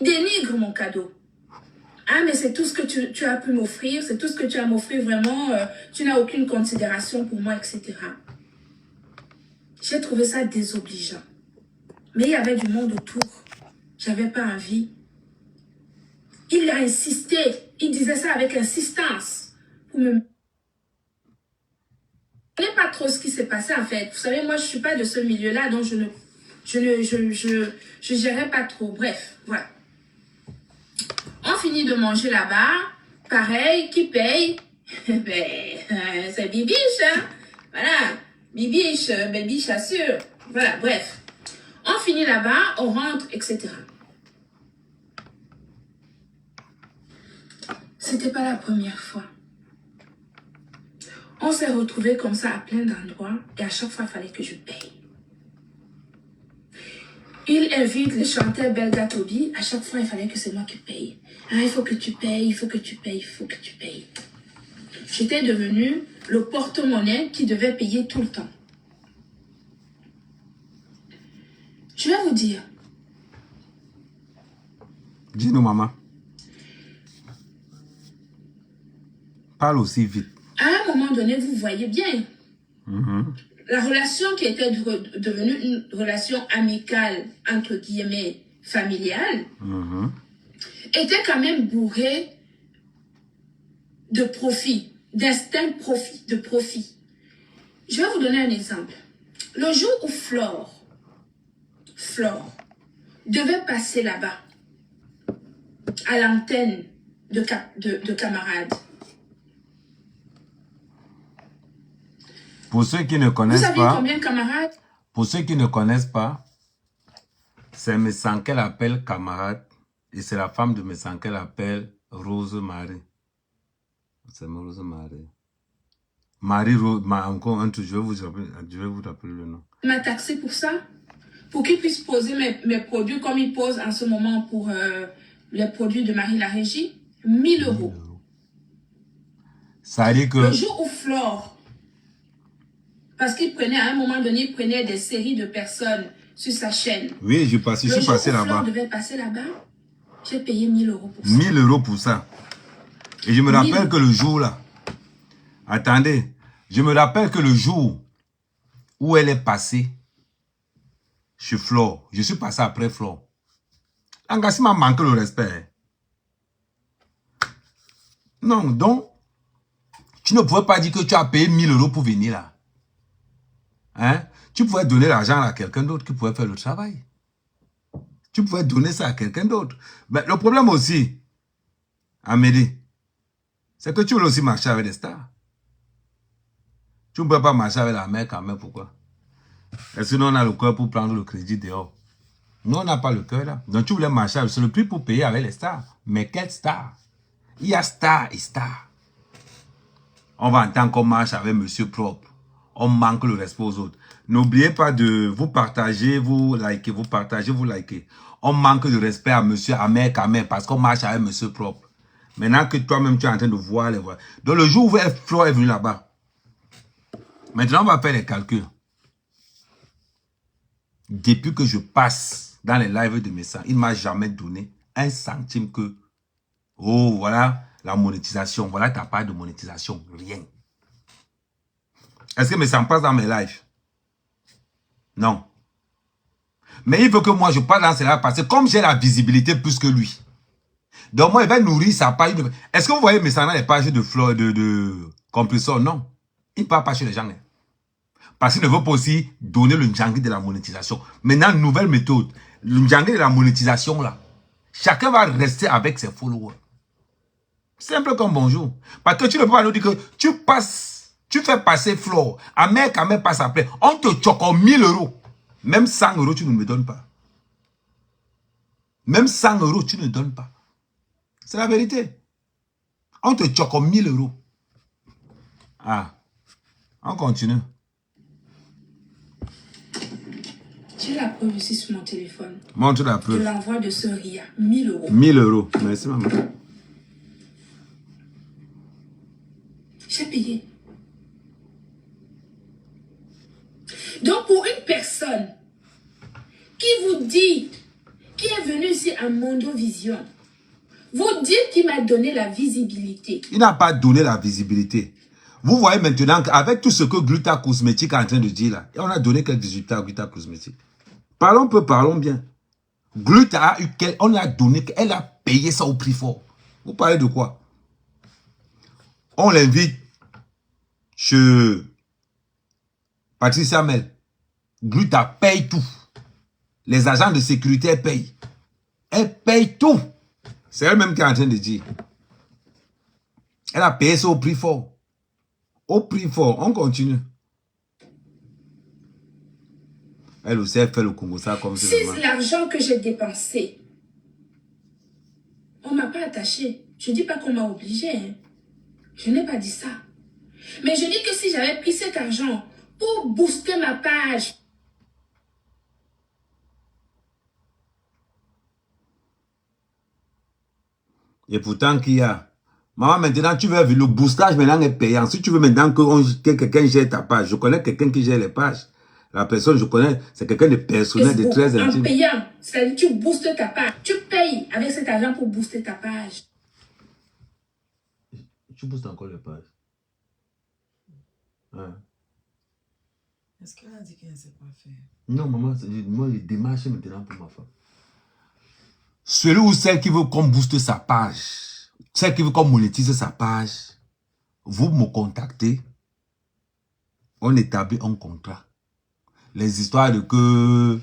dénigre mon cadeau. Ah, mais c'est tout ce que tu as pu m'offrir, c'est tout ce que tu as m'offrir vraiment, tu n'as aucune considération pour moi, etc. J'ai trouvé ça désobligeant. Mais il y avait du monde autour. J'avais pas envie. Il a insisté. Il disait ça avec insistance. Pour me... Je ne sais pas trop ce qui s'est passé en fait. Vous savez, moi, je ne suis pas de ce milieu-là, donc je gérais pas trop. Bref, voilà. On finit de manger là-bas. Pareil, qui paye? C'est Bibiche, hein? Voilà. Bibiche, Bibiche assure. Voilà, bref. On finit là-bas, on rentre, etc. C'était pas la première fois. On s'est retrouvés comme ça à plein d'endroits et à chaque fois, il fallait que je paye. Il invite le chanteur Belga Toby. À chaque fois, il fallait que c'est moi qui paye. Ah, il faut que tu payes, il faut que tu payes, il faut que tu payes. J'étais devenu le porte-monnaie qui devait payer tout le temps. Je vais vous dire. Dis-nous, maman. Parle aussi vite. À un moment donné, vous voyez bien. La relation qui était devenue une relation amicale, entre guillemets, familiale, était quand même bourrée de profit, d'instinct de profit. Je vais vous donner un exemple. Le jour où Flore devait passer là-bas, à l'antenne de camarades. Pour ceux qui ne connaissent pas... Vous savez combien de camarades? Pour ceux qui ne connaissent pas, c'est Messan qu'elle appelle camarade et c'est la femme de Messan qu'elle appelle Rose-Marie. C'est Rose-Marie. Marie-Rose, encore un truc, je vais vous rappeler le nom. Il m'a taxé pour ça, pour qu'il puisse poser mes produits comme il pose en ce moment pour les produits de Marie la Régie. 1000 euros. Ça dit que... Le jour où Flore, parce qu'il prenait, à un moment donné, il prenait des séries de personnes sur sa chaîne. Oui, je suis passé là-bas. Le jour où Flore devait passer là-bas, j'ai payé 1000 euros pour ça. 1000 euros pour ça. Et je me rappelle que le jour là, attendez, je me rappelle que le jour où elle est passée chez Flore, je suis passé après Flore. Angassi m'a manqué le respect. Non, donc, tu ne pouvais pas dire que tu as payé 1000 euros pour venir là. Hein? Tu pouvais donner l'argent à quelqu'un d'autre qui pouvait faire le travail. Tu pouvais donner ça à quelqu'un d'autre. Mais le problème aussi, Amélie, c'est que tu veux aussi marcher avec des stars. Tu ne peux pas marcher avec la mère quand même, pourquoi? Et sinon, on a le cœur pour prendre le crédit dehors. Nous, on n'a pas le cœur là. Donc, tu voulais marcher avec, c'est le prix pour payer avec les stars. Mais quelle star? Il y a star et star. On va entendre qu'on marche avec monsieur propre. On manque le respect aux autres. N'oubliez pas de vous partager, vous liker, vous partagez, vous liker. On manque de respect à monsieur Amer Kamer parce qu'on marche avec monsieur propre. Maintenant que toi-même tu es en train de voir les voix. Donc le jour où Flore est venu là-bas, maintenant on va faire les calculs. Depuis que je passe dans les lives de Messan, il ne m'a jamais donné un centime que, oh voilà la monétisation, voilà ta part de monétisation, rien. Est-ce que Messan passe dans mes lives? Non. Mais il veut que moi je passe dans ces lives parce que comme j'ai la visibilité plus que lui, donc moi il va nourrir sa page. Est-ce que vous voyez Messan dans les pages de Flore, de compresseur? Non. Il ne parle pas chez les gens. Hein. Parce qu'il ne veut pas aussi donner le njangri de la monétisation. Maintenant, nouvelle méthode. Le njangri de la monétisation, là. Chacun va rester avec ses followers. Simple comme bonjour. Parce que tu ne peux pas nous dire que tu passes, tu fais passer Flore. Amer quand même passe après. On te choque 1000 euros. Même 100 euros, tu ne me donnes pas. Même 100 euros, tu ne donnes pas. C'est la vérité. On te choque 1000 euros. Ah. On continue. J'ai la preuve ici sur mon téléphone. Montre la preuve. De l'envoi de ce RIA. 1000 euros. 1000 euros. Merci, maman. J'ai payé. Donc, pour une personne qui vous dit, qui est venu ici à Mondovision. Vous dites qu'il m'a donné la visibilité. Il n'a pas donné la visibilité. Vous voyez maintenant qu'avec tout ce que Gluta Cosmétique est en train de dire là, on a donné quelle visibilité à Gluta Cosmétique. Parlons peu, parlons bien. Gluta a eu on a donné, elle a payé ça au prix fort. Vous parlez de quoi? On l'invite chez Patricia Mel. Gluta paye tout. Les agents de sécurité, elle paye. Elle paye tout. C'est elle-même qui est en train de dire. Elle a payé ça au prix fort. Au prix fort. On continue. Elle aussi, elle fait le Congo ça comme ça. C'est l'argent que j'ai dépensé. On ne m'a pas attaché. Je ne dis pas qu'on m'a obligé. Hein. Je n'ai pas dit ça. Mais je dis que si j'avais pris cet argent pour booster ma page. Et pourtant, qu'il y a. Maman, maintenant, tu veux le boostage maintenant est payant. Si tu veux maintenant que quelqu'un gère ta page, je connais quelqu'un qui gère les pages. La personne, je connais, c'est quelqu'un de personnel, de très intime. En payant, c'est-à-dire tu boostes ta page. Tu payes avec cet argent pour booster ta page. Tu boostes encore les pages. Hein? Est-ce qu'elle a dit qu'elle ne sait pas faire? Non, maman, moi, je démarche maintenant pour ma femme. Celui ou celle qui veut qu'on booste sa page, celle qui veut qu'on monétise sa page, vous me contactez, on établit un contrat. Les histoires de que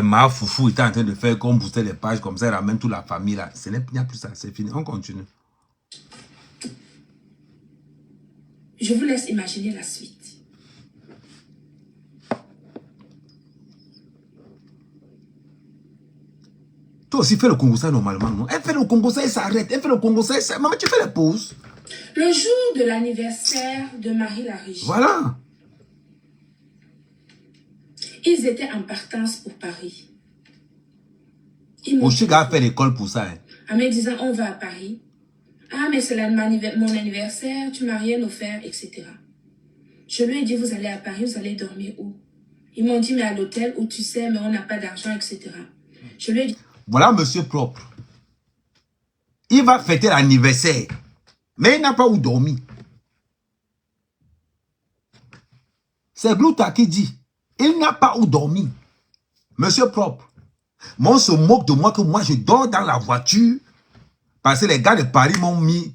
ma foufou était en train de faire qu'on boostait les pages comme ça, elle ramène toute la famille là, ce n'est plus ça, c'est fini, on continue. Je vous laisse imaginer la suite. Toi aussi, fais le Congo ça normalement, non? Elle fait le Congo ça et s'arrête. Elle fait le Congo ça et s'arrête. Maman, tu fais les pauses. Le jour de l'anniversaire de Marie Larégie. Voilà. Ils étaient en partance pour Paris. Oshiga a fait l'école pour ça. Hein. En me disant, on va à Paris. Ah, mais c'est mon anniversaire, tu m'as rien offert, etc. Je lui ai dit, vous allez à Paris, vous allez dormir où? Ils m'ont dit, mais à l'hôtel où tu sais, mais on n'a pas d'argent, etc. Je lui ai dit... Voilà monsieur propre. Il va fêter l'anniversaire. Mais il n'a pas où dormir. C'est Gluta qui dit. Il n'a pas où dormir. Monsieur propre. Moi, on se moque de moi que moi, je dors dans la voiture. Parce que les gars de Paris m'ont mis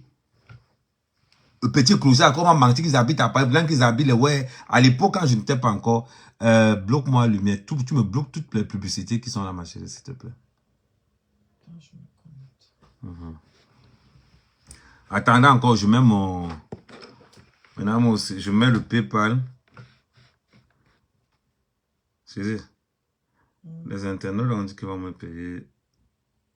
le petit clocher. Comment menti qu'ils habitent à Paris. Blanc qu'ils habitent. Ouais. À l'époque, quand je n'étais pas encore, bloque-moi la lumière. Tu me bloques toutes les publicités qui sont là, ma chérie, s'il te plaît. Attendez encore, je mets mon... Maintenant, moi aussi, je mets le PayPal. Les internautes ont dit qu'ils vont me payer.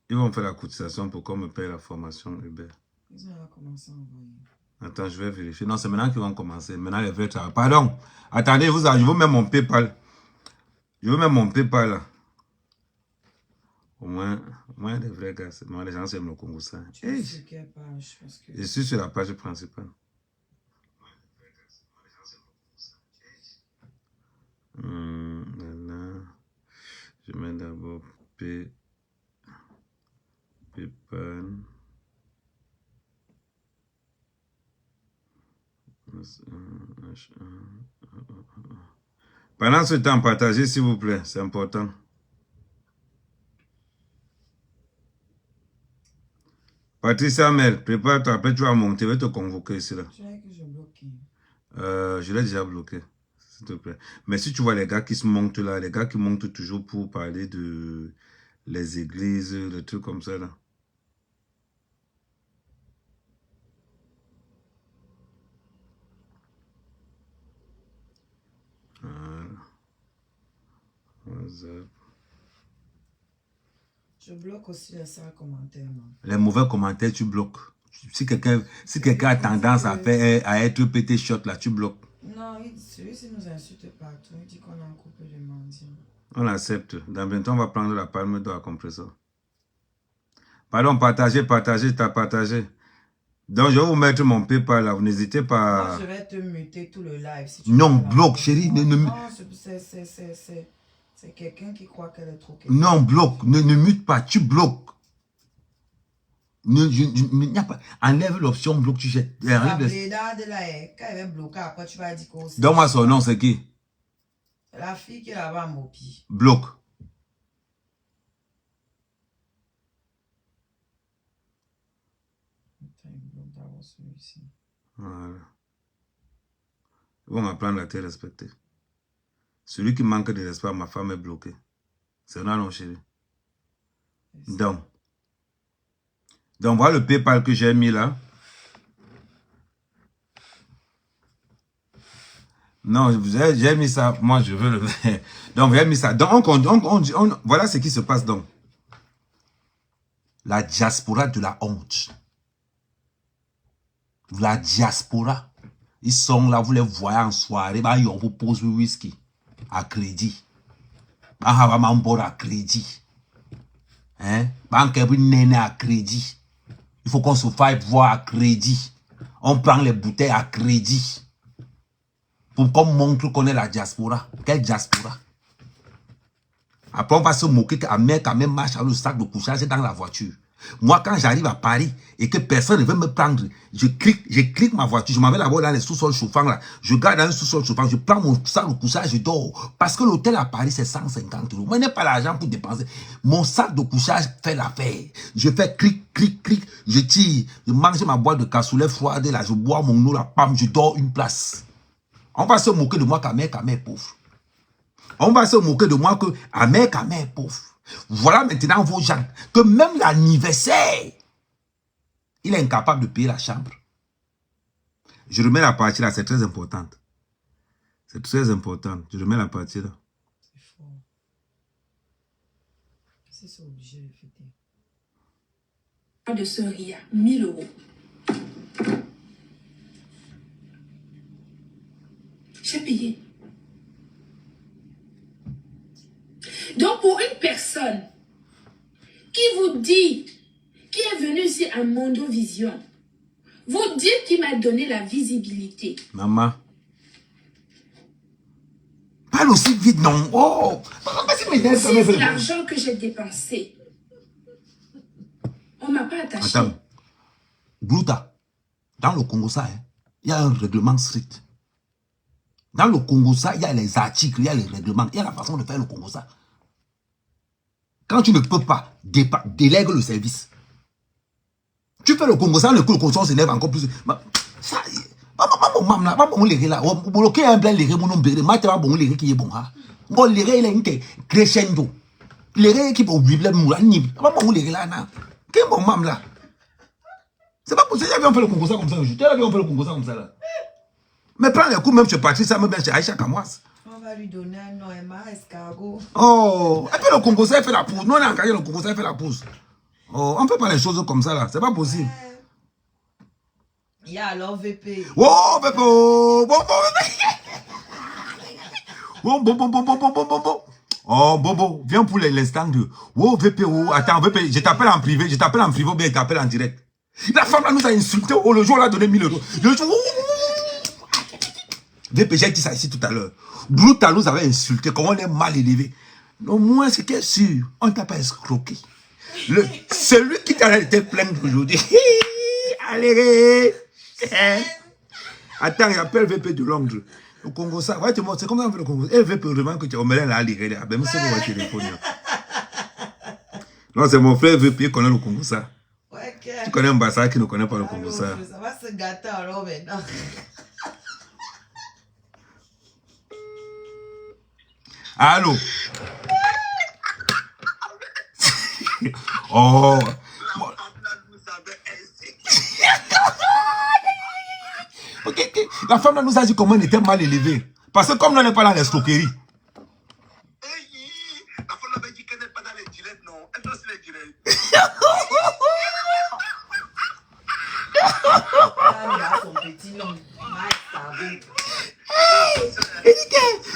Ils vont faire la cotisation pour qu'on me paye la formation Uber. Ils ont commencé à envoyer. Attends, je vais vérifier. Non, c'est maintenant qu'ils vont commencer. Maintenant, les vrais travail. Pardon. Attendez, je vous mets mon PayPal. Je veux mettre mon PayPal là. Au moins les vrais gars, moi les gens aiment le Congo ça. Tu es sur quelle page? Parce que... Je suis sur la page principale. Là, je mets d'abord PayPal. Pendant ce temps, partagez s'il vous plaît, c'est important. Patricia Mel, prépare-toi, après tu vas monter, je vais te convoquer ici là. Tu as que je bloque. Je l'ai déjà bloqué, s'il te plaît. Mais si tu vois les gars qui se montent là, les gars qui montent toujours pour parler de les églises, des trucs comme ça là. Je bloque aussi les sales commentaires. Les mauvais commentaires, tu bloques. Si quelqu'un a tendance à être pété shot là, tu bloques. Non, celui-ci nous insulte partout. Il dit qu'on a un couple de mendiants. On l'accepte. Dans bientôt, on va prendre la palme d'or à compresseur. Pardon, partagez, t'as partagé. Donc, je vais vous mettre mon PayPal là. Vous n'hésitez pas. Moi, je vais te muter tout le live. Si tu non, bloque, chérie. Non, C'est quelqu'un qui croit qu'elle est trop... Non, bloque. Ne mute pas, tu bloques. Il n'y a pas. Enlève l'option bloque, tu jettes. La bléda de la haie, quand elle est bloquée, après tu vas dire qu'on... Donne-moi son nom, c'est qui? C'est la fille qui est là-bas à Mopi. Bloque. Attends, il bloque d'abord celui-ci. Voilà. Ils vont m'apprendre à te respecter. Celui qui manque de respect, ma femme est bloquée. C'est là, non, chérie. Donc, voilà le PayPal que j'ai mis là. Non, j'ai mis ça. Moi, je veux le... Donc, j'ai mis ça. Donc, voilà ce qui se passe donc. La diaspora de la honte. La diaspora. Ils sont là, vous les voyez en soirée. Bah, ils vous posent le whisky à crédit. Bah, on va à crédit. Hein? Bah, on va à crédit. Il faut qu'on se fasse voir à crédit. On prend les bouteilles à crédit. Pour qu'on montre qu'on est la diaspora. Quelle diaspora? Après, on va se moquer qu'à mère quand même marche avec le sac de couchage dans la voiture. Moi, quand j'arrive à Paris et que personne ne veut me prendre, je clique ma voiture, je m'en vais là-bas dans les sous-sols chauffants là. Je garde dans un sous-sol chauffant, je prends mon sac de couchage, je dors. Parce que l'hôtel à Paris, c'est 150 €. Moi, je n'ai pas l'argent pour dépenser. Mon sac de couchage fait l'affaire. Je fais clic, clic, clic, je tire, je mange ma boîte de cassoulet froide là, je bois mon eau, la pam, je dors une place. On va se moquer de moi qu'à mère pauvre. On va se moquer de moi qu'à mère pauvre. Voilà maintenant vos gens. Que même l'anniversaire, il est incapable de payer la chambre. Je remets la partie là, c'est très importante. C'est très important. Je remets la partie là. C'est fort. C'est obligé de fêter. De ce RIA, 1000 €. J'ai payé. Donc, pour une personne qui vous dit, qui est venue ici à Mondovision, vous dites qu'il m'a donné la visibilité. Maman. Parle aussi vite, non. Oh. C'est l'argent que j'ai dépensé. On ne m'a pas attaché. Attends. Glouta, dans le Congo, ça, hein, il y a un règlement strict. Dans le Congo, ça, il y a les articles, il y a les règlements, il y a la façon de faire le Congo, ça. Quand tu ne peux pas, délègue le service. Tu fais le Congo, ça, le Congo s'élève encore plus. Ça, maman, les là, bloquer un blanc, les mon nom, maintenant, bon, les qui est bon, hein. Bon, les il est crescendo. Les qui vont vivre, moulani, maman, les là, là. Qui est bon, maman, là? C'est pas possible, on fait le Congo, ça comme ça, tu as vu, on fait le Congo, ça comme ça, là. Mais prends les coups, même chez Patrice, ça me met chez Aïcha Kamoas. On va lui donner un nom, Emma Escargot. Oh, elle fait le Congo, ça, elle fait la pause. Nous, on a engagé le Congo, ça, elle fait la pause. Oh, on ne fait pas les choses comme ça, là. C'est pas possible. Il y a alors VP. Oh, VP, oh, bon. Oh, Bobo, viens pour l'instant de... Oh, VP, oh, attends, VP, je t'appelle en privé, ou bien je t'appelle en direct. La femme, là, nous a insulté, oh, le jour, là, a donné 1000 €. Le jour, VP, j'ai dit ça ici tout à l'heure. Brutal nous avait insulté, comment on est mal élevé. Au moins, ce qui est sûr, on ne t'a pas escroqué. Celui qui t'a été plaint aujourd'hui. Allez, attends, il appelle VP de Londres. Le Congo, ça, ouais, c'est comme ça qu'on fait le Congo. Et VP, vraiment que tu as là, là, là, ben, c'est mon téléphone. Non, c'est mon frère VP qui connaît le Congo, ça. Ouais, tu connais un Bassa qui ne connaît pas le Congo, ça. Ça va se gâter alors maintenant. Allô? Oh! Ok, la femme là nous a dit comment elle était mal élevée. Parce que comme on n'est pas dans l'escroquerie. La femme avait dit qu'elle n'est pas dans les dilettes, non. Elle doit se les dilettes. Ah, il a son petit nom.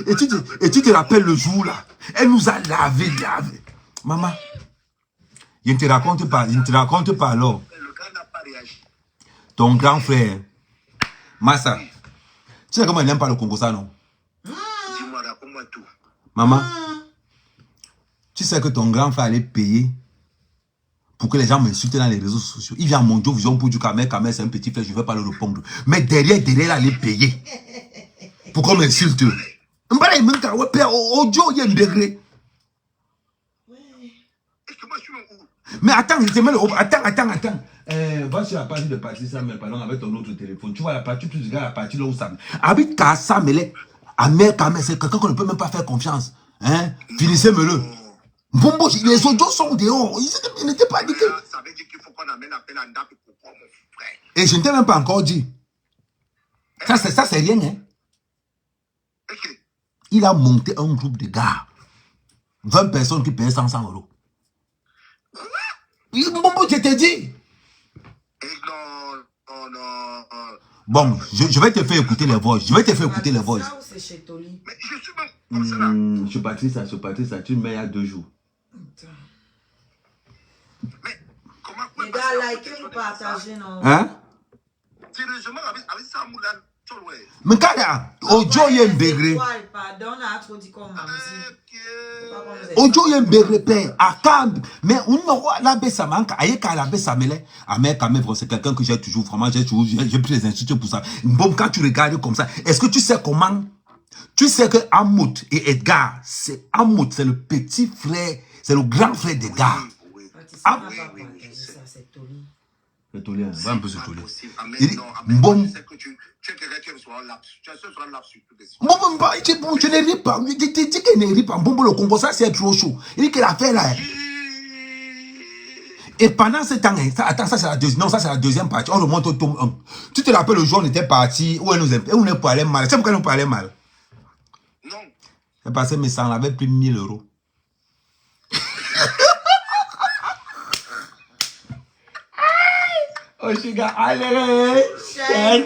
Et tu te rappelles le jour là, elle nous a lavé. Maman, je ne te raconte pas alors. Le gars n'a pas réagi. Ton grand frère, Massa, tu sais comment il n'aime pas le Congo ça, non? Dis-moi, raconte-moi tout. Maman, Tu sais que ton grand frère allait payer pour que les gens m'insultent dans les réseaux sociaux. Il vient à Mondio Vision pour du Kamel, c'est un petit frère, je ne vais pas le répondre. Mais derrière, il allait payer pour qu'on m'insulte. Mais attends, attends. Va sur la page de Patrice Samuel, pardon, avec ton autre téléphone. Tu vois la partie, tu regardes la partie là où ça. Habite Kassamele, Amer Kamel, c'est quelqu'un qu'on ne peut même pas faire confiance. Hein? Finissez-le. Bombo, les audios sont dehors. Ils n'étaient pas dit que. Ça veut dire qu'il faut qu'on amène appel à Ndap pour mon frère. Et je ne t'ai même pas encore dit. Ça, c'est rien, hein. Okay. Il a monté un groupe de gars. 20 personnes qui payaient 500 €. Bombo, je t'ai dit. Non. Bon, je vais te faire écouter les voix. Je vais te faire écouter les voix. Ça ou c'est chez Toli? Mais je suis même comme ça là. Je Patrice, ça, tu mets il y a 2 jours. Mais comment Les gars, likez ou partagez, non? Hein? Sérieusement, avec ça, Moulin, ouais. Mais quand il y a Ojo Yembegre, Pardon, on a trop dit comme Ojo Yembegre, père, à Kamb, mais on n'a la baisse à manque, aïe, quand la baisse à mêler, à mettre quand même, c'est quelqu'un que j'ai toujours, vraiment, j'ai pris les instituts pour ça. Bon, quand tu regardes comme ça, est-ce que tu sais comment? Tu sais que Amout et Edgar, c'est Amout, c'est le petit frère, c'est le grand frère d'Edgar. Ah oui. C'est Toli. C'est Toli, va un peu se Toli. Bon. Tu es quelqu'un qui aime sur un lapsus. Tu as sur un lapsus. Bon, je ne ris pas. Tu dis qu'il ne rit pas. Bon, le Congo, ça c'est trop chaud. Il dit qu'il a fait là. Et pendant ce temps, attends, ça c'est la deuxième. Non, ça c'est la deuxième partie. On remonte au tome 1. Tu te rappelles le jour où on était parti, où on est parlé mal. C'est pourquoi on parlait mal? Non. C'est parce que mes sang avait pris 1000 €. Oh, chiga, allez, Je me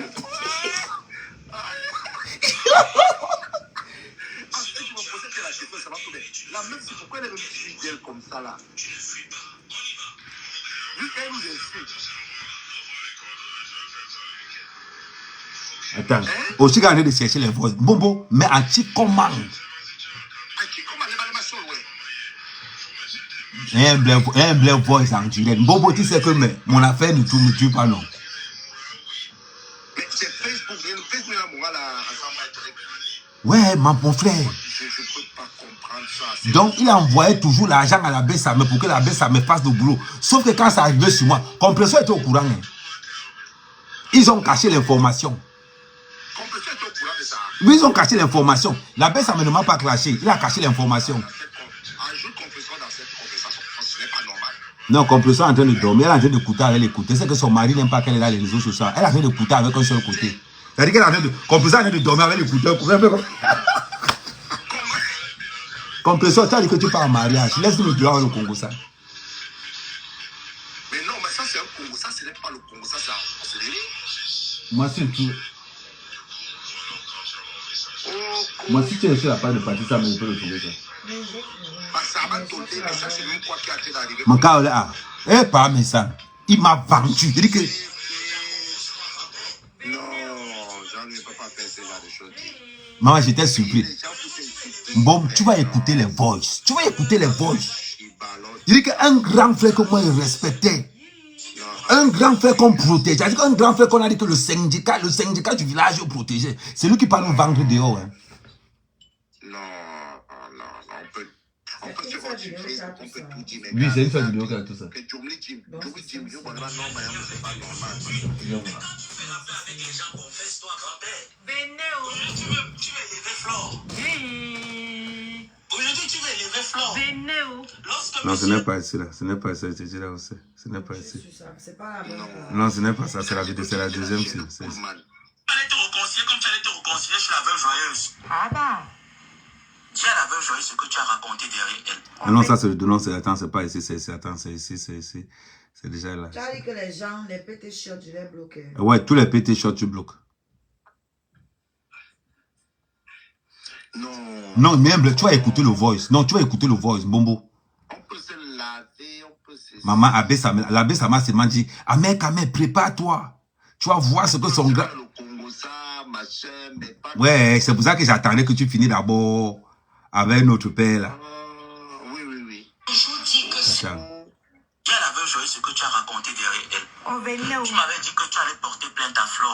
posais que la question, ça va tout bien. La même, c'est pourquoi elle est venue fidèle comme ça là. Vu qu'elle nous insulte. Attends, aussi gardez de chercher les voix. Bobo, mais à qui commande? À qui commande les animations, ouais. Un blé voice en direct. Bobo, tu sais que mon affaire ne tue pas, non. Mais c'est Facebook, là, moi, là, ensemble avec. Ouais, mon frère. Je peux pas comprendre ça. Donc, il a envoyé toujours l'argent à la Bessame pour que la Bessame fasse le boulot. Sauf que quand ça arrivait sur moi, Compresseur était au courant. Hein. Ils ont caché l'information. Compresseur était au courant de ça. Oui, ils ont caché l'information. La Bessame ne m'a pas clashé. Il a caché l'information. Ajoute Compresseur dans cette conversation. Ce n'est pas normal. Non, Compresseur est en train de dormir. Elle est en train d'écouter avec l'écouter. C'est que son mari n'aime pas qu'elle est dans les réseaux sociaux. Elle est en train d'écouter avec un seul côté. C'est-à-dire qu'elle est en train de... Compresseur est en train de dormir avec l'écouteur. Compresseur, tu as dit que tu pars en mariage. Laisse-nous le droit au Congo, ça. Mais non, mais ça c'est un Congo. Ça, ce n'est pas le Congo. Ça, c'est le... Moi, surtout... Moi, si tu es sur la page de Patrice, ça me peut le trouver, ça. Ça va tomber, mais ça, c'est même quoi qui a été arrivé. Mon cas, là, pas mais ça. Il m'a vendu. Il dit que... Non, j'en ne peux pas faire ce genre de choses. Maman, j'étais surpris. Bon, tu vas écouter les voices. Tu vas écouter les voices. Il dit qu'un grand frère que moi, il respectait. Un grand frère qu'on protégeait. C'est-à-dire qu'un grand frère qu'on a dit que le syndicat du village est protégé. C'est lui qui parle nous vendre dehors. Hein. Non, on peut se retrouver, on peut tout dire. Oui, c'est une seule vidéo qui a tout ça. Que Djumli Jim, non, mais c'est pas normal. Tu veux élever Flore. Aujourd'hui, tu veux élever Flore. Non, ce n'est pas ici, là. Ce n'est pas ça, je te dis là aussi. Ce n'est pas ici. C'est pas la bonne. Non, ce n'est pas ça. C'est la vidéo, c'est la deuxième. Tu allais te réconcilier comme tu allais te réconcilier chez la veuve joyeuse. Ah bah. Dis à la veuve joyeuse ce que tu as raconté derrière elle. Non, ça, c'est le non, c'est attends, c'est pas ici, c'est ici. Attends, c'est ici, c'est ici. C'est déjà là. Tu as dit que les gens, les pétés shots, je les bloquais. Ouais, tous les PT shots, tu bloques. Non. Non, même, tu vas écouter le voice. Non, tu vas écouter le voice, Bombo. On peut se laver, on peut se... Maman, la Bessama s'est dit, Amen, prépare-toi. Tu vas voir ce que son gars... Ouais, c'est pour ça que j'attendais que tu finisses d'abord avec notre père là. Oui. Chang. Elle avait joué ce que tu as raconté derrière elle. On venait où? Tu m'avais dit que tu allais porter plainte à Flo.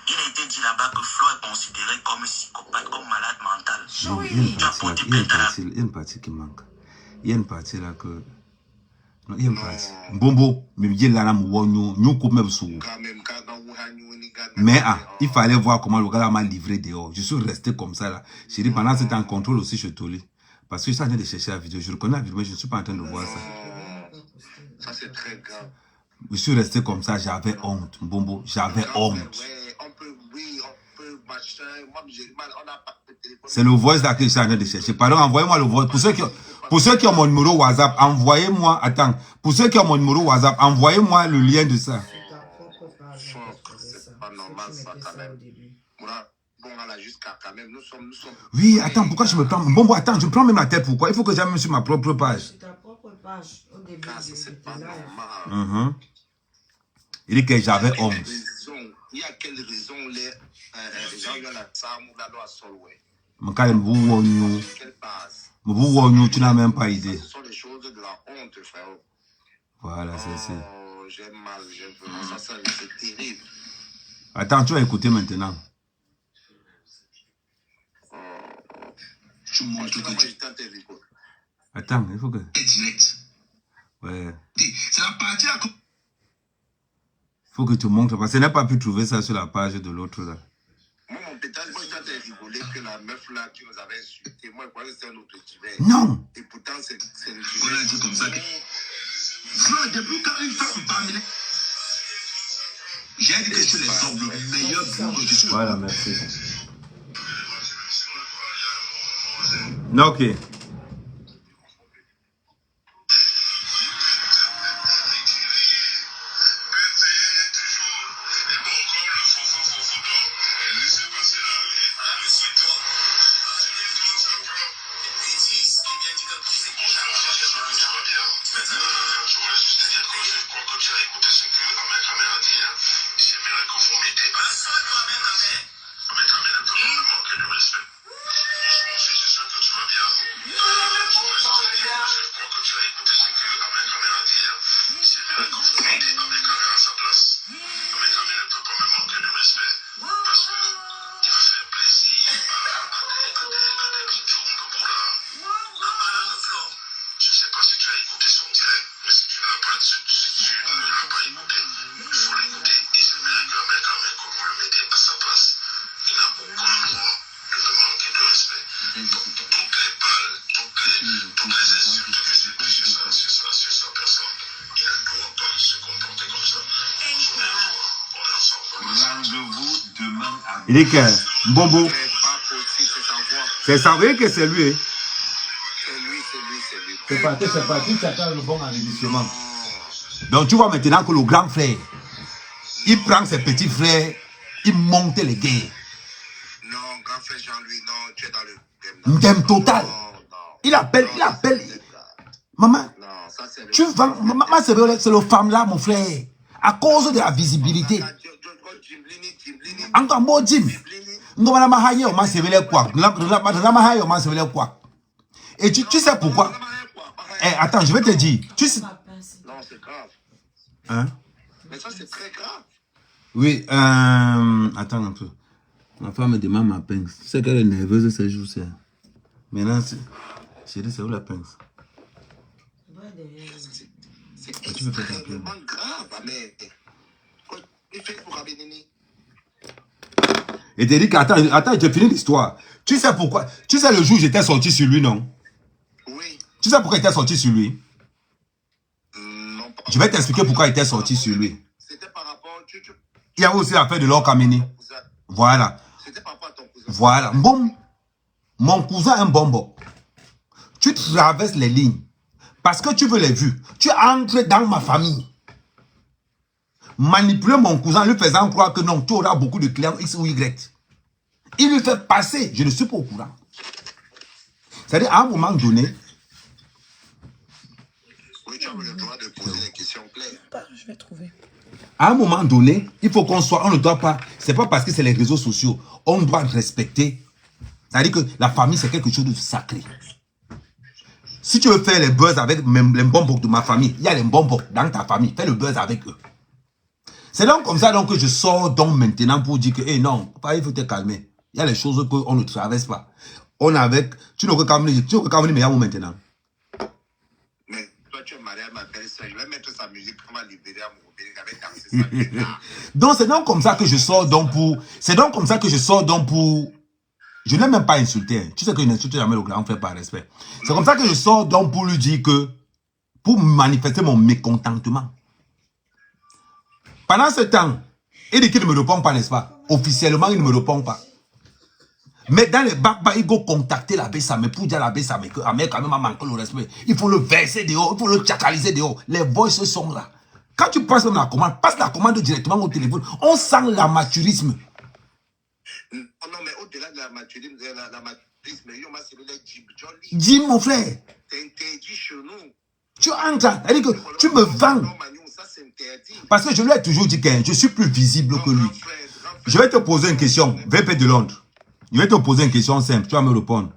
Il a été dit là-bas que Flo est considéré comme psychopathe, comme malade mental. Non, il y a une partie qui manque. Il y a une partie là que... Non, il y a une partie. Bombo, mais il y a là, mais il fallait voir comment le gars m'a livré dehors. Je suis resté comme ça là. J'ai dit pendant ce temps, contrôle aussi chez Toli. Parce que je suis en train de chercher la vidéo. Je reconnais la vidéo, mais je ne suis pas en train de voir ça. Ça, c'est très grave. Je suis resté comme ça, j'avais honte. Bombo, j'avais honte. Ouais, on peut machin. Moi, on n'a pas de téléphone. C'est le voice là que je suis en train de chercher. Pardon, envoyez-moi le voice. Pour ceux qui ont mon numéro WhatsApp, envoyez-moi. Attends. Pour ceux qui ont mon numéro WhatsApp, envoyez-moi le lien de ça. C'est pas normal ça quand même. Bon, là, jusqu'à quand même, nous sommes... Oui, attends, pourquoi je me prends... Bon, attends, je prends même la tête, pourquoi? Il faut que j'aille même sur ma propre page. C'est ta propre page. Au début, c'est pas normal. Il dit que j'avais honte. Il y a quelle raison les gens ont la SAM ou la loi Solway? Quelle base? Tu n'as même pas idée. Ce sont des choses de la honte, frère. Voilà, c'est... J'ai mal, ça, c'est terrible. Attends, tu vas écouter maintenant. Tu montres que attends, il faut que... direct. Ouais. C'est la partie à... Faut que tu montres, parce que je n'ai pas pu trouver ça sur la page de l'autre là. Moi, mon pétage, moi, j'étais en train de rigoler que la meuf là qui nous avait insulté, moi, je croyais que c'était un autre Tibet. Non. Et pourtant, c'est le Tibet. On a dit comme ça que... depuis quand une femme parle... J'ai dit que je suis l'exemple le meilleur pour que je suis... Voilà, merci. Non, ok. Il dit que Bombo, c'est ça, vous voyez que c'est lui. C'est parti, tu attends le bon enregistrement. Donc tu vois maintenant que le grand frère, il prend ses petits frères, il monte les guerres. Non, grand frère Jean-Louis, non, tu es dans le game total. Il appelle. Maman, tu vas, maman, c'est le femme là, mon frère. À cause de la visibilité. Encore un mot, Jim. Et tu sais pourquoi? Attends, je vais te dire. Tu sais... Non, c'est grave. Hein? Mais ça, c'est très grave. Oui, attends un peu. Ma femme me demande ma pince. Tu sais qu'elle est nerveuse ces jours-ci. Maintenant, chérie, c'est où la pince? C'est extrêmement grave, mais... Il fait pour Abénini. Et t'es dit qu'attends, j'ai fini l'histoire. Tu sais pourquoi? Tu sais le jour où j'étais sorti sur lui, non? Oui. Tu sais pourquoi il était sorti sur lui? Non, pas. Je vais t'expliquer pourquoi il était sorti sur lui. C'était par rapport... Il y a aussi l'affaire de l'or Kameni. Voilà. C'était par rapport à ton cousin. Voilà. Bon. Mon cousin est un bonbon. Tu traverses les lignes. Parce que tu veux les vues. Tu entres dans ma famille. Manipuler mon cousin, lui faisant croire que non, tu auras beaucoup de clients X ou Y. Il lui fait passer, je ne suis pas au courant. C'est-à-dire, à un moment donné... Oui, tu as le droit de poser des questions claires. Je vais trouver. À un moment donné, il faut qu'on soit... On ne doit pas... C'est pas parce que c'est les réseaux sociaux. On doit respecter. C'est-à-dire que la famille, c'est quelque chose de sacré. Si tu veux faire les buzz avec même les bonbons de ma famille, il y a les bonbons dans ta famille, fais le buzz avec eux. C'est donc comme ça donc que je sors donc maintenant pour dire que, hey, non, il faut te calmer. Il y a les choses qu'on ne traverse pas. On avec, tu ne peux pas venir maintenant. Mais toi, tu es marié à ma belle-sœur. Je vais mettre sa musique pour ma libérer à mon bébé. Je vais danser ça. Donc c'est donc comme ça que je sors donc pour... C'est donc comme ça que je sors donc pour... Je n'ai même pas insulté. Hein. Tu sais que je n'insulte jamais le grand frère par respect. C'est comme ça que je sors donc pour lui dire que... Pour manifester mon mécontentement. Pendant ce temps, il dit qu'il ne me répond pas, n'est-ce pas? Officiellement, il ne me répond pas. Mais dans les bacs, il faut contacter l'abbé Samé pour dire à l'abbé Samé que Ahmed quand même a manqué le respect. Il faut le verser dehors, il faut le tchakaliser dehors. Les voices sont là. Quand tu passes même la commande, passe la commande directement au téléphone. On sent l'amateurisme. Non, mais au-delà de l'amateurisme, c'est le Jim Jolly. Dis mon frère. C'est interdit chez nous. Tu entres, c'est-à-dire que tu me vends. Parce que je lui ai toujours dit que je suis plus visible que lui. Je vais te poser une question, VP de Londres. Je vais te poser une question simple, tu vas me répondre.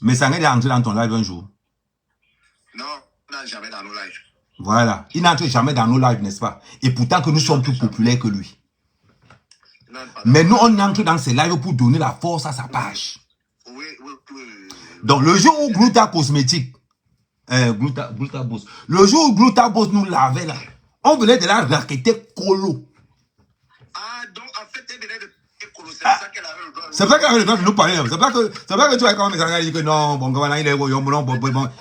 Mais ça n'est entré dans ton live un jour. Non, on n'a jamais dans nos lives. Voilà, il n'entre jamais dans nos lives, n'est-ce pas? Et pourtant que nous sommes plus populaires que lui. Mais nous, on entre dans ces lives pour donner la force à sa page. Oui. Donc, le jour où Gluta Cosmétique, Gluta Boss, le jour où Gluta Boss nous lavait là, on venait de la raqueter colo. Ah, donc en fait, elle venait de colo, c'est ça qu'elle avait le droit. C'est pour ça qu'elle avait le droit de nous parler. C'est pour ça que tu vois quand même dit que non, bon, il est bon.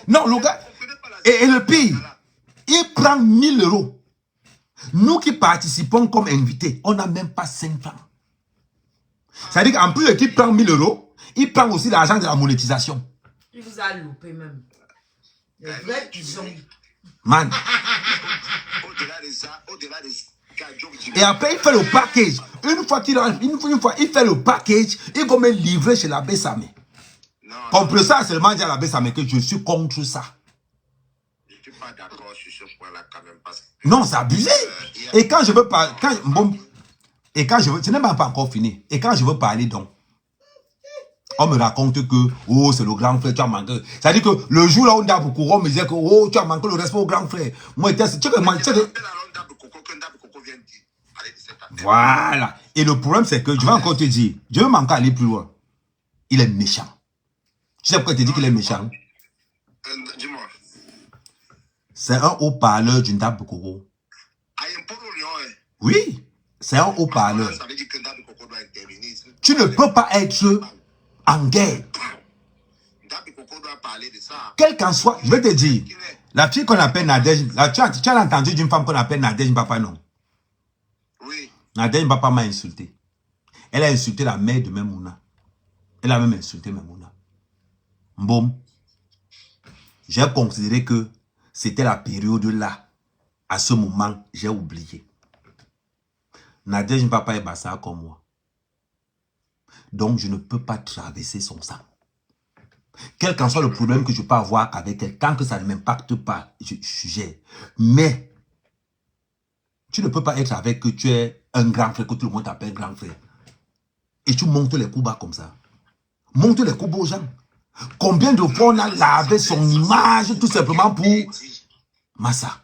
Non, le gars, et le pire, il prend 1000 €. Nous qui participons comme invités, on n'a même pas 5 francs. C'est-à-dire qu'en plus qu'il prend 1000 €, il prend aussi l'argent de la monétisation. Il vous a loupé même. Les vrais pigeons. Man. Au-delà de ça, et après, il fait le package. Une fois il fait le package, il va me livrer chez l'abbé Samé. Comprenez ça seulement dire à l'abbé Samé que je suis contre ça. Je ne suis pas d'accord sur ce point-là quand même. Parce que, non, c'est abusé. Et quand je veux parler, ce n'est même pas encore fini. Et quand je veux parler donc, on me raconte que, oh, c'est le grand frère, tu as manqué. C'est-à-dire que le jour là où on a beaucoup, on me disait que, oh, tu as manqué le respect au grand frère. Moi, voilà. Et le problème, c'est que, je vais encore te dire, je veux manquer aller plus loin. Il est méchant. Tu sais pourquoi tu dis qu'il est méchant? Dis-moi. C'est un haut-parleur d'une dame de coco. Oui, c'est un haut-parleur. Ça veut dire que Ndab Koko doit intervenir. Tu ne peux pas être en guerre. Ndab Koko doit parler de ça. Quel qu'en soit, je vais te dire, la fille qu'on appelle Nadège, tu as entendu d'une femme qu'on appelle Nadège Papa, non? Oui. Nadège Papa m'a insulté. Elle a insulté la mère de Memouna. Elle a même insulté Memouna. Bon. J'ai considéré que c'était la période là. À ce moment, j'ai oublié. Nadège Papa est bassa comme moi. Donc, je ne peux pas traverser son sang. Quel qu'en soit le problème que je peux avoir avec elle, tant que ça ne m'impacte pas, je gère. Mais, tu ne peux pas être avec que tu es un grand frère, que tout le monde t'appelle grand frère. Et tu montes les coups bas comme ça. Monte les coups bas aux gens. Combien de fois on a lavé son image tout simplement pour Massa?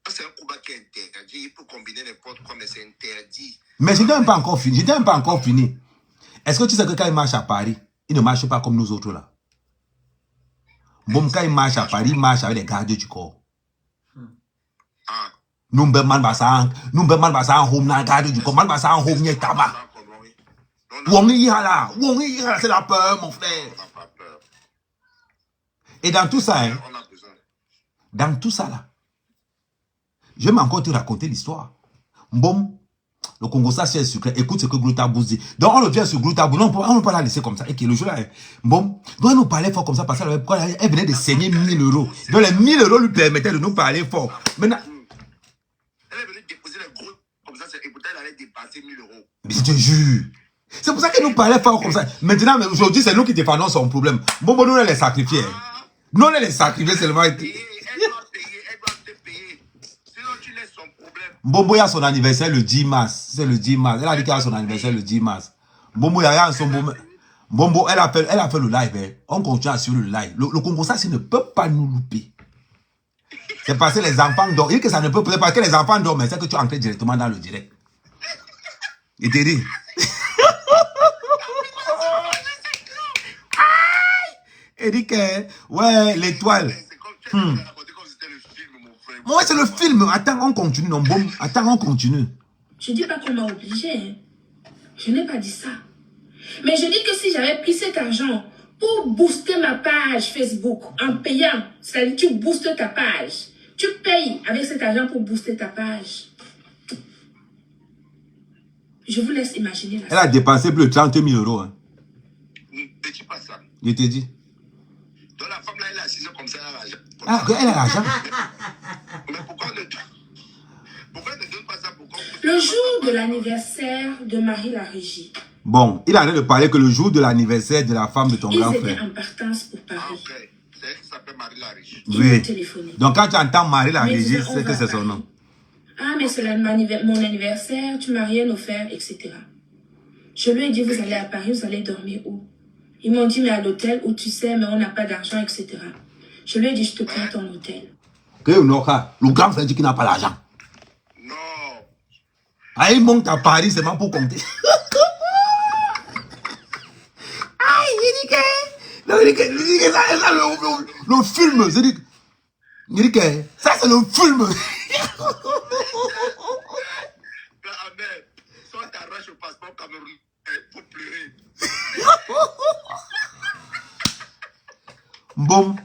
C'est un combat qui est interdit. Il peut combiner n'importe quoi, mais c'est interdit. Mais je n'ai même pas encore fini. Est-ce que tu sais que quand il marche à Paris, il ne marche pas comme nous autres là? Bon, quand il marche à Paris, il marche avec les gardiens du corps. Nous ne pouvons pas ça en home, dans garde du corps, man, ça en home, il y a tabac. C'est la peur, mon frère. Et dans tout ça, hein, dans tout ça là, je vais encore te raconter l'histoire. Bon, le Congo, ça c'est secret. Écoute ce que Gluta Bouz dit. Donc on revient sur Gluta Bouz. Non, on ne peut pas la laisser comme ça. Et que le jour là, bon, donc elle nous parlait fort comme ça parce qu'elle venait de saigner 1000 €. Donc les 1000 € lui permettaient de nous parler fort. Maintenant, elle est venue déposer les gros comme ça, et pourtant elle allait dépasser 1000 €. mais je te jure. C'est pour ça qu'elle nous parlait fort comme ça. Maintenant, aujourd'hui, c'est nous qui défendons son problème. Bon, nous, on les sacrifiés. Nous, on les sacrifiés seulement. Elle doit te payer. Sinon, tu laisses son problème. Bobo a son anniversaire le 10 mars. C'est le 10 mars. Elle a dit qu'elle a son anniversaire le 10 mars. Bobo a son Bombo, elle a fait le live. Hein. On continue à suivre le live. Le Congo, ça ne peut pas nous louper. C'est parce que les enfants dorment. Il dit que ça ne peut pas parce que les enfants dorment, mais c'est que tu entres directement dans le direct. Il te dit. Il dit que, ouais, l'étoile. C'est comme tu as raconté comme c'était le film, mon frère. Ouais, c'est le film. Attends, on continue. Non, bon. Attends, on continue. Je dis pas qu'on m'a obligé. Hein. Je n'ai pas dit ça. Mais je dis que si j'avais pris cet argent pour booster ma page Facebook en payant, c'est-à-dire tu boostes ta page, tu payes avec cet argent pour booster ta page. Je vous laisse imaginer Elle a dépensé plus de 30 000 euros. Hein. Ne dis pas ça. Je t'ai dit. Donc la femme là, elle est assise comme ça, elle a l'argent. Ah, elle a l'argent. Mais pourquoi ne donne pas ça? Pourquoi? Le jour de l'anniversaire de Marie la Régie. Bon, il a l'air de parler que le jour de l'anniversaire de la femme de ton grand Ils étaient frère. en partance pour Ah, Paris. ok. C'est elle qui s'appelle Marie la Riche. Ils m'ont téléphoné. Donc quand tu entends Marie la Mais Régie, disant, on c'est que va c'est à son Paris. nom. Ah, mais c'est mon anniversaire, tu m'as rien offert, etc. Je lui ai dit, vous allez à Paris, vous allez dormir où? Ils m'ont dit, mais à l'hôtel où tu sais, mais on n'a pas d'argent, etc. Je lui ai dit, je te prends ton hôtel. Que le grand frère dit qu'il n'a pas l'argent. Non. Ah, il monte à Paris seulement pour compter. Ah, il dit que ça, le film. Il dit que ça, c'est le film. Ahmed, soit t'arraches le passeport camerounais pour pleurer. Bon.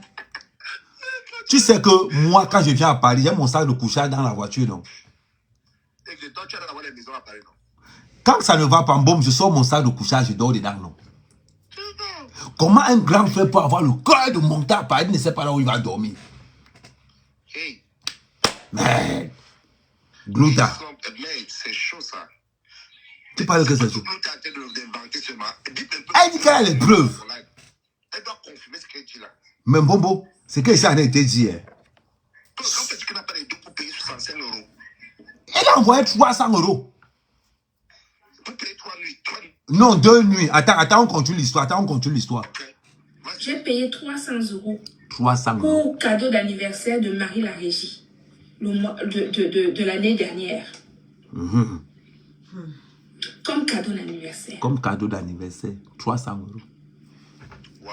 Tu sais que moi, quand je viens à Paris, j'ai mon sac de couchage dans la voiture, non? Et que toi, tu as d'avoir les maisons à Paris, non? Quand ça ne va pas, bon, je sors mon sac de couchage, je dors dedans, non? Comment un grand frère peut avoir le cœur de monter à Paris, il ne sait pas là où il va dormir? Hey. Mais, Glouta, Mais c'est chaud, ça. tu parles que c'est chaud. Glouta est en train d'inventer seulement. Elle dit qu'elle a les preuves. Elle doit confirmer ce qu'elle dit là. Mais Bombo, c'est que ça a été dit. Hein. Quand tu n'as pas les deux pour payer 65 €. Elle a envoyé 300 €. Pour payer 3 nuits. Non, 2 nuits. Attends, on continue l'histoire. Okay. J'ai payé 300 € 300 € pour cadeau d'anniversaire de Marie la Régie, le mois de l'année dernière. Comme cadeau d'anniversaire. Comme cadeau d'anniversaire, 300 €. Wow.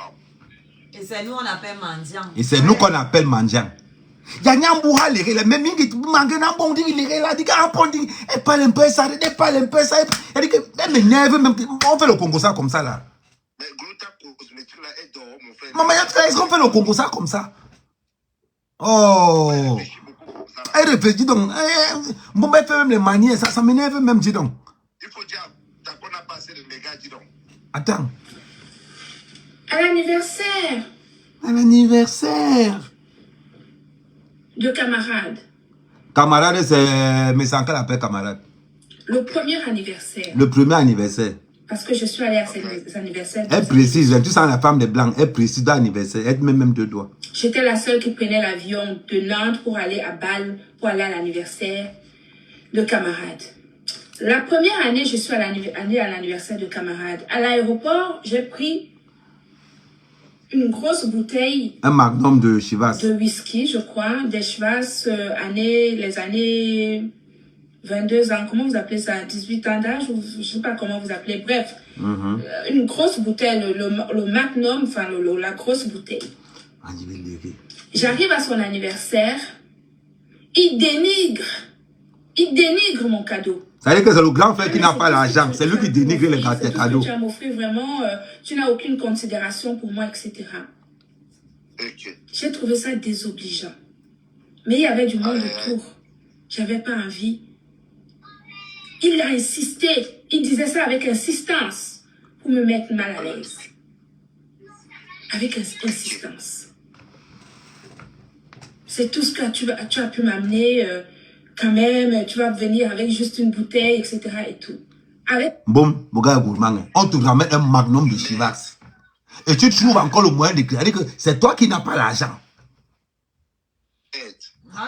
Et c'est nous, on appelle mendiant. Et c'est nous qu'on appelle mendiant. Yanyambuha lere, mais mingi mangena bondi lere la dit qu'apondi et pas l'impesa, et pas l'impesa. Elle dit que elle m'énerve même. On fait le Congo ça comme ça là. Mais Glouta cosmétique là, elle dort, mon frère. Maman, est-ce qu'on fait le Congo ça comme ça? Oh. Elle réfléchit donc. Bon, ben, fait même les manières, ça m'énerve même, dis donc. Il faut dire, t'as qu'on a passé le méga, dis donc. Attends. À l'anniversaire À l'anniversaire de camarade. Camarade, c'est... Mais c'est encore appelle camarade. Le premier anniversaire. Le premier anniversaire. Parce que je suis allée à ces anniversaires. Elle précise, tu sens la femme des blancs, elle précise l'anniversaire, elle met même 2 doigts. J'étais la seule qui prenait l'avion de Nantes pour aller à Bâle, pour aller à l'anniversaire de camarade. La première année, je suis allée à l'anniversaire de camarade. À l'aéroport, j'ai pris une grosse bouteille Un magnum de Chivas. de whisky, je crois, des Chivas, les années 22 ans, comment vous appelez ça, 18 ans d'âge, ou je ne sais pas comment vous appelez, bref. Une grosse bouteille, le magnum, enfin la grosse bouteille. J'arrive à son anniversaire, il dénigre mon cadeau. Ça veut dire que c'est le grand frère qui n'a pas l'argent, c'est lui qui dénigre les cadeaux. Tu vas m'offrir vraiment, tu n'as aucune considération pour moi, etc. Okay. J'ai trouvé ça désobligeant. Mais il y avait du monde autour. J'avais pas envie. Il a insisté. Il disait ça avec insistance pour me mettre mal à l'aise. Avec insistance. C'est tout ce que tu as pu m'amener. Quand même, tu vas venir avec juste une bouteille, etc. et tout. Avec... Bon, mon gars gourmand, on te ramène un magnum de Chivas. Et tu trouves encore le moyen de créer que c'est toi qui n'as pas l'argent.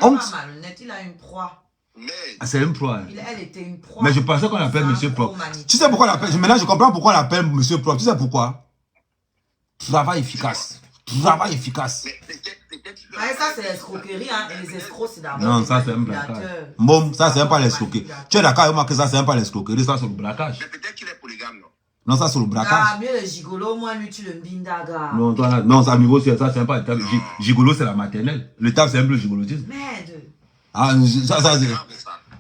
Non, il est pas malhonnête, il a une proie. Ah, c'est une proie. Elle était une proie. Mais je pensais qu'on l'appelle Monsieur Prof. Tu sais pourquoi on l'appelle? Maintenant, je comprends pourquoi on l'appelle Monsieur Prof. Tu sais pourquoi? Travail efficace. Travail efficace. Ah, ça, c'est l'escroquerie, hein. Et les escrocs, c'est d'abord. Non, ça c'est un braquage. Bon, ça c'est pas l'escroquerie. Tu es d'accord avec moi que ça c'est pas l'escroquerie, ça c'est le braquage. Mais peut-être qu'il est polygame, non? Non, ça c'est le braquage. Ah, mieux le gigolo, moi, lui, tu le mbindaga. Non, toi là, non, ça niveau c'est ça c'est pas le gigolo, c'est la maternelle. Le table c'est un peu le gigolotisme. Merde. Ah, ça c'est.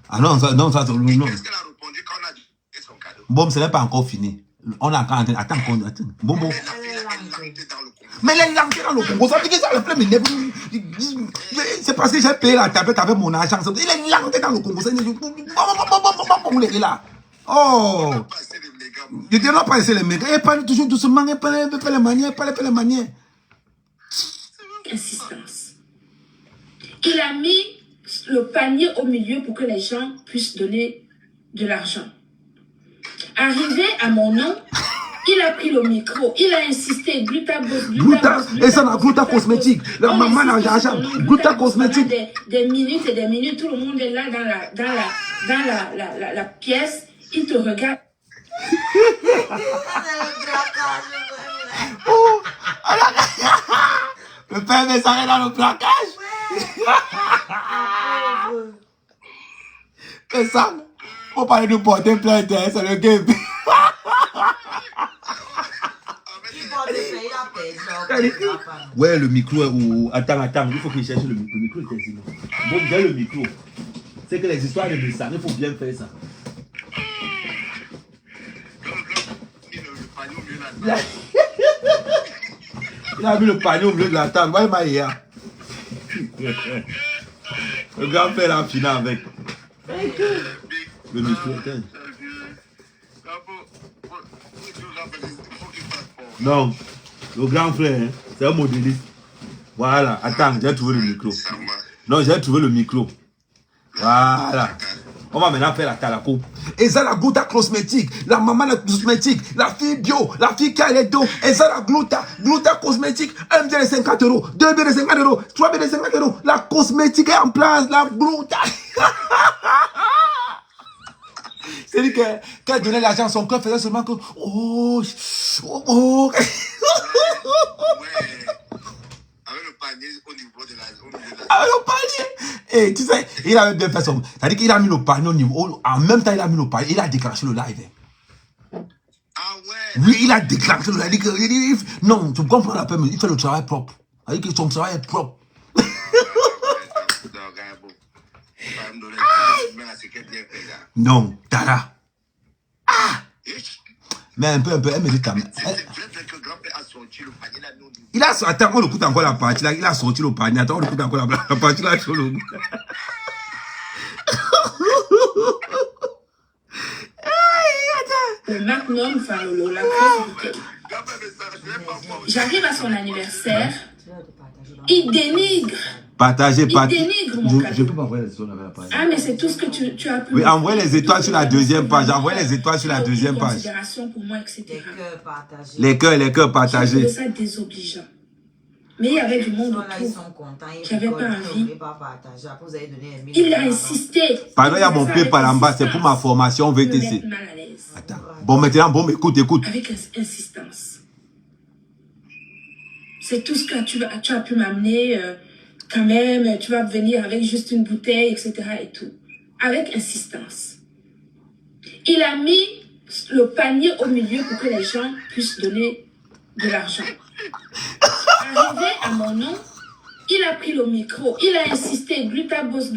Ah non, ça c'est le non. Qu'est-ce qu'elle a répondu quand on a dit son cadeau? Bon, ce n'est pas encore fini. On a encore attends. Bon. Elle est langée dans le Congo. Mais les langues dans le Congo, ça veut dire que ça le plein mais c'est parce que j'ai payé la tablette avec mon argent. Il est langues dans le Congo, c'est là. Oh. Je dis non pas essayer les méga. Et parle toujours doucement, et parle les manières. Insistance. Il a mis le panier au milieu pour que les gens puissent donner de l'argent. Arrivé à mon nom, il a pris le micro, il a insisté, Gluta, et ça n'a Gluta cosmétique. La maman n'a l'argent. Gluta cosmétique. Des minutes et des minutes, tout le monde est là dans la pièce, il te regarde. Oh, le père me s'arrête dans le placage. C'est ça. Faut parler de porter plainte, c'est le game. Ouais, le micro ou attends, il faut qu'il cherche le micro. Le micro est ici. Bon, j'ai le micro. C'est que les histoires de ça, il faut bien faire ça. Il a mis le panier au milieu de la table. Voyez Maïa. Le grand frère l'a fini avec. Le micro. Non, le grand frère, hein, c'est un modéliste. Voilà, attends, j'ai trouvé le micro. Non, j'ai trouvé le micro. Voilà. On va maintenant faire la talako. Et ça, la Gluta cosmétique, la maman la cosmétique, la fille bio, la fille qui a les dos. Et ça, la Gluta cosmétique, 1 billet de 50 €, 2 billets de 50 €, 3 billets de 50 €. La cosmétique est en place, la Gluta. C'est-à-dire qu'elle donnait l'argent, son cœur faisait seulement que. Oh. Ouais. Avec le panier au niveau de la. Avec le panier. Et tu sais, il avait bien fait son. C'est-à-dire qu'il a mis le panier au niveau. En même temps, il a mis le panier. Il a déclenché le live. Ah ouais. Oui, il a déclenché le live. Non, tu comprends la peine. Il fait le travail propre. C'est-à-dire que son travail est propre. Non, Tara. Ah! Mais un peu, elle me dit quand même. Il a sorti, attends, on écoute encore la partie là, il a sorti le panier, attends, on écoute encore la partie là sur le. Le magnum, enfin, la j'arrive à son anniversaire, il dénigre. Partagez. Il dénigre mon cadeau. Je peux pas envoyer les étoiles avec la page. Ah, mais c'est tout ce que tu as pu. Oui, envoie les étoiles sur la deuxième page. Envoie les étoiles sur la deuxième page. Considération pour moi, etc. Les cœurs partagés. Je trouvais ça désobligeant. Mais il y avait du monde Là, ils autour sont contents. qui n'avait pas envie. Après, vous avez donné 1000 Il a insisté. Pardon, il y a mon pied par en bas. C'est pour ma formation VTC. Attends. Bon, maintenant, bon, écoute. Avec insistance. C'est tout ce que tu as pu m'amener. Quand même, tu vas venir avec juste une bouteille, etc. et tout. Avec insistance. Il a mis le panier au milieu pour que les gens puissent donner de l'argent. Arrivé à mon nom, il a pris le micro, il a insisté, Gluta Boss.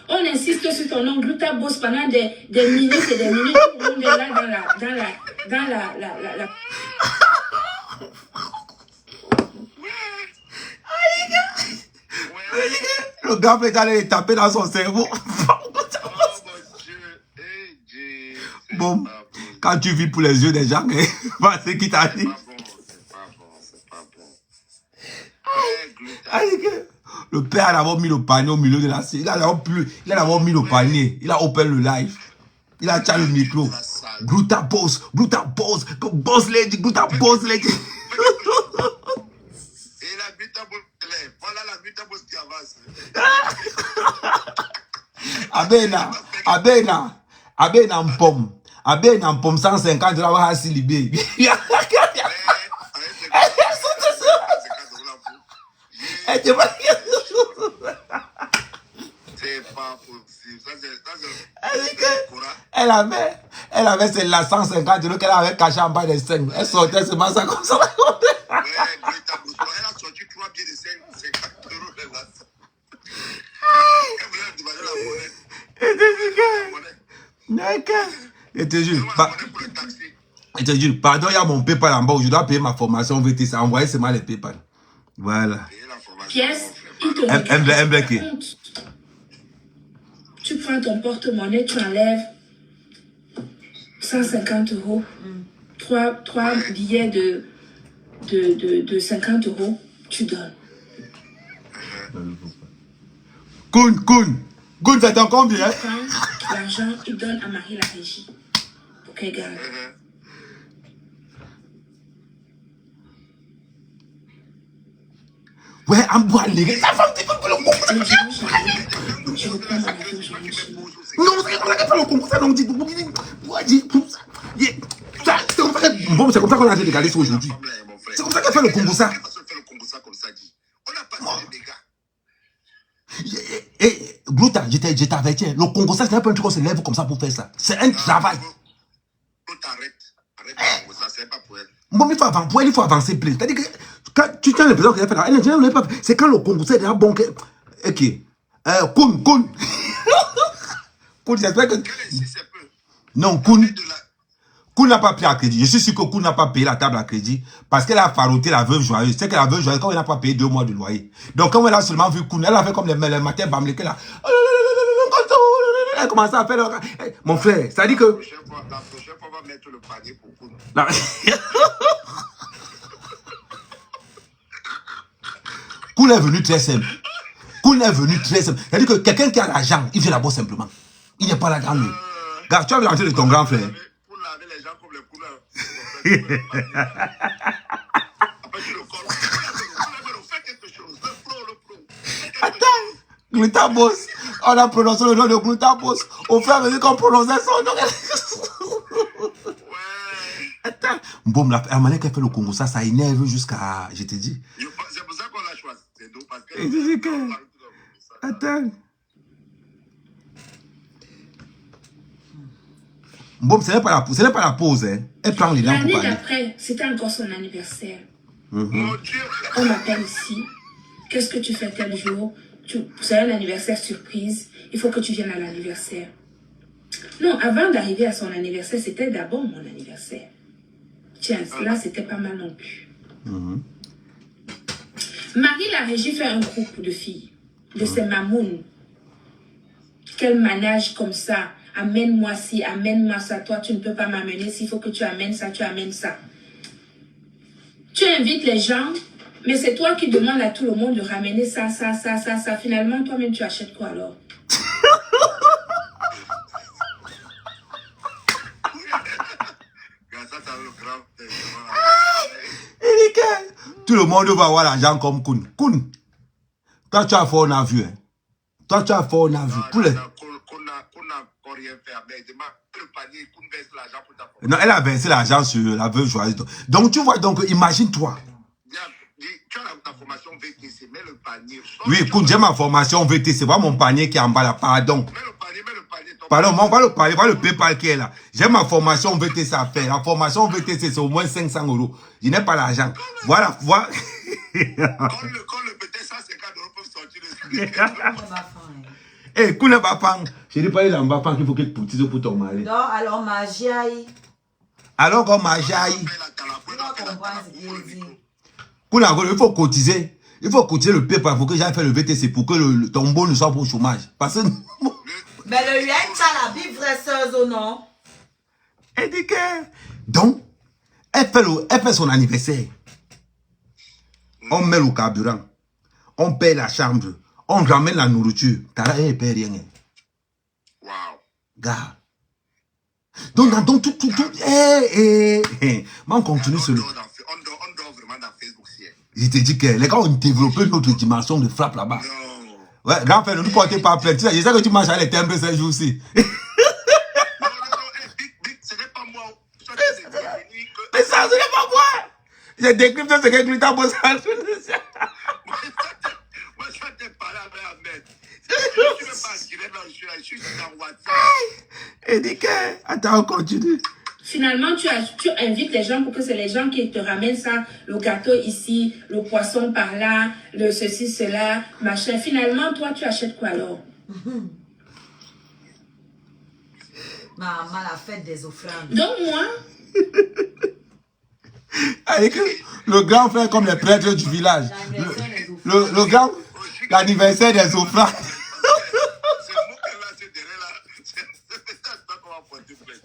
On insiste sur ton nom, Gluta Boss, pendant des minutes et des minutes. Tout le monde est là dans la... Le gars peut aller taper dans son cerveau. Bon, quand tu vis pour les yeux des gens, c'est qui t'a dit. Le père a d'abord mis le panier au milieu de la scène. Il a d'abord mis le panier. Il a open le live. Il a tient le micro. Gluta Boss, Boss Lady, Gluta Boss Lady. Et la Gluta Boss, voilà la Gluta Boss qui avance. Abena en pomme 150 $, va à Silibé. C'est pas possible. Ça, Elle avait celle-là 150 euros qu'elle avait caché en bas des 5. Elle sortait seulement ça comme ça. ouais, elle a sorti 3 billets de 50 euros. Elle voulait demander la monnaie. Je te jure, pardon, il y a mon PayPal en bas où je dois payer ma formation VTC. Envoyez seulement les PayPal. Voilà. Pièce, il te regarde. Tu prends ton porte-monnaie, tu enlèves 150 euros, 3 billets de 50 euros, tu donnes. Koun, ça t'en combien? Il prend l'argent, il donne à Marie la régie pour qu'elle garde. Ouais, en bois, les ça femme, tu peux pas le concours. Je reprends mon argent, je rentre chez moi. Non, c'est comme ça qu'on fait le concours. Ça, non, dit, bon, c'est comme ça qu'on a regardé ça aujourd'hui. C'est comme ça qu'elle fait le concours, ça. On a passé les dégâts. Et Glouta, je t'avais dit, le concours, ça, c'est pas un truc qu'on se lève comme ça pour faire ça. C'est un travail. Arrête, ça, c'est pas pour elle. Bon, il faut avancer plein. C'est-à-dire que quand tu tiens l'impression qu'elle a fait là, c'est quand le concours, c'est déjà bon que. Ok. Koun. Koun, j'espère que. Non, Koun n'a pas payé à crédit. Je suis sûr que Koun n'a pas payé la table à crédit parce qu'elle a faroté la veuve joyeuse. C'est que la veuve joyeuse, quand elle n'a pas payé 2 mois de loyer. Donc, quand elle a seulement vu Koun, elle a fait comme le matin, bam, là. Elle commence à faire. Mon frère, ça dit que. La prochaine fois, on va mettre le panier pour Koun. Koun est venu très simple. C'est-à-dire que quelqu'un qui a l'argent, il vient d'abord simplement. Il n'est pas là dans le. Regarde, tu as vu l'argent de ton grand frère. Pour laver les gens comme les couleurs. Après, tu le colles. Fais quelque chose. Le pro. Attends, Glutabos. On a prononcé le nom de Glutabos. Au fur et à mesure qu'on prononçait son nom. Attends. Bon, la manière qu'elle fait le Congo, ça énerve jusqu'à. Je te dis. C'est pour ça qu'on l'a choisi. Parce que. Et tu dis que. Attends. Bon, ce n'est pas la pause, hein. Elle prend les lampes pour L'année parler. d'après, c'était encore son anniversaire. Mon Dieu. On m'appelle ici. Qu'est-ce que tu fais tel jour? C'est un anniversaire surprise. Il faut que tu viennes à l'anniversaire. Non, avant d'arriver à son anniversaire, c'était d'abord mon anniversaire. Tiens, là, c'était pas mal non plus. Marie la régie fait un groupe de filles, de ces mamounes, qu'elle manage comme ça. Amène-moi ci, amène-moi ça. Toi, tu ne peux pas m'amener. S'il faut que tu amènes ça, tu amènes ça. Tu invites les gens, mais c'est toi qui demandes à tout le monde de ramener ça. Finalement, toi-même, tu achètes quoi alors? Tout le monde va avoir l'argent comme Koun. Koun, toi tu as fort, on a vu. Hein. Toi tu as fort, on a vu. Qu'on n'a rien fait. Mais demande le panier, Koun verse l'argent pour ta formation. Non, elle a versé l'argent sur la veuve joyeuse. Donc tu vois, donc imagine-toi. Tu as ta formation VTC, mets le panier. Oui, Koun, j'ai ma formation VTC. Voilà mon panier qui est en bas là. Pardon. Mets le panier. Pardon, on va le panier, voilà le PayPal qui est là. J'ai ma formation VTC à faire. La formation VTC, c'est au moins 500 €. Je n'ai pas l'argent. Voilà. Quand le petit 150 € peuvent sortir de Eh, Koun n'est pas fan. Je dis pas il est en bas fan qu'il faut qu'il poutise pour ton mari. Non, alors Magiaï. Alors qu'on Magiaï. Koun, il faut cotiser. Il faut cotiser le PayPal pour que j'aille faire le VTC pour que ton bon ne soit pas au chômage. Parce que. Mais le UN, tu as la Bible dresseuse ou non? Elle dit que. Donc, elle fait son anniversaire. On met le carburant. On paye la chambre. On ramène la nourriture. Tara, elle ne paye rien. Wow. Gars. Donc, tout. Mais on continue sur le. On dort vraiment dans Facebook. Je te dis que les gars ont développé notre dimension de frappe là-bas. Non. Ouais, grand frère, ne nous portez pas plainte. Je sais que tu manges à les timbres ces jours-ci. Non, Big, ce n'est pas moi. Mais ça, ce n'est pas moi. J'ai décrypté ce que Glutabos a fait. appelle Ahmed. Je ne suis même pas en direct là, je suis dans WhatsApp. Et dit que, attends, on continue. Finalement, tu invites les gens pour que c'est les gens qui te ramènent ça, le gâteau ici, le poisson par là, le ceci, cela, machin. Finalement, toi, tu achètes quoi alors? Maman, la fête des offrandes. Donc moi, Allez, que le grand frère comme les prêtres du village. Le grand, l'anniversaire des offrandes. C'est moi qui là, c'est derrière là. C'est pas comment porter plainte.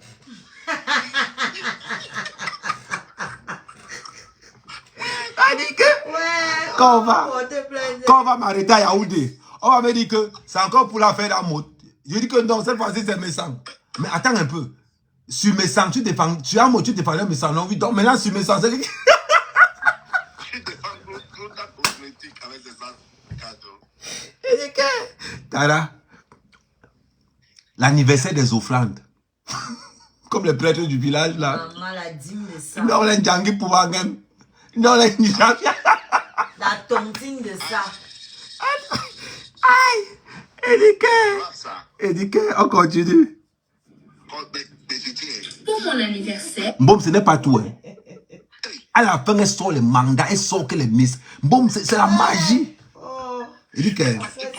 A dit que, Ouais, quand on va m'arrêter à Yaoundé, on va me dire que c'est encore pour la faire la mode. Je dis que non, cette fois-ci c'est Messang. Mais attends un peu. Sur Messang, tu défends, tu as un mot, tu défends Messang. Non, oui, donc maintenant sur Messang, c'est dit. Je défends toute la cosmétique avec des cadeaux. Il dit que, Tara, l'anniversaire des offrandes. Comme les prêtres du village là. Maman, la dîme de ça. Non, les djangi pour Wangem. Non, les djangi. La tontine de ça. Aïe! Il dit que, Voilà ça. il dit que, on continue. Mais je dis, pour mon anniversaire, Bon, ce n'est pas tout. Hein. À la fin, elle sort les mangas, elle sort que les miss. Bon, c'est la magie. Oh, Il dit que, c'est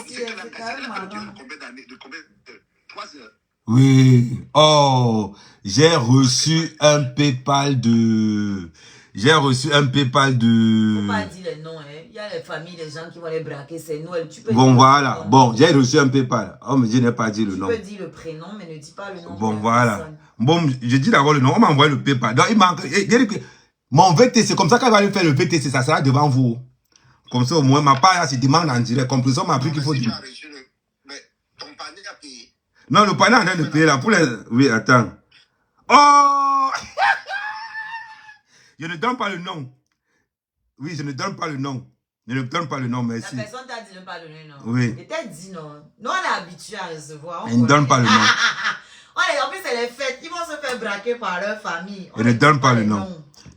quand même marrant. de combien de 3 heures. oui. Oh, j'ai reçu un PayPal de. J'ai reçu un PayPal Faut de. pas dire les noms, hein. Il y a les familles, les gens qui vont les braquer, c'est Noël. Tu peux Bon, dire voilà. le nom. Bon, j'ai reçu un PayPal. Oh, mais je n'ai pas dit le Tu nom. peux dire le prénom, mais ne dis pas le nom. Bon, de la voilà. personne. Bon, je dis d'abord le nom. On m'a envoyé le PayPal. Donc, il manque. Il dit que mon VTC, comme ça, quand il va aller faire le VTC, ça sera devant vous. Comme ça, au moins, ma part, se demande en direct. Comme ça, on m'a appris qu'il faut Si tu dire. as reçu le. Mais ton panier a payé. Non, le panier est en train de payer là. Pour les. Oui, attends. Oh! Je ne donne pas le nom. Oui, je ne donne pas le nom. Je ne donne pas le nom, La merci. personne t'a dit de ne pas donner non. Oui. Et t'as dit non. Nous, on est habitués à recevoir. Je ne donne pas le nom. En plus, c'est les fêtes. Ils vont se faire braquer par leur famille. Je ne donne pas le nom.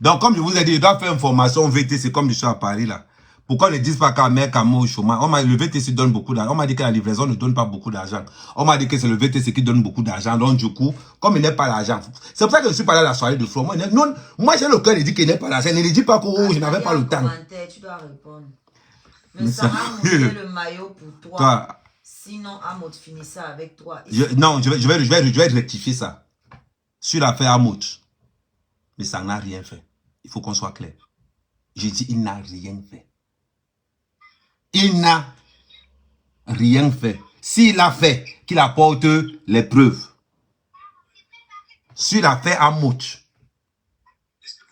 Donc, comme je vous ai dit, je dois faire une formation VTC comme je suis à Paris là. Pourquoi ne disent pas qu'à mère, qu'à moi au chômage? Le VTC donne beaucoup d'argent. On m'a dit que la livraison ne donne pas beaucoup d'argent. On m'a dit que c'est le VTC qui donne beaucoup d'argent. Donc, du coup, comme il n'est pas l'argent. C'est pour ça que je suis pas là à la soirée de Flo. Moi, j'ai le cœur de dire qu'il n'est pas l'argent. Ne lui dis pas que je n'avais pas le temps. Tu dois répondre. Mais Mais ça- ça va monter le maillot pour toi. Toi, Sinon, Amot finit ça avec toi. non, je vais rectifier ça. Sur l'affaire Amout. Mais ça n'a rien fait. Il faut qu'on soit clair. J'ai dit, il n'a rien fait. Il n'a rien fait. S'il a fait, qu'il apporte les preuves. Sur l'affaire Amout.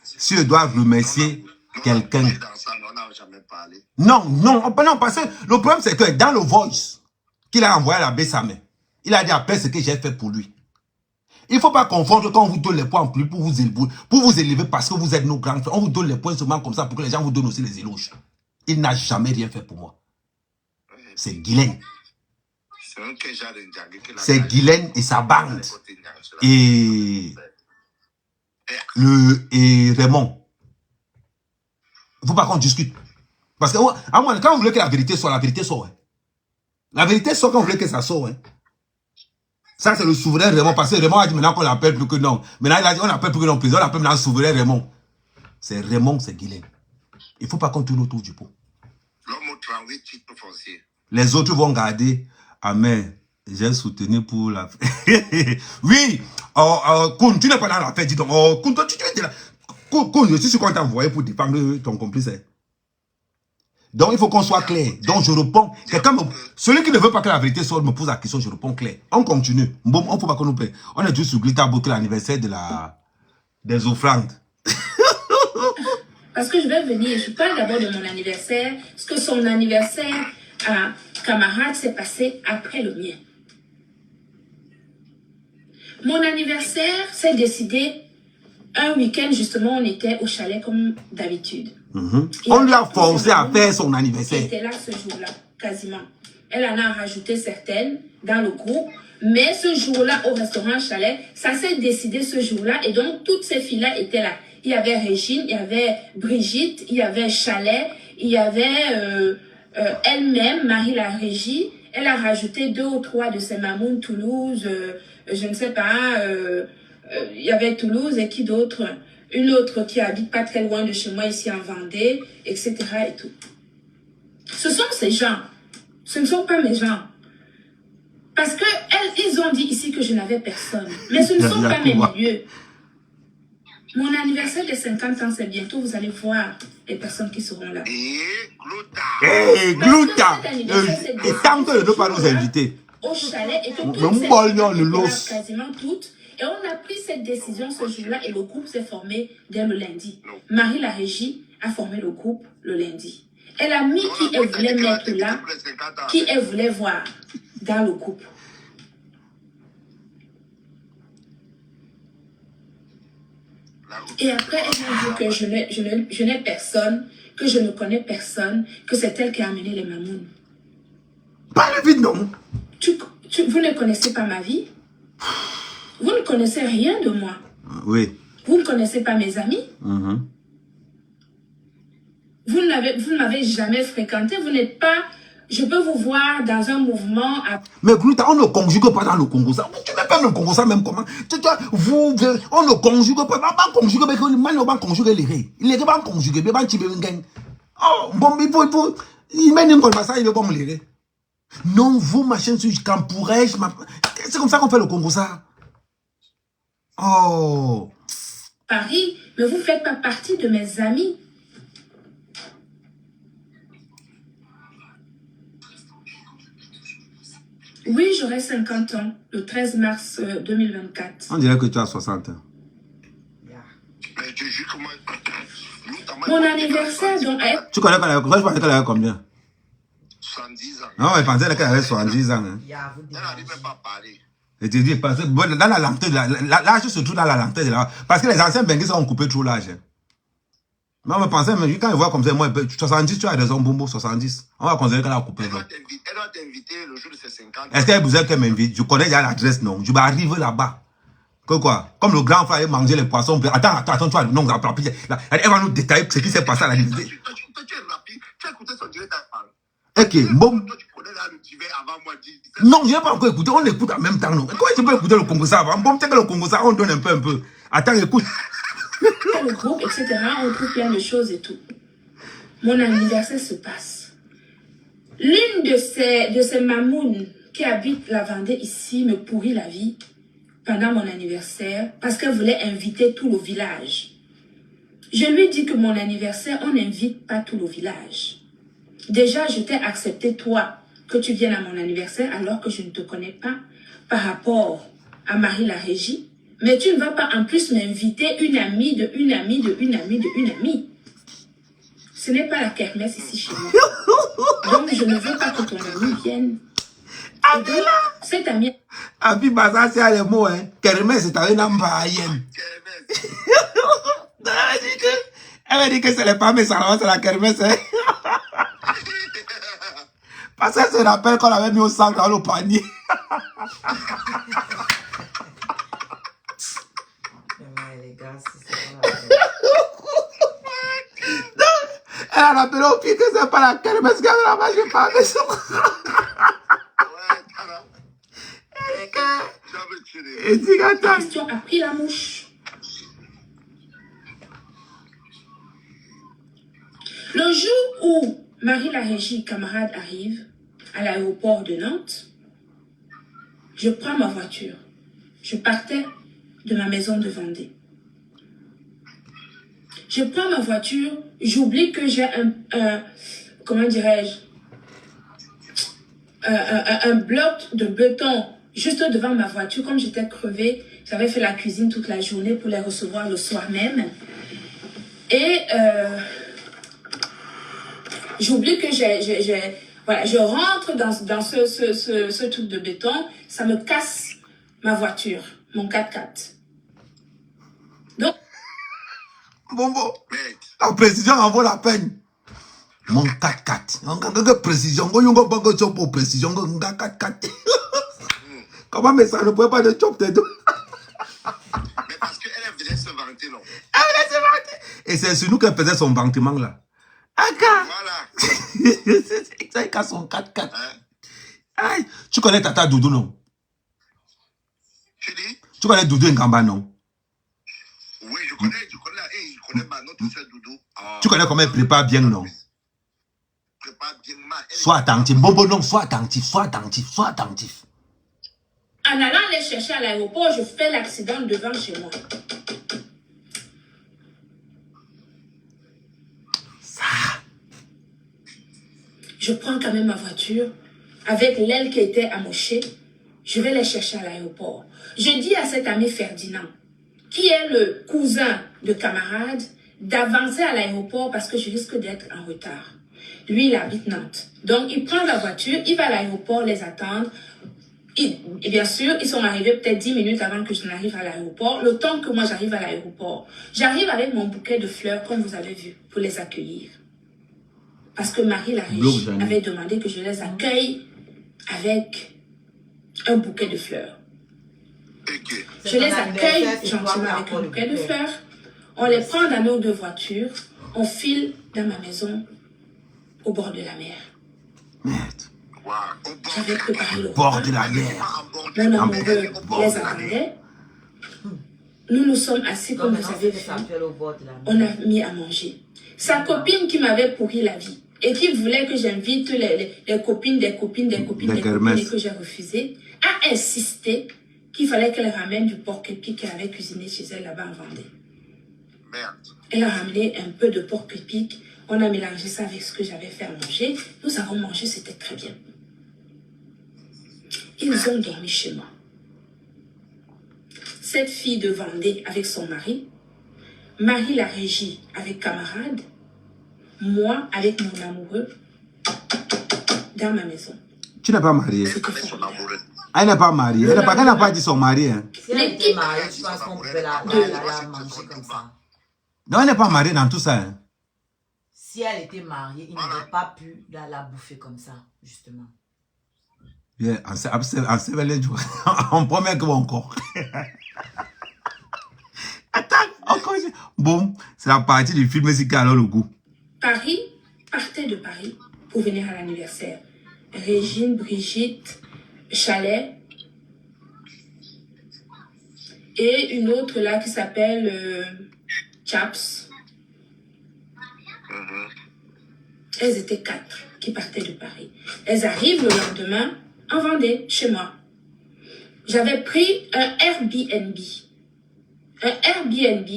Si je dois remercier quelqu'un. Dans ça, mais on n'a jamais parlé. Non, parce que le problème c'est que dans le voice qu'il a envoyé à la Bessamé, il a dit après ce que j'ai fait pour lui. Il ne faut pas confondre quand on vous donne les points en plus pour vous élever parce que vous êtes nos grands frères. On vous donne les points seulement comme ça pour que les gens vous donnent aussi les éloges. Il n'a jamais rien fait pour moi. C'est Guylaine. C'est Guylaine et sa bande. Et Raymond. Il ne faut pas qu'on discute. Parce que quand vous voulez que la vérité sorte, la vérité sort. Hein. La vérité sort quand vous voulez que ça sorte. Hein. Ça, c'est le souverain Raymond. Parce que Raymond a dit maintenant qu'on l'appelle plus que non. Maintenant, il a dit on l'appelle plus que non président, on l'appelle maintenant souverain Raymond. C'est Raymond, c'est Guylaine. Il ne faut pas qu'on tourne autour du pot. L'homme au tramway, titre foncier. Les autres vont garder. Amen. J'ai soutenu pour la fête. Oui. Koun, tu n'es pas dans la fête. Dis donc. Koun, toi, tu es là. Koun, je suis sûr qu'on t'a envoyé pour défendre ton complice. Donc, il faut qu'on soit clair. Donc, je réponds. Celui qui ne veut pas que la vérité sorte me pose la question, je réponds clair. On continue. Bon, on ne faut pas qu'on nous paie. On est juste sur Glitterbook, l'anniversaire des offrandes. parce que je vais venir, je parle d'abord de mon anniversaire, parce que son anniversaire à Camarade s'est passé après le mien. Mon anniversaire s'est décidé un week-end, justement, on était au chalet comme d'habitude. On l'a forcé à faire son Elle anniversaire. était là ce jour-là, quasiment. Elle en a rajouté certaines dans le groupe. Mais ce jour-là, au restaurant Chalet, ça s'est décidé ce jour-là. Et donc, toutes ces filles-là étaient là. Il y avait Régine, il y avait Brigitte, il y avait Chalet, il y avait elle-même, Marie la Régie, elle a rajouté 2 ou 3 de ses mamounes, Toulouse, je ne sais pas, il y avait Toulouse et qui d'autre? Une autre qui habite pas très loin de chez moi, ici en Vendée, etc. et tout. Ce sont ces gens. Ce ne sont pas mes gens. Parce que ils ont dit ici que je n'avais personne. Mais ce ne sont pas mes milieux. Mon anniversaire de 50 ans, c'est bientôt. Vous allez voir les personnes qui seront là. Hey, Glouta! Et tant que ne peut pas nous inviter. Au chalet et que toutes ces personnes, quasiment toutes. Et on a pris cette décision ce jour-là et le groupe s'est formé dès le lundi. Marie la Régie a formé le groupe le lundi. Elle a mis qui elle voulait mettre là, qui elle voulait voir dans le groupe. Et après, elle m'a dit que je n'ai personne, que je ne connais personne, que c'est elle qui a amené les mamounes. Pas le vide, non. Vous ne connaissez pas ma vie? Vous ne connaissez rien de moi. Oui. Vous ne connaissez pas mes amis. Vous ne m'avez jamais fréquenté. Vous n'êtes pas... Je peux vous voir dans un mouvement... Mais Glouta, on ne conjugue pas dans le Congo ça. Tu ne peux pas le Congo ça même comment? On ne conjugue pas. On ne conjugue pas. On ne conjugue les ré. Les ré, on conjugue. Oh, bon, il mène une conversation, il veut pas me les ré. Non, vous, machin, quand pourrais-je... C'est comme ça qu'on fait le Congo ça. Oh. Paris, mais vous ne faites pas partie de mes amis. Oui, j'aurai 50 ans, le 13 mars 2024. On dirait que tu as 60 ans. Mon anniversaire, donc... Tu connais qu'elle avait combien? 70 ans. Non, elle pensait qu'elle avait 70 ans. Hein. Elle n'arrive même pas à parler. Je te dis, parce que dans la lenteur, l'âge se trouve dans la lenteur de la... Parce que les anciens benguis ont coupé trop l'âge. Mais on me pensait, mais quand ils voient comme ça, moi, 70, tu as raison, Bombo, 70. On va considérer qu'elle a coupé. Elle doit t'inviter le jour de ses 50 ans. Est-ce qu'elle vous a qu'elle m'invite? Je connais déjà l'adresse, non? Je vais arriver là-bas. Que quoi? Comme le grand frère mangeait les poissons. Attends, tu vois, non, elle va nous détailler ce qui s'est passé à la divinité. Toi, tu es rapide. Tu as écouté son direct à parler. Ok, bon. Toi, tu connais là le divers avant moi. Non, je n'ai pas encore écouté. On l'écoute en même temps, non? Comment tu peux écouter le Congo ça avant? Bon, peut-être que le Congo ça, on donne un peu. Attends, écoute. Le groupe, etc. On trouve plein de choses et tout. Mon anniversaire se passe. L'une de ces mamounes qui habitent la Vendée ici me pourrit la vie pendant mon anniversaire parce qu'elle voulait inviter tout le village. Je lui dis que mon anniversaire, on n'invite pas tout le village. Déjà, je t'ai accepté toi que tu viennes à mon anniversaire alors que je ne te connais pas par rapport à Marie la Régie. Mais tu ne vas pas en plus m'inviter une amie de une amie de une amie de une amie. Ce n'est pas la kermesse ici chez moi. Donc je ne veux pas que ton ami vienne. Et donc, cette amie... Abi Baza, c'est les mots, hein. Kermesse, c'est un ambayen. Elle m'a dit que c'est les femmes et ça, c'est la kermesse, hein. Parce qu'elle se rappelle qu'on avait mis au sang dans le panier. Elle a rappelé au pied que c'est pas la kermesse qu'elle a mangé par la maison. Et dis, La question a pris la mouche. Le jour où Marie la Régie, camarade, arrive à l'aéroport de Nantes, je prends ma voiture. Je partais de ma maison de Vendée. Je prends ma voiture, j'oublie que j'ai comment dirais-je, un bloc de béton juste devant ma voiture. Comme j'étais crevée, j'avais fait la cuisine toute la journée pour les recevoir le soir même. Et j'oublie que voilà, je rentre dans ce truc de béton, ça me casse ma voiture, mon 4x4. Donc, Bombo, la précision en vaut la peine. Mon 4x4. On a précision. On a pour précision. On a 4x4. Comment mais ça ne pouvait pas de chop tes deux? Mais parce qu'elle venait se vanter, non? Elle venait se vanter. Et c'est sur nous qu'elle faisait son vantement là. Aka. Voilà. C'est qu'à son 4-4. Hein? Aïe. Tu connais Tata Doudou, non? Tu dis? Tu connais Doudou Ngamba, non? Oui, je connais Manon, tout ça, Doudou. Tu connais comment elle prépare bien, non? Prépare bien, Sois attentif. Bobo, non, sois attentif, sois attentif, sois attentif. En allant les chercher à l'aéroport, je fais l'accident devant chez moi. Ça. Je prends quand même ma voiture avec l'aile qui était amochée. Je vais les chercher à l'aéroport. Je dis à cet ami Ferdinand, qui est le cousin de camarade, d'avancer à l'aéroport parce que je risque d'être en retard. Lui, il habite Nantes. Donc, il prend la voiture, il va à l'aéroport les attendre. Et bien sûr, ils sont arrivés peut-être 10 minutes avant que je n'arrive à l'aéroport. Le temps que moi, j'arrive à l'aéroport, j'arrive avec mon bouquet de fleurs, comme vous avez vu, pour les accueillir. Parce que Marie, la régie, avait demandé que je les accueille avec un bouquet de fleurs. Okay. Je les accueille gentiment avec un bouquet de fleurs. On les prend dans nos deux voitures. On file dans ma maison au bord de la mer. Merde. J'avais préparé le Bord de la mer. Mon amoureux les attendait. Nous nous sommes assis comme vous avez vu. On a mis à manger. Sa copine qui m'avait pourri la vie et qui voulait que j'invite les copines des copines et que j'ai refusé, a insisté qu'il fallait qu'elle ramène du porc-épic qu'elle avait cuisiné chez elle là-bas en Vendée. Merde. Elle a ramené un peu de porc-épic. On a mélangé ça avec ce que j'avais fait à manger. Nous avons mangé, c'était très bien. Ils ont dormi chez moi. Cette fille de Vendée avec son mari, Marie la régie avec camarade, moi avec mon amoureux, dans ma maison. Tu n'es pas mariée. Avec son amoureux. Elle n'est pas mariée. Elle n'a pas dit son mari. Hein. Si elle était mariée, je pense qu'on pouvait la manger comme ça. Non, elle n'est pas mariée dans tout ça. Hein. Si elle était mariée, il n'aurait pas pu la bouffer comme ça, justement. Yeah, on promet que encore. Attends, encore. Bon, c'est la partie du film ici qui a alors le goût. Paris partait de Paris pour venir à l'anniversaire. Régine, Brigitte, Chalet et une autre là qui s'appelle Chaps. Elles étaient 4 qui partaient de Paris. Elles arrivent le lendemain en Vendée, chez moi. J'avais pris un Airbnb. Un Airbnb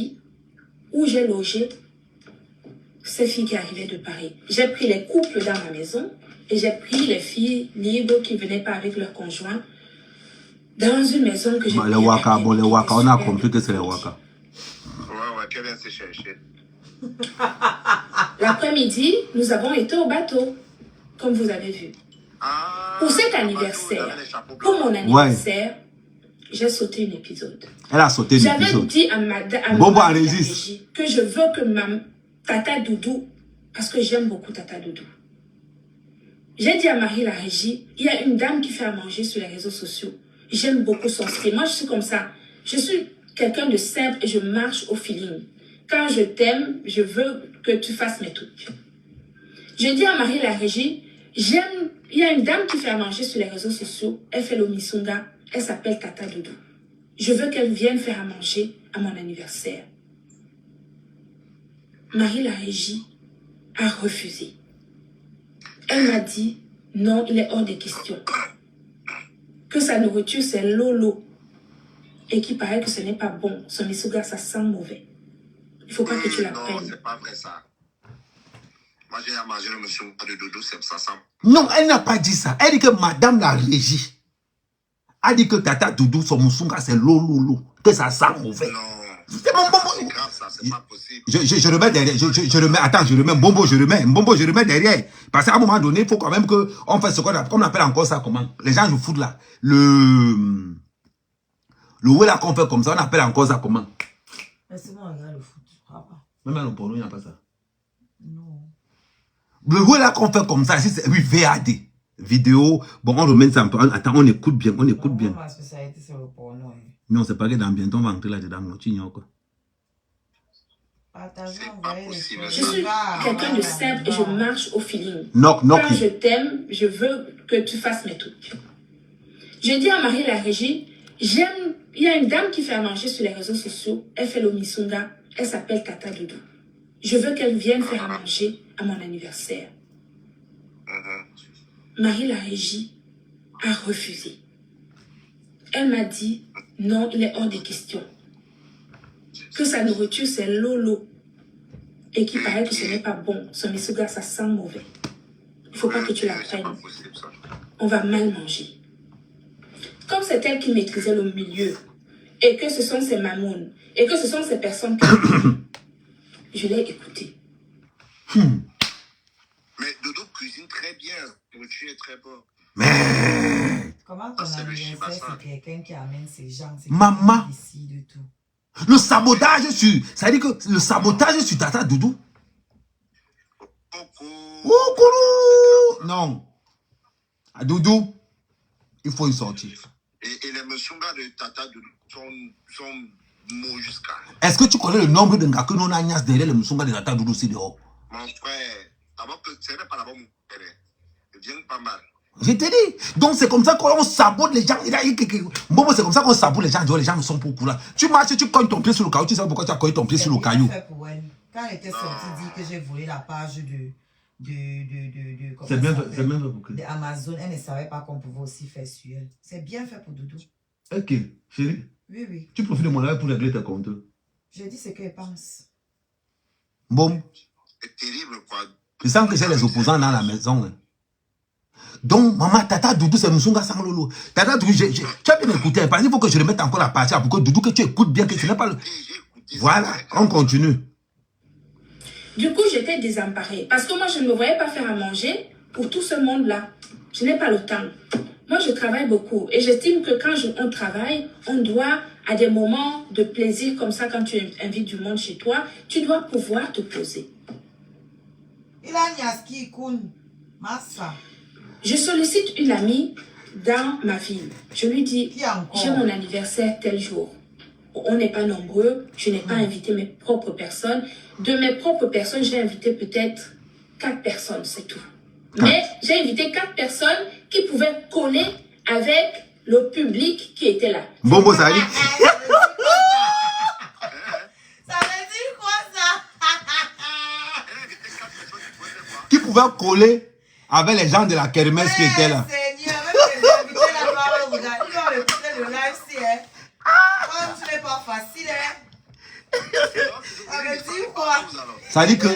où j'ai logé ces filles qui arrivaient de Paris. J'ai pris les couples dans ma maison et j'ai pris les filles libres qui venaient pas avec leur conjoint dans une maison que j'ai Les Waka, bon, les Waka, on a compris que c'est les Waka. Ouais, qu'elle vient se chercher. L'après-midi, nous avons été au bateau, comme vous avez vu. Pour cet anniversaire, pour mon anniversaire, j'ai sauté un épisode. Elle a sauté un épisode. J'avais dit à madame que je veux que ma Tata Doudou, parce que j'aime beaucoup Tata Doudou. J'ai dit à Marie la régie, il y a une dame qui fait à manger sur les réseaux sociaux. J'aime beaucoup son style. Moi, je suis comme ça. Je suis quelqu'un de simple et je marche au feeling. Quand je t'aime, je veux que tu fasses mes trucs. Je dis à Marie la régie, il y a une dame qui fait à manger sur les réseaux sociaux. Elle fait le misunga. Elle s'appelle Tata Doudou. Je veux qu'elle vienne faire à manger à mon anniversaire. Marie la régie a refusé. Elle m'a dit, non, il est hors des questions. Que sa nourriture, c'est lolo. Et qu'il paraît que ce n'est pas bon. Son misuga, ça sent mauvais. Il ne faut pas que tu la prennes. Non, c'est pas vrai ça. Moi, j'ai mangé le monsieur de Doudou, ça sent. Non, elle n'a pas dit ça. Elle dit que madame la régie a dit que Tata Doudou, son musunga, c'est lolo. Que ça sent mauvais. Non. C'est bon, C'est grave ça, c'est pas possible. Je remets derrière, je remets, attends, je remets Mbombo, je remets derrière. Parce qu'à un moment donné, il faut quand même qu'on fasse ce qu'on appelle encore ça, comment? Les gens jouent foutent là. Le ouais là qu'on fait comme ça, on appelle encore ça comment? Mais c'est bon, regarde le foot. Même à l'opportunité, il n'y a pas ça. Non. Le ouais là qu'on fait comme ça, oui, VAD. Vidéo, bon, on remet ça un peu. Attends, on écoute bien, on écoute bien. Ma spécialité, c'est le porno. Non, c'est pas que dans bientôt on va entrer là-dedans, tu ignores quoi. Partagez, C'est envoyez pas les possible, choses. Je suis quelqu'un de simple et je marche au feeling. Knock, knock. Quand je t'aime, je veux que tu fasses mes trucs. Je dis à Marie la régie, j'aime. Il y a une dame qui fait à manger sur les réseaux sociaux. Elle fait le misunga. Elle s'appelle Tata Doudou. Je veux qu'elle vienne faire à manger à mon anniversaire. Marie la régie a refusé. Elle m'a dit, non, il est hors des questions. Que sa nourriture, c'est Lolo. Et qu'il paraît que ce n'est pas bon. Son misunga, ça sent mauvais. Il ne faut pas que tu la C'est pas prennes. possible, ça. On va mal manger. Comme c'est elle qui maîtrisait le milieu, et que ce sont ces mamounes, et que ce sont ces personnes que je l'ai écoutée. Mais Dodo cuisine très bien. La nourriture est très bonne. Mais, Comment ton c'est le anniversaire, chibassa. c'est quelqu'un qui amène ces gens, c'est Maman. quelqu'un qui décide de tout. le sabotage sur... Ça veut dire que le sabotage sur Tata Doudou. Coco. Oh, Koulou. Non. À Doudou, il faut y sortir. Et les Moussonga de Tata Doudou sont mots jusqu'à. Est-ce que tu connais le nombre de gars que nous avons derrière le Moussonga de Tata Doudou aussi dehors? Mon frère, d'abord que ce n'est pas là-bas mon frère. Je viens pas mal. Je te dis. Donc c'est comme ça qu'on sabote les gens. Bon, c'est comme ça qu'on sabote les gens. Les gens ne sont pas au courant. Tu marches, tu cognes ton pied sur le caillou. Tu sais pourquoi tu as cogné ton pied sur le caillou? Fait pour elle. Quand elle était sortie, dit que j'ai volé la page comment C'est bien ça fait s'appelle? pour que... D'Amazon, elle ne savait pas qu'on pouvait aussi faire sur elle. C'est bien fait pour Doudou. Ok, chérie. Oui, oui. Tu profites de mon live pour régler tes comptes. Je dis ce qu'elle pense. Bon. C'est terrible, quoi. Je sens que j'ai les opposants dans la maison. Hein. Donc, maman, Tata Doudou, c'est Moussonga sans Lolo. Tata Doudou, tu as bien écouté. Parce qu'il faut que je remette encore la partie pour que Doudou, que tu écoutes bien, que tu n'es pas le... Voilà, on continue. Du coup, j'étais désemparée. Parce que moi, je ne me voyais pas faire à manger pour tout ce monde-là. Je n'ai pas le temps. Moi, je travaille beaucoup. Et j'estime que quand on travaille, on doit, à des moments de plaisir comme ça, quand tu invites du monde chez toi, tu dois pouvoir te poser. Il a Niaski Kun. Massa. Je sollicite une amie dans ma ville. Je lui dis, Qui encore? j'ai mon anniversaire tel jour. On n'est pas nombreux. Je n'ai pas invité mes propres personnes. De mes propres personnes, j'ai invité peut-être 4 personnes, c'est tout. Mais j'ai invité 4 personnes qui pouvaient coller avec le public qui était là. Bon, ça dit. Ça veut dire quoi ça? Qui pouvait coller avec les gens de la kermesse qui étaient là. Seigneur, même que j'ai invité la gloire au regard. Il va écouter le live si, hein. Comme ce n'est pas facile, hein. Ça veut dire quoi? Ça dit que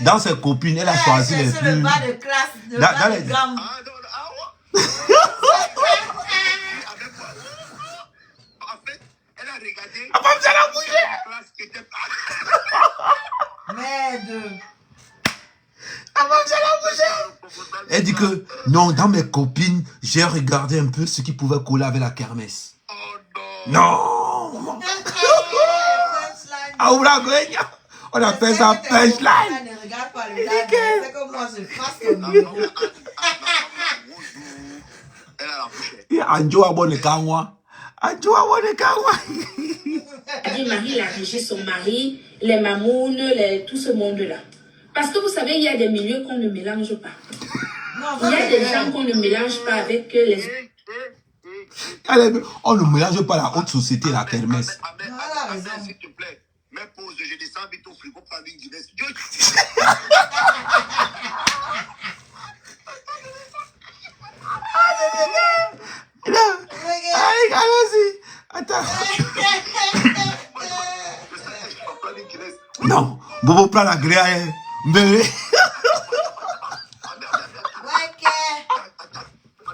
dans ses copines, elle a choisi les C'est le plus... bas de classe, le Dans bas les- de gamme. Ah, non, ah, ouais. Avec quoi? En fait, elle a regardé. Ah, ça l'a bougé. La classe qui était Merde. Elle dit que non, dans mes copines, j'ai regardé un peu ce qui pouvait coller avec la kermesse. Oh non. Non. Punchline. Ah, on appelle ça punchline. Ne regarde pas le live. C'est que moi je fasse le numéro. Elle a la bouche. Et Anjo a bonne kanwa. Anjo a bonne kanwa. Elle dit, Marie, la régie, son mari, les mamounes, tout ce monde-là. Parce que vous savez, il y a des milieux qu'on ne mélange pas. Non, Il y a des gens qu'on ne mélange pas avec les... Allez, on ne mélange pas la haute société, la kermesse. Ahmed, s'il te plaît, mets pause, je descends vite au frigo pour prendre une Guinness. Allez, allez-y. Attends. Non, Bobo prend la grille. Mais...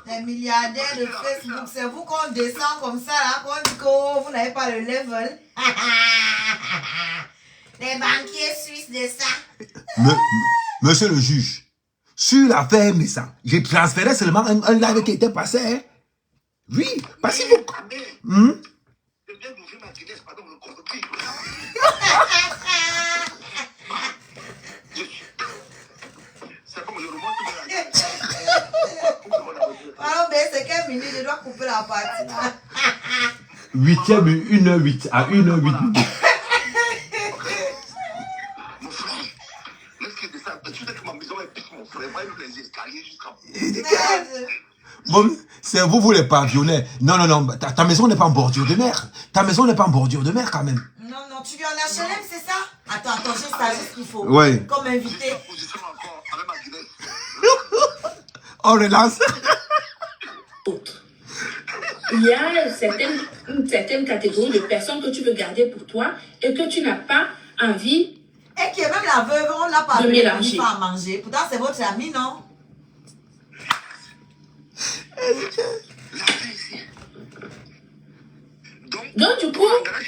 Les milliardaires de Facebook, c'est vous qu'on descend comme ça, là, qu'on dit que oh, vous n'avez pas le level. Les banquiers suisses de ça. Monsieur le juge, sur l'affaire Messa, j'ai transféré seulement un live qui était passé. Hein? Oui, parce que vous... Je viens d'ouvrir ma Guinness, pardon, le compris. C'est bon, je remonte de la gueule. Alors, mais c'est quelle minute je dois couper la partie là. 8e, 1h08 à 1h08. Bon, c'est vous, vous les pavillonnaires. Non, non, non, ta maison n'est pas en bordure de mer. Ta maison n'est pas en bordure de mer quand même. Non, non, tu viens en HLM, c'est ça? Attends, juste ça, juste qu'il faut. Ouais. Comme invité. Position encore avec ma Guinée. On relance. Autre. Il y a une certaine catégorie de personnes que tu veux garder pour toi et que tu n'as pas envie. Et qui est même la veuve, on l'a pas De appelé mélanger. à manger. Pourtant, c'est votre ami, non? Donc, du coup,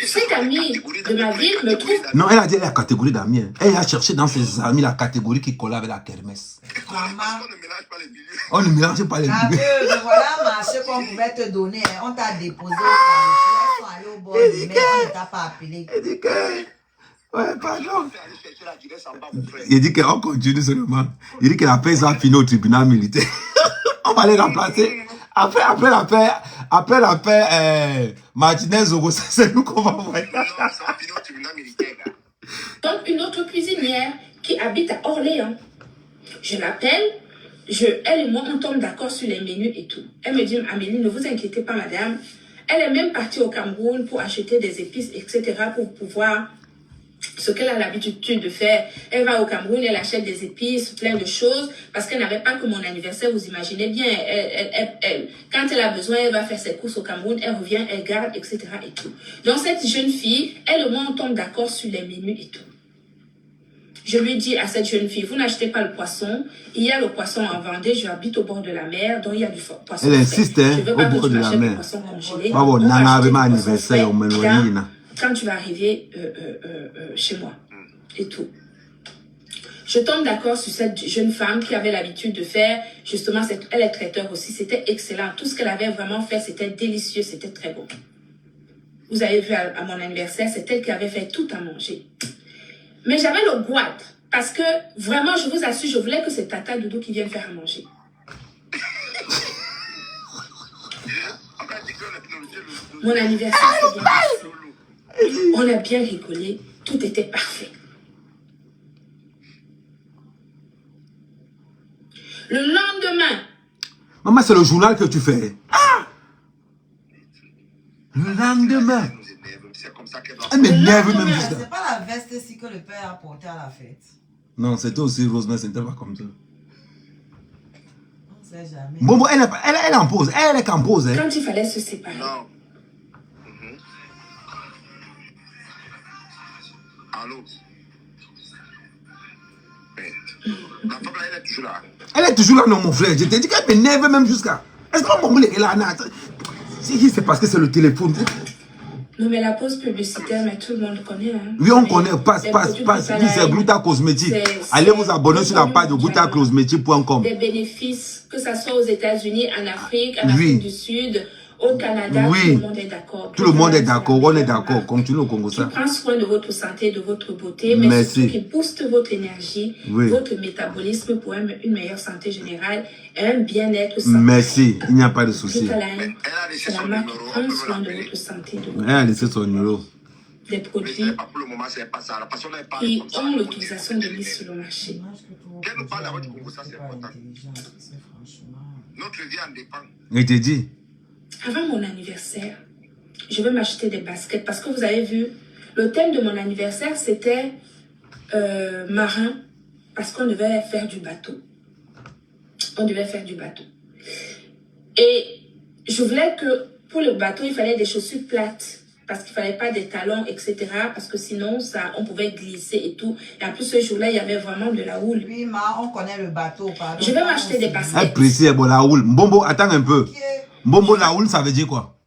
cet ami de ma vie me trouve. Non, elle a dit la catégorie d'amis. Hein. Elle a cherché dans ses amis la catégorie qui collait avec la kermesse. Maman. On ne mélange pas les milieux. On ne mélange pas les La milieux. veuve, voilà marché qu'on pouvait te donner. Hein. On t'a déposé au Carrefour. Elles sont allées au bord du mer. On ne t'a pas appelé. Elle dit que... Ouais, pardon. On fait aller chercher la Guinée sans bas, mon frère. Il dit qu'on continue seulement. Il dit que la paix sera finie au tribunal militaire. On va les remplacer. Après la paix, Martinez Zogo, c'est nous qu'on va voir. Non, ça va finir au tribunal militaire, gars. Donc, une autre cuisinière qui habite à Orléans. Je l'appelle, elle et moi, on tombe d'accord sur les menus et tout. Elle me dit, Amélie, ne vous inquiétez pas, madame. Elle est même partie au Cameroun pour acheter des épices, etc., pour pouvoir... Ce qu'elle a l'habitude de faire, elle va au Cameroun, elle achète des épices, plein de choses, parce qu'elle n'avait pas que mon anniversaire, vous imaginez bien. Quand elle a besoin, elle va faire ses courses au Cameroun, elle revient, elle garde, etc. et tout. Donc cette jeune fille, elle et moi, on tombe d'accord sur les menus et tout. Je lui dis à cette jeune fille, vous n'achetez pas le poisson, il y a le poisson en Vendée, j'habite au bord de la mer, donc il y a du poisson. Elle insiste, hein, Je veux au pas que bord tu de la m'achètes mer. le poisson congelé. Ah bon, On va Nana acheter avait du ma poisson anniversaire, frais on me l'éloigne. quand tu vas arriver chez moi et tout. Je tombe d'accord sur cette jeune femme qui avait l'habitude de faire, justement, elle est traiteur aussi, c'était excellent. Tout ce qu'elle avait vraiment fait, c'était délicieux, c'était très bon. Vous avez vu à mon anniversaire, c'est elle qui avait fait tout à manger. Mais j'avais le goût, parce que vraiment, je vous assure, je voulais que c'est Tata Doudou qui vienne faire à manger. Mon anniversaire s'est bien passé. On a bien rigolé, tout était parfait. Le lendemain, Maman, c'est le journal que tu fais. Ah! Le lendemain. C'est comme ça qu'elle doit Elle m'énerve même Mais jusqu'à... c'est pas la veste ici que le père a portée à la fête. Non, c'était aussi rose, mais c'était pas comme ça. On ne sait jamais. Bon, elle en pose. Elle est qu'en pose. Hein. quand il fallait se séparer, Non. Allô? Mais, la femme là, elle est toujours là. Elle est toujours là, non, mon frère. Je t'ai dit qu'elle m'énerve même jusqu'à... Est-ce que mon est là? C'est parce que c'est le téléphone. non mais la pause publicitaire, mais tout le monde connaît. Hein. Oui, on Mais connaît. Passe. les Oui, produits c'est Gluta Gluta Cosmétique. c'est- Allez vous abonner c'est sur la page de connu glutacosmétique.com. des bénéfices, que ce soit aux États-Unis, en Afrique, en Oui. Afrique du Sud, au Canada, Oui. tout le monde est d'accord. Tout le monde est Tout d'accord. le On monde est est d'accord. Continue au Congo Qui ça. prend soin de votre santé, de votre beauté, mais Merci. surtout qui booste votre énergie, Oui. votre métabolisme pour une meilleure santé générale et un bien-être santé. Merci. Il n'y a pas de souci. Glutaline, Elle a laissé c'est la son marque qui numéro. prend On peut soin de l'appeler. votre santé, Elle a laissé son numéro. des Mais ce produits n'est pas pour le moment, c'est pas ça. La personne elle parle qui comme ça. ont l'autorisation de mise sur le marché. Qu'elle nous parle avec du Congo, ça c'est important. Notre vie en dépend. Il te dit. Avant mon anniversaire, je vais m'acheter des baskets parce que vous avez vu, le thème de mon anniversaire, c'était marin parce qu'on devait faire du bateau. On devait faire du bateau. Et je voulais que pour le bateau, il fallait des chaussures plates parce qu'il ne fallait pas des talons, etc. Parce que sinon, on pouvait glisser et tout. Et en plus, ce jour-là, il y avait vraiment de la houle. Oui, on connaît le bateau, pardon. Je vais m'acheter des baskets. Elle précise, bon, la houle. Mbombo, attends un peu. Ok. Mbombo, la houle, ça veut dire quoi?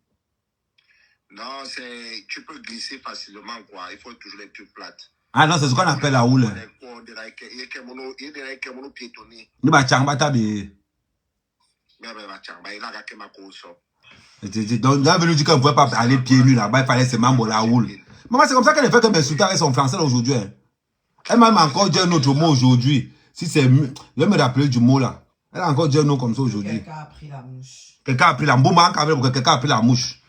Non, tu peux glisser facilement, quoi. Il faut toujours les trucs plates. Ah non, c'est ce qu'on appelle la houle. Il y a quelqu'un qui piétonné. Nous, bah, tchamba, tabi. Mais il a raqué ma course. Donc, là, veut nous dire qu'on ne pouvait pas aller pieds nus là-bas, il fallait seulement bon, la houle. Maman, c'est comme ça qu'elle a fait que m'insulter avec son français là, aujourd'hui. Hein. Elle m'a même encore dit un autre mot aujourd'hui. Si c'est mieux, je vais me rappeler du mot là. Elle a encore dit un mot comme ça aujourd'hui. Quelqu'un a pris la mouche. Quelqu'un a pris la mouche. Quelqu'un a pris la mouche.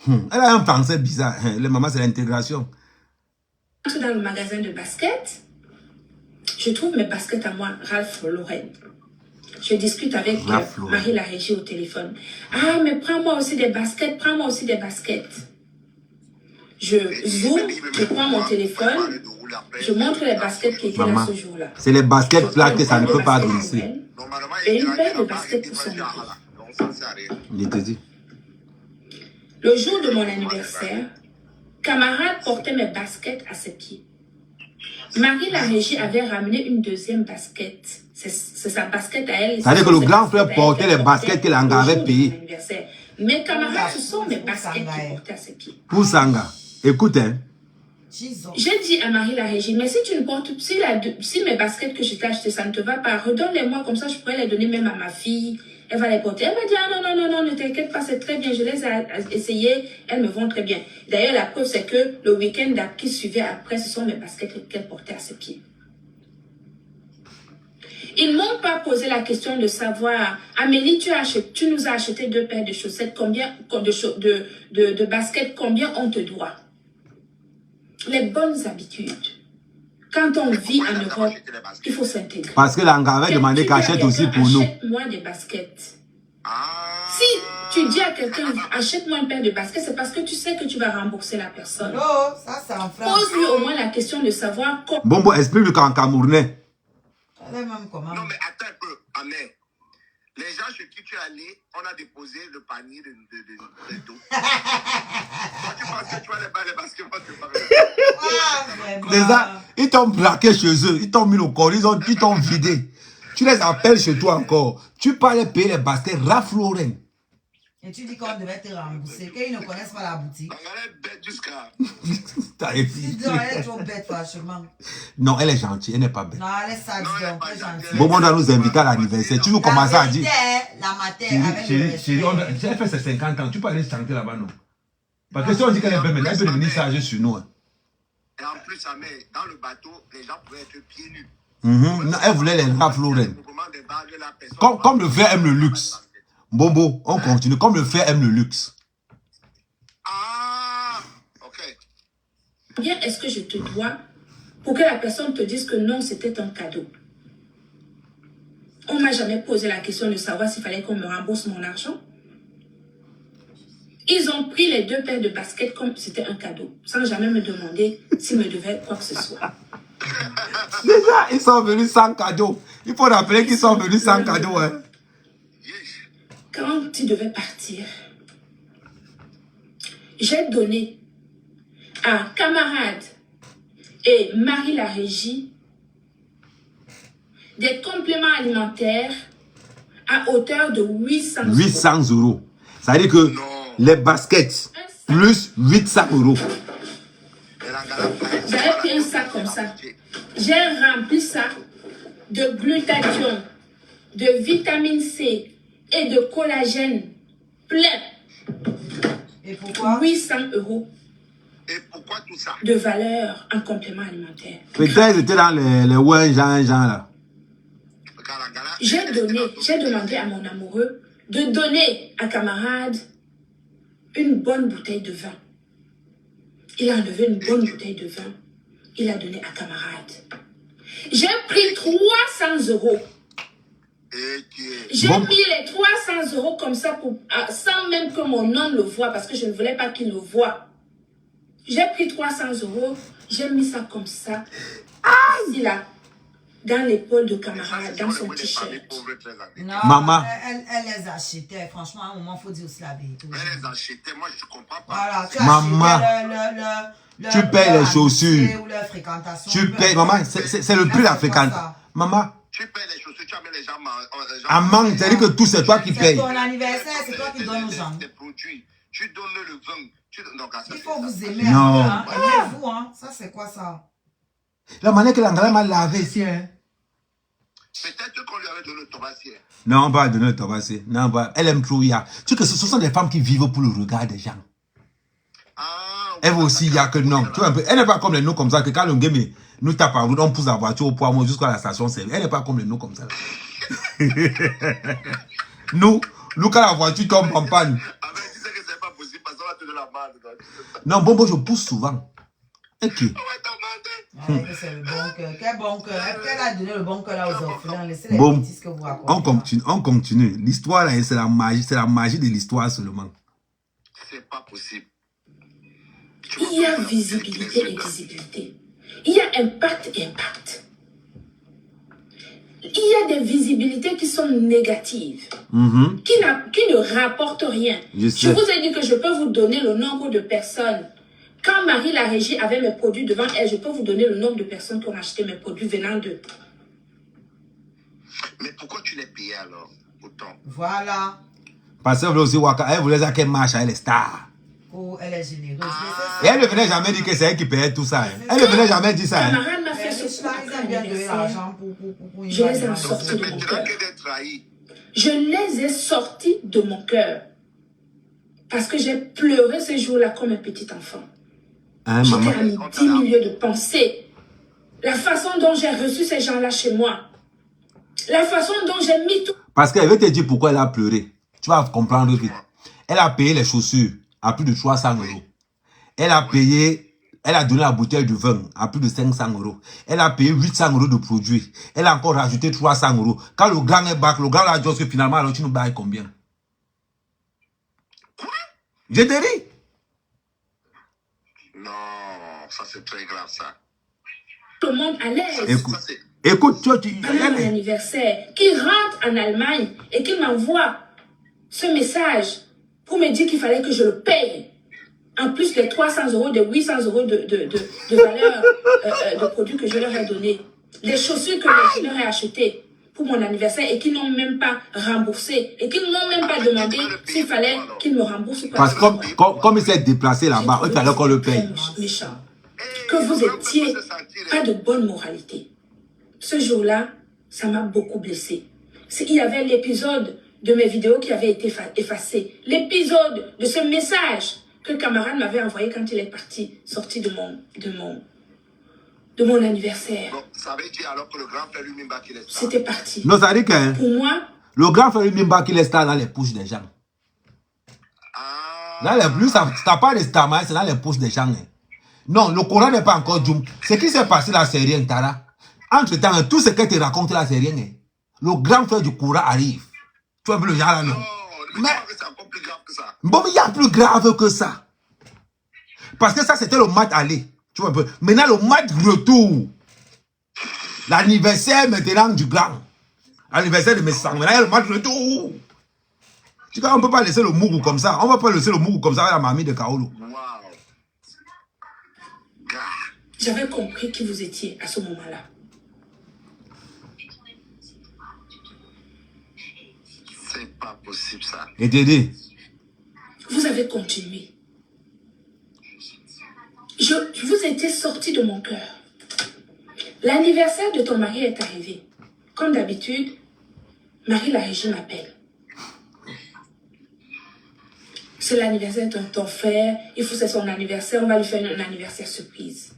Elle a un français bizarre. Les mamans, c'est l'intégration. Je suis dans le magasin de baskets. Je trouve mes baskets à moi, Ralph Lauren. Je discute avec Marie la régie au téléphone. Ah, mais prends-moi aussi des baskets, prends-moi aussi des baskets. Je zoome, je prends mon téléphone, je montre les baskets qui étaient là ce jour-là. C'est les baskets là que ça ne peut pas glisser. Et une paire de baskets pour son mari. Il te dit. Le jour de mon anniversaire, camarade portait mes baskets à ses pieds. Marie la régie avait ramené une deuxième basket. C'est sa basket à elle. Ça veut dire que le grand frère portait les baskets qu'il avait payées. Mes camarades, ce sont mes baskets qu'il portait à ses pieds. Pour Sanga, écoute, hein. J'ai dit à Marie la régie, mais si tu ne portes, si mes baskets que je t'ai achetées, ça ne te va pas, redonne-les-moi, comme ça je pourrais les donner même à ma fille. Elle va les porter. Elle m'a dit, ah non, non, non, non, ne t'inquiète pas, c'est très bien, je les ai essayées, elles me vont très bien. D'ailleurs, la preuve, c'est que le week-end qui suivait après, ce sont mes baskets qu'elle portait à ses pieds. Ils ne m'ont pas posé la question de savoir, Amélie, tu nous as acheté 2 paires de chaussettes, combien de baskets, combien on te doit? Les bonnes habitudes. Quand on vit en Europe, il faut s'intégrer. Parce que l'Anga avait demandé qu'elle achète aussi pour nous. Achète-moi des baskets. Si tu dis à quelqu'un, achète-moi une paire de baskets, c'est parce que tu sais que tu vas rembourser la personne. Non, ça c'est en France. Pose-lui au moins la question de savoir comment. Bon, explique-lui qu'en camerounais. Elle est même comment? Non, mais attends un peu, Amé. Les gens chez qui tu es allé, on a déposé le panier de dos. Quand tu penses que tu vas les baskets, Déjà, ils t'ont braqué chez eux, ils t'ont mis au corps, ils t'ont vidé. Tu les appelles chez toi encore. Tu parles payer les baskets Ralph Lauren. Et tu dis qu'on devait te rembourser, qu'ils ne connaissent pas la boutique. Elle est bête jusqu'à. Elle est trop bête, franchement. Non, elle est gentille, elle n'est pas bête. Non, elle est sage, donc, elle est gentille. Bon, on doit nous inviter à l'anniversaire. Tu nous commences à dire. La matière, avec le respect. Elle fait ses 50 ans, tu peux aller chanter là-bas, non? Parce que si on dit qu'elle est belle, elle peut venir s'arranger sur nous. Et en plus, Amé, dans le bateau, les gens pouvaient être pieds nus. Non, elle voulait les Ralph Lauren. Comme le frère aime le luxe. Bobo, on continue. Comme le frère aime le luxe. Ah, ok. Bien, est-ce que je te dois pour que la personne te dise que non, c'était un cadeau? On ne m'a jamais posé la question de savoir s'il fallait qu'on me rembourse mon argent. Ils ont pris les 2 paires de baskets comme c'était un cadeau, sans jamais me demander s'ils me devaient quoi que ce soit. Déjà, ils sont venus sans cadeau. Il faut rappeler qu'ils sont venus sans cadeau. Hein. Quand ils devaient partir, j'ai donné à camarade et Marie la régie des compléments alimentaires à hauteur de 800 euros. 800 euros. Ça veut dire que les baskets plus 800 euros. J'avais pris un sac comme ça. J'ai rempli ça de glutathion, de vitamine C et de collagène plein. Et pourquoi? 800 euros. Et pourquoi tout ça? De valeur en complément alimentaire. Peut-être c'était dans les ouais, genre là. J'ai demandé à mon amoureux de donner à camarade une bonne bouteille de vin. Il a enlevé une bonne bouteille de vin. Il a donné à camarade. J'ai pris 300 euros. J'ai mis les 300 euros comme ça sans même que mon homme le voie parce que je ne voulais pas qu'il le voie. J'ai pris 300 euros, j'ai mis ça comme ça, ici là, dans l'épaule de camarade, dans son t-shirt. Non, Maman. Elle les achetait. Franchement, à un moment, il faut dire aussi la vérité. Elle les achetait, moi je comprends pas. Voilà, tu Maman. Tu payes les chaussures. Ou leur fréquentation. Tu payes, maman, c'est le prix de la fréquentation. Maman. Tu payes les chaussures, tu amènes les gens À manque, c'est-à-dire que tout c'est toi qui C'est payes. ton anniversaire, c'est toi qui donnes aux gens. Tu donnes le vin. Il faut vous aimer. Non. Hein. Aimez-vous, hein. Ça, c'est quoi ça? La manière que l'Angala m'a lavé ici, hein. Peut-être qu'on lui avait donné le tabassier. Non, on va donner le tabassier. Non, elle aime trop ya. Tu sais que ce sont des femmes qui vivent pour le regard des gens. Elle aussi, il y a que non. Tu vois, elle n'est pas comme les nous comme ça, que quand le game nous tape à vous, on pousse la voiture au poids jusqu'à la station service. Elle n'est pas comme les nous comme ça. nous, quand la voiture tombe en panne. Ah, mais tu sais que c'est pas possible parce qu'on va te donner la balle. Non, bon, je pousse souvent. Ok. On va t'amender. C'est le bon cœur. Quel bon cœur. Elle a donné le bon cœur là aux orphelins. Laissez les Bon, bêtises que vous racontez. on continue. L'histoire, là, c'est la magie de l'histoire seulement. C'est pas possible. Il y a visibilité et visibilité. Il y a impact et impact. Il y a des visibilités qui sont négatives, qui ne rapportent rien. Je vous ai dit que je peux vous donner le nombre de personnes. Quand Marie la Régie avait mes produits devant elle, je peux vous donner le nombre de personnes qui ont acheté mes produits venant d'eux. Mais pourquoi tu les payais alors autant? Voilà. Parce qu'elle voulait aussi Waka, elle voulait qu'elle marche, elle est star. Oh, elle est généreuse. Et elle ne venait jamais dire que c'est elle qui payait tout ça. Elle ne venait jamais dire ça. Camarade m'a fait ce coup Ils aiment bien donner l'argent pour je les ai sortis de mon cœur. Trahi. Je les ai sortis de mon cœur. Parce que j'ai pleuré ce jour-là comme un petit enfant. Hein, J'étais maman? à 10 milieux de pensées. La façon dont j'ai reçu ces gens-là chez moi. La façon dont j'ai mis tout. Parce qu'elle veut te dire pourquoi elle a pleuré. Tu vas comprendre vite. Elle a payé les chaussures à plus de 300 €. Elle a payé, elle a donné la bouteille de vin à plus de 500 €. Elle a payé 800 € de produits. Elle a encore rajouté 300 €. Quand le grand est back, le grand a dit que finalement, alors tu nous bailles combien? Je te dis. Non, ça c'est très grave ça. Tout le monde à l'aise. Écoute, Ça, c'est- écoute, Pendant mon anniversaire, qui rentre en Allemagne et qui m'envoie ce message pour me dire qu'il fallait que je le paye. En plus des 300 €, des 800 € de valeur de produits que je leur ai donnés. Les chaussures que je leur ai achetées pour mon anniversaire et qui n'ont même pas remboursé et qui n'ont même pas demandé s'il fallait qu'ils me remboursent. parce que comme il s'est déplacé là-bas, il fallait qu'on le paye. Méchant. Que vous étiez pas de bonne moralité. Ce jour-là, ça m'a beaucoup blessé. Il y avait l'épisode de mes vidéos qui avait été effacé. L'épisode de ce message que camarade m'avait envoyé quand il est parti, sorti de mon anniversaire. Donc, ça veut dire alors que le grand frère lui-même qu'il est star. C'était parti. Non, ça dit que Pour moi, le grand frère lui-même qu'il est star dans les poches des gens. Ah, Là, les plus, ça pas de star, mais c'est dans les poches des gens. Hein. Non, le Coran n'est pas encore Djoum. Ce qui s'est passé là, c'est rien, Tara. Entre-temps, tout ce que tu racontes là, c'est rien. Hein. Le grand frère du Coran arrive. Tu vois un peu le genre là, non? non, mais c'est encore plus grave que ça. Bon, mais il y a plus grave que ça. Parce que ça, c'était le match aller. Tu vois un peu. Maintenant, le match retour. L'anniversaire maintenant du grand. L'anniversaire de mes sangs. Maintenant, il y a le match retour. Tu vois, on ne peut pas laisser le mougou comme ça. On ne va pas laisser le mougou comme ça avec la mamie de Kaolo. Waouh. Gars. j'avais compris qui vous étiez à ce moment-là. C'est pas possible ça. Et t'es dit. Vous avez continué. Vous étiez sorti de mon cœur. L'anniversaire de ton mari est arrivé. Comme d'habitude, Marie la Régie m'appelle. C'est l'anniversaire de ton frère. Il faut que c'est son anniversaire. On va lui faire un anniversaire surprise.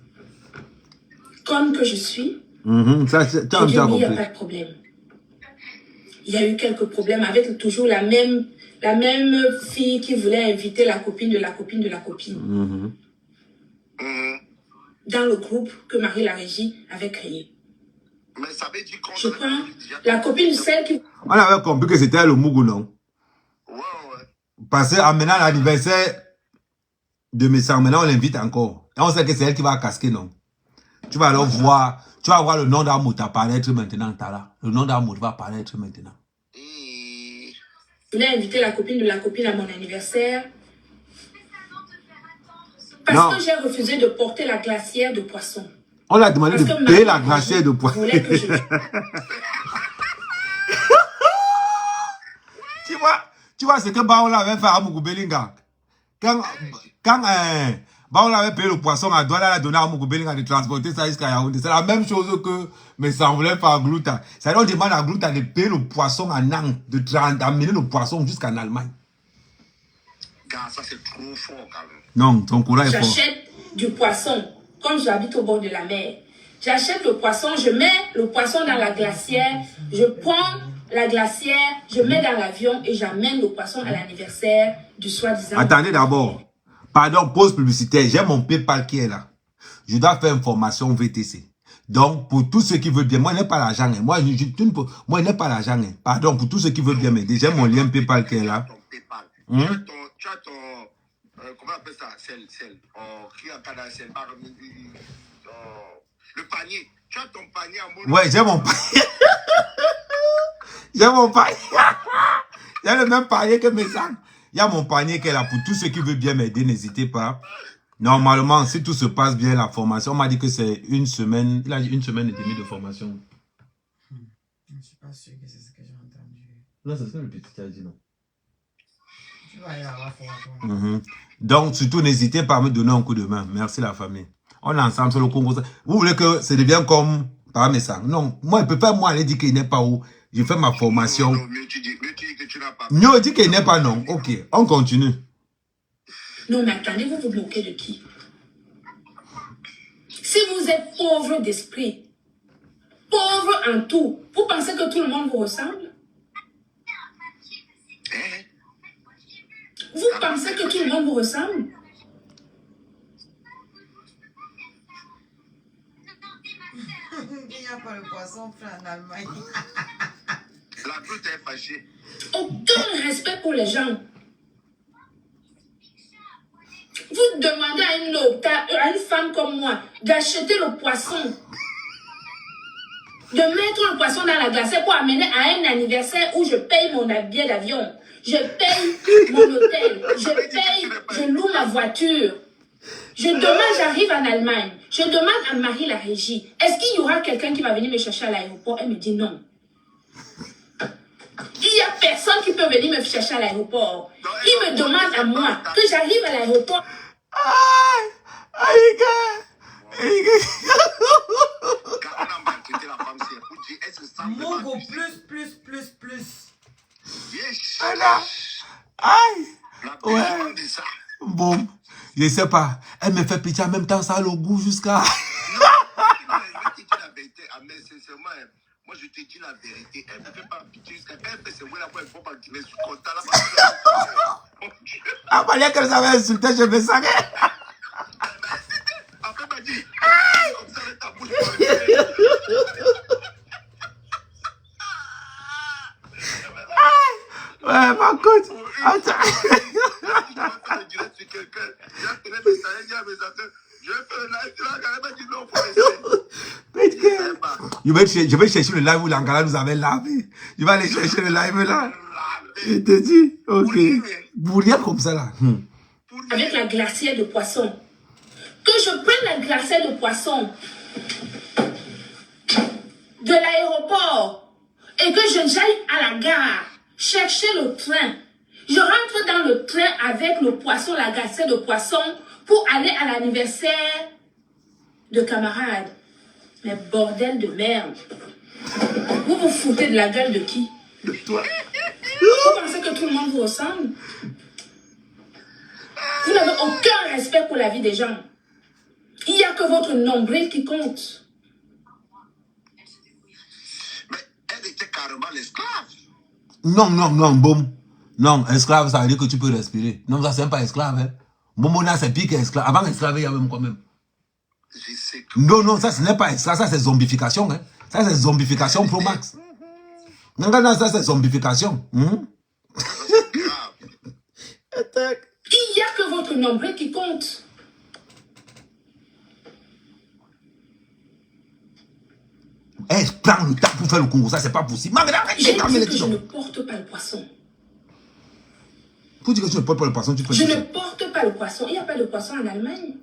Comme que je suis, Ça, tu as il n'y a compris. pas de problème. Il y a eu quelques problèmes avec toujours la même fille qui voulait inviter la copine de la copine de la copine. Mhm. Dans le groupe que Marie la Régie avait créé. Mais ça veut dire qu'on Je prends la copine de celle qui... On avait compris que c'était le mougou, non? Ouais, ouais. Parce qu'en maintenant l'anniversaire de mes sangs, maintenant on l'invite encore. Et on sait que c'est elle qui va casquer, non? Tu vas alors voir, tu vas voir le nom d'Amout apparaître maintenant, Tara. Le nom d'Amout va apparaître maintenant. Et... Je voulais inviter la copine de la copine à mon anniversaire. Parce Non. que j'ai refusé de porter la glacière de poisson. On l'a demandé Parce de que payer Marie la glacière de poisson. voulait que je... Tu vois ce que Baola avait fait à Mougou Belinga. Quand Baola avait payé le poisson à Douala, elle a donné à Mougou Belinga de transporter ça jusqu'à Yaoundé. C'est la même chose que me semblait faire Glouta. Ça on demande à Glouta de payer le poisson à Nantes, d'amener le poisson jusqu'en Allemagne. Gars, ça c'est trop fort quand même. Non, ton courage est fort. J'achète du poisson, comme j'habite au bord de la mer. J'achète le poisson, je mets le poisson dans la glacière, je prends la glacière, je mets dans l'avion et j'amène le poisson à l'anniversaire du soi-disant. Attendez d'abord. Pardon, pause publicitaire. J'ai mon PayPal qui est là. je dois faire une formation VTC. Donc, pour tous ceux qui veulent bien, moi, je n'ai pas l'argent. Hein. Moi, je n'ai pas l'argent. Hein. Pardon, pour tous ceux qui veulent bien m'aider. J'ai mon lien PayPal qui est là. Tu as ton comment on appelle ça? Le panier. Tu as ton panier en mode... Ouais, j'ai mon panier. J'ai mon panier. J'ai le même panier que mes sacs. Il y a mon panier qui est là pour tous ceux qui veulent bien m'aider. N'hésitez pas. Normalement, si tout se passe bien, la formation, on m'a dit que c'est une semaine. Il a dit 1 semaine et demie de formation. Je ne suis pas sûr que c'est ce que j'ai entendu. Non, c'est ce que le petit a dit, non? Tu vas aller là-bas pour Donc, surtout, n'hésitez pas à me donner un coup de main. Merci la famille. On est ensemble sur le Congo. Vous voulez que ça devienne comme par mes sangs? Non, moi, il peut pas, moi, aller dire qu'il n'est pas où. Je fais ma formation. Non, mieux tu dis que tu n'as pas. Mieux dit qu'il n'est pas, non. Ok, on continue. Non, mais attendez, vous vous moquez de qui? Si vous êtes pauvre d'esprit, pauvre en tout, vous pensez que tout le monde vous ressemble? Vous pensez que tout le monde vous ressemble? Il n'y a pas le poisson frais en Allemagne. La brute est fâchée. Aucun respect pour les gens. Vous demandez à une femme comme moi d'acheter le poisson, de mettre le poisson dans la glacière pour amener à un anniversaire où je paye mon billet d'avion, je paye mon hôtel, je loue ma voiture. J'arrive en Allemagne, je demande à Marie la régie, est-ce qu'il y aura quelqu'un qui va venir me chercher à l'aéroport? Elle me dit non. Il n'y a personne qui peut venir me chercher à l'aéroport. Il me demande à moi que j'arrive à l'aéroport. Mogo, plus. Ouais. Bon, je sais pas. Elle me fait pitié en même temps, ça a le goût jusqu'à... Moi, je te dis la vérité. Elle ne fait pas pitié jusqu'à elle fait ses là pour elle pas qu'il est sous contact là. Ah, bah, qu'elle s'avait insulté, je me savais. Après, elle m'a dit, comme ça, avec ta bouche. Ouais, ma coach. Attends. Je vais chercher le live où l'Angala nous avait lavé. Je vais aller chercher le live là. Je te dis, ok. Bouillir comme ça là. Avec la glacière de poisson. Que je prenne la glacière de poisson de l'aéroport et que j'aille à la gare chercher le train. Je rentre dans le train avec le poisson, la glacière de poisson pour aller à l'anniversaire de camarades. Mais bordel de merde. Vous vous foutez de la gueule de qui? De toi. Vous pensez que tout le monde vous ressemble? Vous n'avez aucun respect pour la vie des gens. Il n'y a que votre nombril qui compte. Mais elle était carrément l'esclave. Non, boum. Non, esclave, ça veut dire que tu peux respirer. Non, ça, c'est pas esclave. Hein. Momona, c'est pire qu'esclave. Avant esclave, il y a même quoi même. Je sais que... Non, ça, ce n'est pas esclave. Ça, c'est zombification. Hein. Ça, c'est zombification pro max. Non, ça, c'est zombification. C'est grave. Il n'y a que votre nombril qui compte. Elle prend le temps pour faire le Congo. Ça, c'est pas possible. J'ai dit que je ne porte pas le poisson. Pour dire que tu ne portes pas le poisson, tu peux Je dire ne porte pas le poisson. Il n'y a pas de poisson en Allemagne.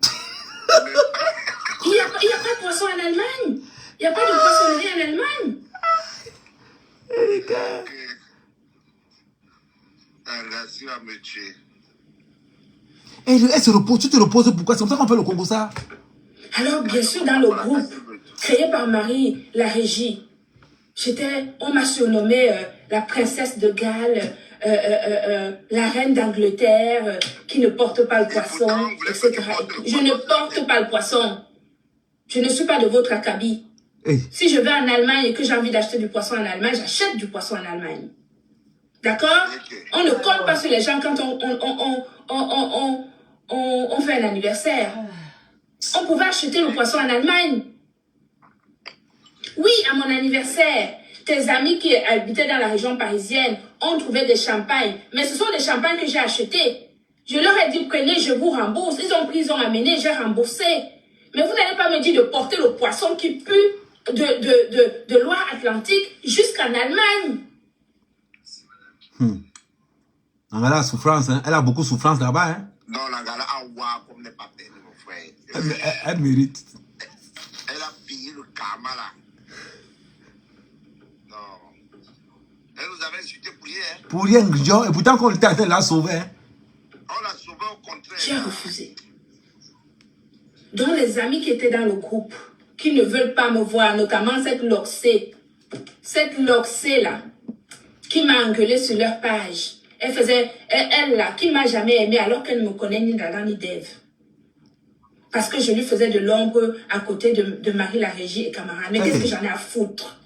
Il n'y a pas de poisson en Allemagne. Il n'y a pas de poissonnerie en Allemagne. Elle va me tuer. Elle se repose. Tu te reposes pourquoi? C'est comme ça qu'on fait le Congo, ça. Alors, bien sûr, dans le groupe créé par Marie, la régie, on m'a surnommée la princesse de Galles, la reine d'Angleterre, qui ne porte pas le poisson, etc. Je ne porte pas le poisson. Je ne suis pas de votre acabit. Hey. Si je vais en Allemagne et que j'ai envie d'acheter du poisson en Allemagne, j'achète du poisson en Allemagne. D'accord? On ne compte pas sur les gens quand on fait un anniversaire. On pouvait acheter le poisson en Allemagne. Oui, à mon anniversaire, tes amis qui habitaient dans la région parisienne ont trouvé des champagnes. Mais ce sont des champagnes que j'ai achetés. Je leur ai dit, prenez, je vous rembourse. Ils ont pris, ils ont amené, j'ai remboursé. Mais vous n'allez pas me dire de porter le poisson qui pue de Loire-Atlantique jusqu'en Allemagne. Elle a la souffrance, hein? Elle a beaucoup de souffrance là-bas. Hein? Non, la gala a ouah comme n'est pas permis, mon frère. Elle mérite. Elle a payé le karma là. Non. Elle nous avait insulté pour rien. Hein. Pour rien, John. Et pourtant, quand on était en train de la sauver. Hein? On l'a sauvé au contraire. J'ai refusé. Donc les amis qui étaient dans le groupe, qui ne veulent pas me voir, notamment cette Loxé là, qui m'a engueulé sur leur page. Elle là, qui m'a jamais aimé alors qu'elle ne me connaît ni d'Adam ni d'Ève. Parce que je lui faisais de l'ombre à côté de Marie la Régie et camarade. Mais qu'est-ce que j'en ai à foutre?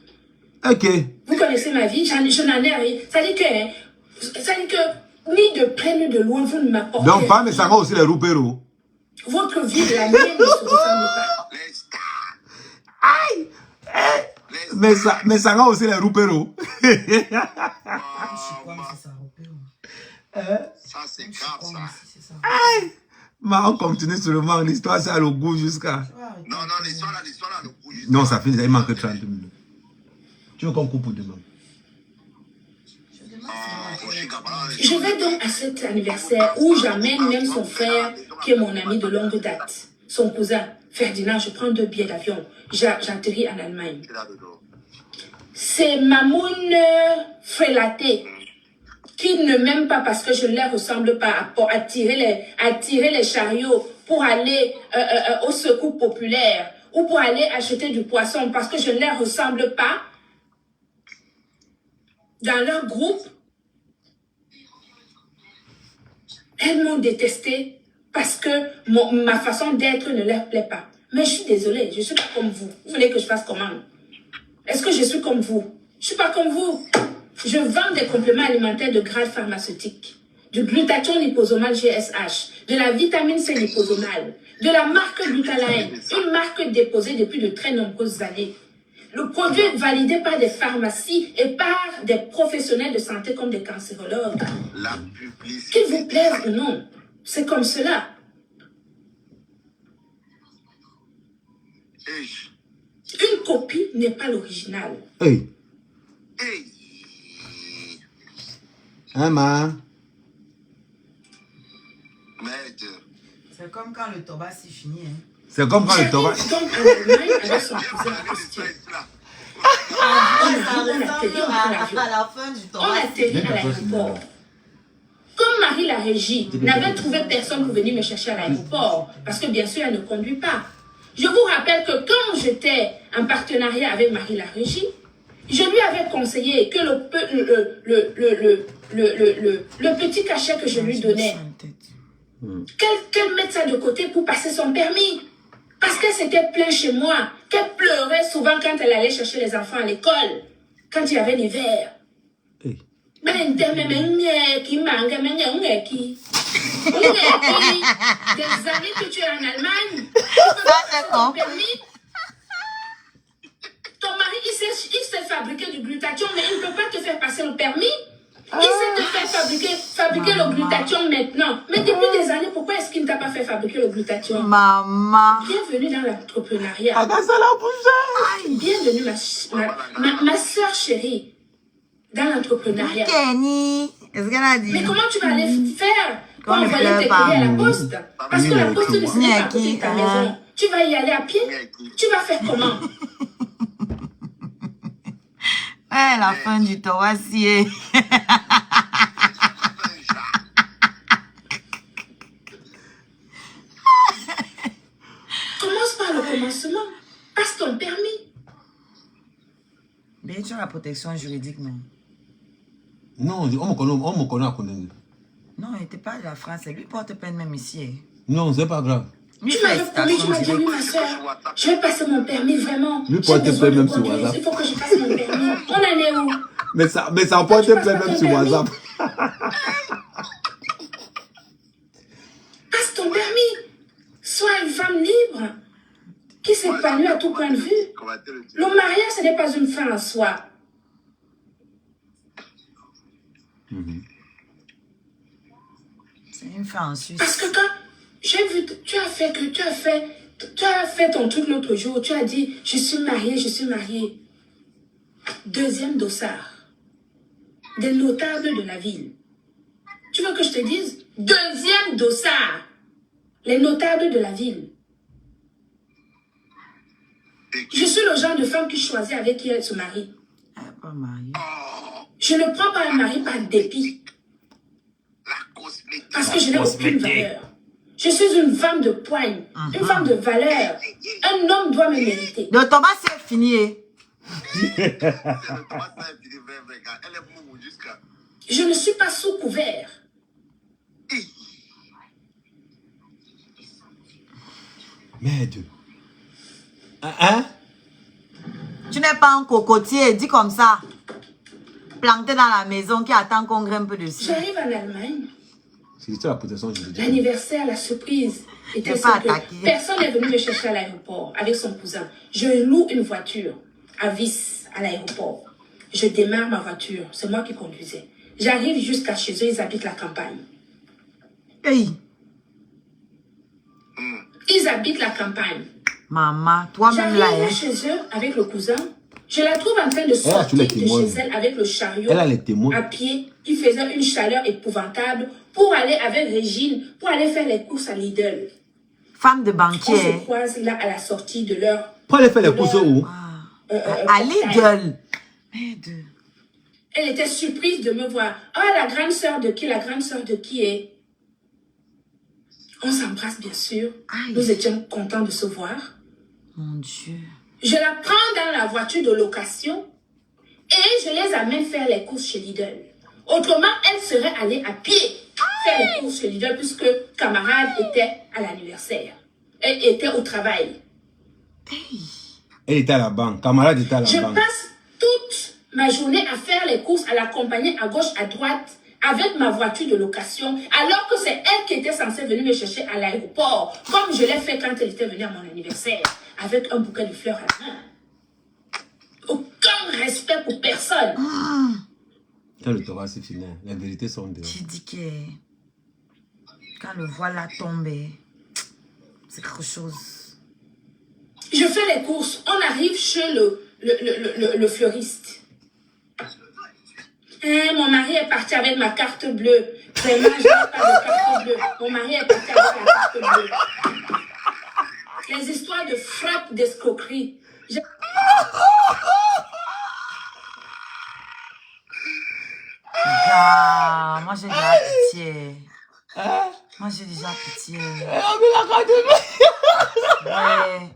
Ok. Vous connaissez ma vie, je n'en ai rien. Ça dit que, ni de près ni de loin, vous ne m'apportez. Donc, pas, mais ça va aussi les roupéros. Votre vie et la mienne ne se ressemblent pas. Les stars. Aïe! Mais ça va aussi les roupéros. Ça, c'est grave, ça. Aïe! Mais on continue seulement. L'histoire, ça a le goût jusqu'à. Non, l'histoire là, le coup. Non, ça finit, il manque 30 minutes. Tu veux qu'on coupe pour demain? Je vais donc à cet anniversaire où j'amène même son frère, qui est mon ami de longue date. Son cousin, Ferdinand, je prends 2 billets d'avion. J'atterris en Allemagne. C'est Mamoun Frelaté qui ne m'aime pas parce que je ne les ressemble pas à tirer les chariots pour aller au secours populaire ou pour aller acheter du poisson parce que je ne les ressemble pas dans leur groupe. Elles m'ont détesté parce que ma façon d'être ne leur plaît pas. Mais je suis désolée, je ne suis pas comme vous. Vous voulez que je fasse comment? Est-ce que je suis comme vous? Je ne suis pas comme vous. Je vends des compléments alimentaires de grade pharmaceutique, du glutathion liposomal GSH, de la vitamine C liposomale, de la marque Glutaline, une marque déposée depuis de très nombreuses années. Le produit est validé par des pharmacies et par des professionnels de santé comme des cancérologues. La publicité. Qu'il vous plaise ou non, c'est comme cela. Une copie n'est pas l'original. Hey. Hey. Hein, ma? Merde. C'est comme quand le tabac s'est fini. Hein. C'est comme quand le tabac. Donc en Allemagne, avec son cousin Christian. À la fin du On tabac. atterrit à l'aéroport. Comme Marie la Régie n'avait trouvé personne pour venir me chercher à l'aéroport, parce que bien sûr, elle ne conduit pas. Je vous rappelle que quand j'étais en partenariat avec Marie la Régie, je lui avais conseillé que le petit cachet que je lui donnais, qu'elle mette ça de côté pour passer son permis. Parce qu'elle s'était plainte chez moi, qu'elle pleurait souvent quand elle allait chercher les enfants à l'école, quand il y avait l'hiver. Hey. Des années que tu es en Allemagne, ton permis. Ton mari, il sait fabriquer du glutathion, mais il ne peut pas te faire passer le permis. Il sait te faire fabriquer le glutathion maintenant. Mais depuis des années, pourquoi est-ce qu'il ne t'a pas fait fabriquer le glutathion? Maman. Bienvenue dans l'entrepreneuriat. Bienvenue. Bienvenue, ma soeur chérie, dans l'entrepreneuriat. Kenny. Est-ce qu'elle a dit? Mais comment tu vas aller faire pour Quand envoyer il tes pleure courriers à la pas. poste? Parce que la poste ne serait pas à côté de ta maison. Tu vas y aller à pied? Tu vas faire comment? Ouais, la fin du Toassier. Commence par le commencement. Passe ton permis. Mais tu as la protection juridique, non? Non, on me connaît à Kounéné. Non, il n'était pas de la France. Lui porte plainte même ici. Hein. Non, c'est pas grave. Lui Tu fait m'avais promis, tu m'as dit, oui, ma soeur, je vais passer mon permis, vraiment. Lui J'ai porte besoin plainte de même sur conduire. WhatsApp. Il faut que je passe mon permis. On en est où? Mais ça porte plainte même sur WhatsApp. Passe ton permis. Sois une femme libre. épanoui à tout point de vue. Comment te le dire? Le mariage, ce n'est pas une fin en soi. C'est une fin en Suisse. Parce que quand j'ai vu, tu as fait ton truc l'autre jour, tu as dit, je suis mariée, je suis mariée. Deuxième dossard. Des notables de la ville. Tu veux que je te dise? Deuxième dossard. Les notables de la ville. Je suis le genre de femme qui choisit avec qui elle se marie. Elle n'est pas mariée. Je ne prends pas un mari par dépit. La cosmétique. Parce que je n'ai aucune valeur. Je suis une femme de poigne. Une femme de valeur. Un homme doit me mériter. Le Thomas, c'est fini. C'est le Thomas, ça est fini, regarde. Elle est mourue jusqu'à. Je ne suis pas sous couvert. Merde. Hein? Tu n'es pas un cocotier, dis comme ça. Planté dans la maison qui attend qu'on grimpe dessus. J'arrive en Allemagne. C'est la protection juridique. L'anniversaire, la surprise était T'es pas que attaqué. personne n'est venu me chercher à l'aéroport avec son cousin. Je loue une voiture à Vis à l'aéroport. Je démarre ma voiture. C'est moi qui conduisais. J'arrive jusqu'à chez eux. Ils habitent la campagne. Hey, Ils habitent la campagne. maman, toi-même là, J'arrive hein. chez eux avec le cousin. Je la trouve en train de a sortir tous les de témoins. chez elle avec le chariot Elle a les témoins. à pied. Il faisait une chaleur épouvantable pour aller avec Régine, pour aller faire les courses à Lidl. Femme de On banquier. se croise là à la sortie de leur... Pour aller faire les courses où? À Lidl. Merde. Elle était surprise de me voir. Ah, la grande sœur de qui? La grande sœur de qui est? On s'embrasse bien sûr. Aïe. Nous étions contents de se voir. Mon Dieu. Je la prends dans la voiture de location et je les amène faire les courses chez Lidl. Autrement, elle serait allée à pied faire les courses chez Lidl puisque camarade était à l'anniversaire. Elle était au travail. Elle était à la banque. Camarade était à la Je banque. passe toute ma journée à faire les courses, à l'accompagner à gauche, à droite, avec ma voiture de location, alors que c'est elle qui était censée venir me chercher à l'aéroport, comme je l'ai fait quand elle était venue à mon anniversaire, avec un bouquet de fleurs à la main. Aucun respect pour personne. Quand le tabac c'est fini, les vérités sont dehors. Tu dis que quand le voile a tombé, c'est quelque chose. Je fais les courses, on arrive chez le fleuriste. Mon mari est parti avec ma carte bleue. Vraiment, je n'ai pas de carte bleue. Mon mari est parti avec la carte bleue. Les histoires de frappe, d'escroquerie. Gars, moi j'ai déjà pitié. Moi j'ai déjà pitié. Ouais.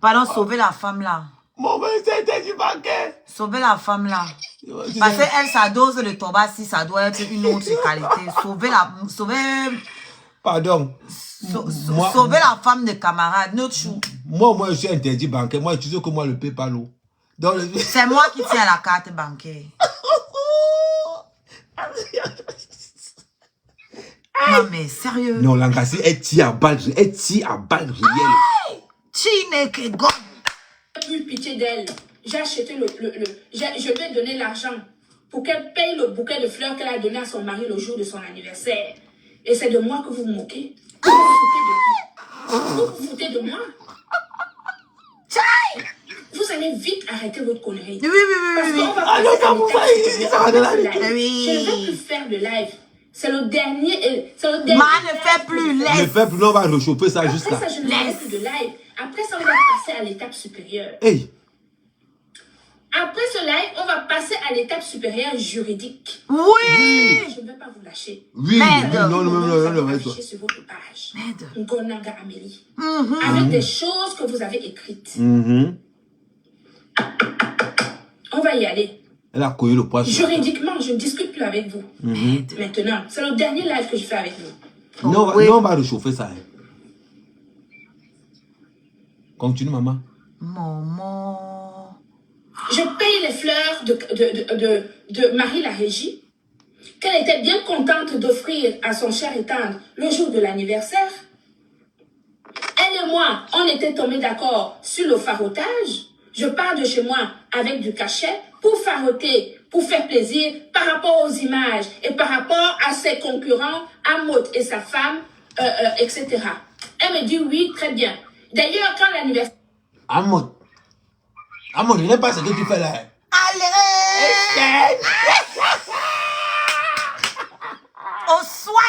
Pardon, sauver la femme là. Mon monsieur était du banquet. Sauver la femme là. Parce qu'elle, sa dose de tabac, si ça doit être une autre qualité. Pardon. Moi- Sauver la femme de camarade, notre chou. Moi, je suis interdit bancaire. Moi, tu sais que moi, le paie pas l'eau. Donc, C'est moi qui tiens la carte bancaire. Non mais sérieux. non, l'encassé, elle tire à balle réelle. Chineke God. J'ai eu pitié d'elle. J'ai acheté je lui ai donné l'argent pour qu'elle paye le bouquet de fleurs qu'elle a donné à son mari le jour de son anniversaire. Et c'est de moi que vous vous moquez. Vous vous foutez de moi. Vous allez vite arrêter votre connerie. Oui, oui, oui, Parce oui, qu'on oui. va passer à l'étape supérieure de live. Oui. Je ne veux plus faire de live. C'est le dernier. Ma ne fait plus Le laisse. peuple, on va réchauffer ça juste Après là. ça, je ne ferai plus de live. Après ça, on va passer à l'étape supérieure. Hey, Après ce live, on va passer à l'étape supérieure juridique. Oui. Je ne vais pas vous lâcher. oui, Merde. non, Vous reste. afficher sur votre page. Merde. Ngonanga Amélie. Avec des choses que vous avez écrites. On va y aller. Elle a collé le poids sur la table. Juridiquement, je ne discute plus avec vous. Maintenant, c'est le dernier live que je fais avec vous. Non, Oui. non, on va réchauffer ça. Hein. Continue, maman. Maman. Je paye les fleurs de Marie la Régie, qu'elle était bien contente d'offrir à son cher et tendre le jour de l'anniversaire. Elle et moi, on était tombés d'accord sur le farotage. Je pars de chez moi avec du cachet pour faroter, pour faire plaisir par rapport aux images et par rapport à ses concurrents, Amot et sa femme, etc. Elle me dit oui, très bien. D'ailleurs, quand l'anniversaire... Amot, je n'ai pas ce que tu fais là. Allez! Au soin!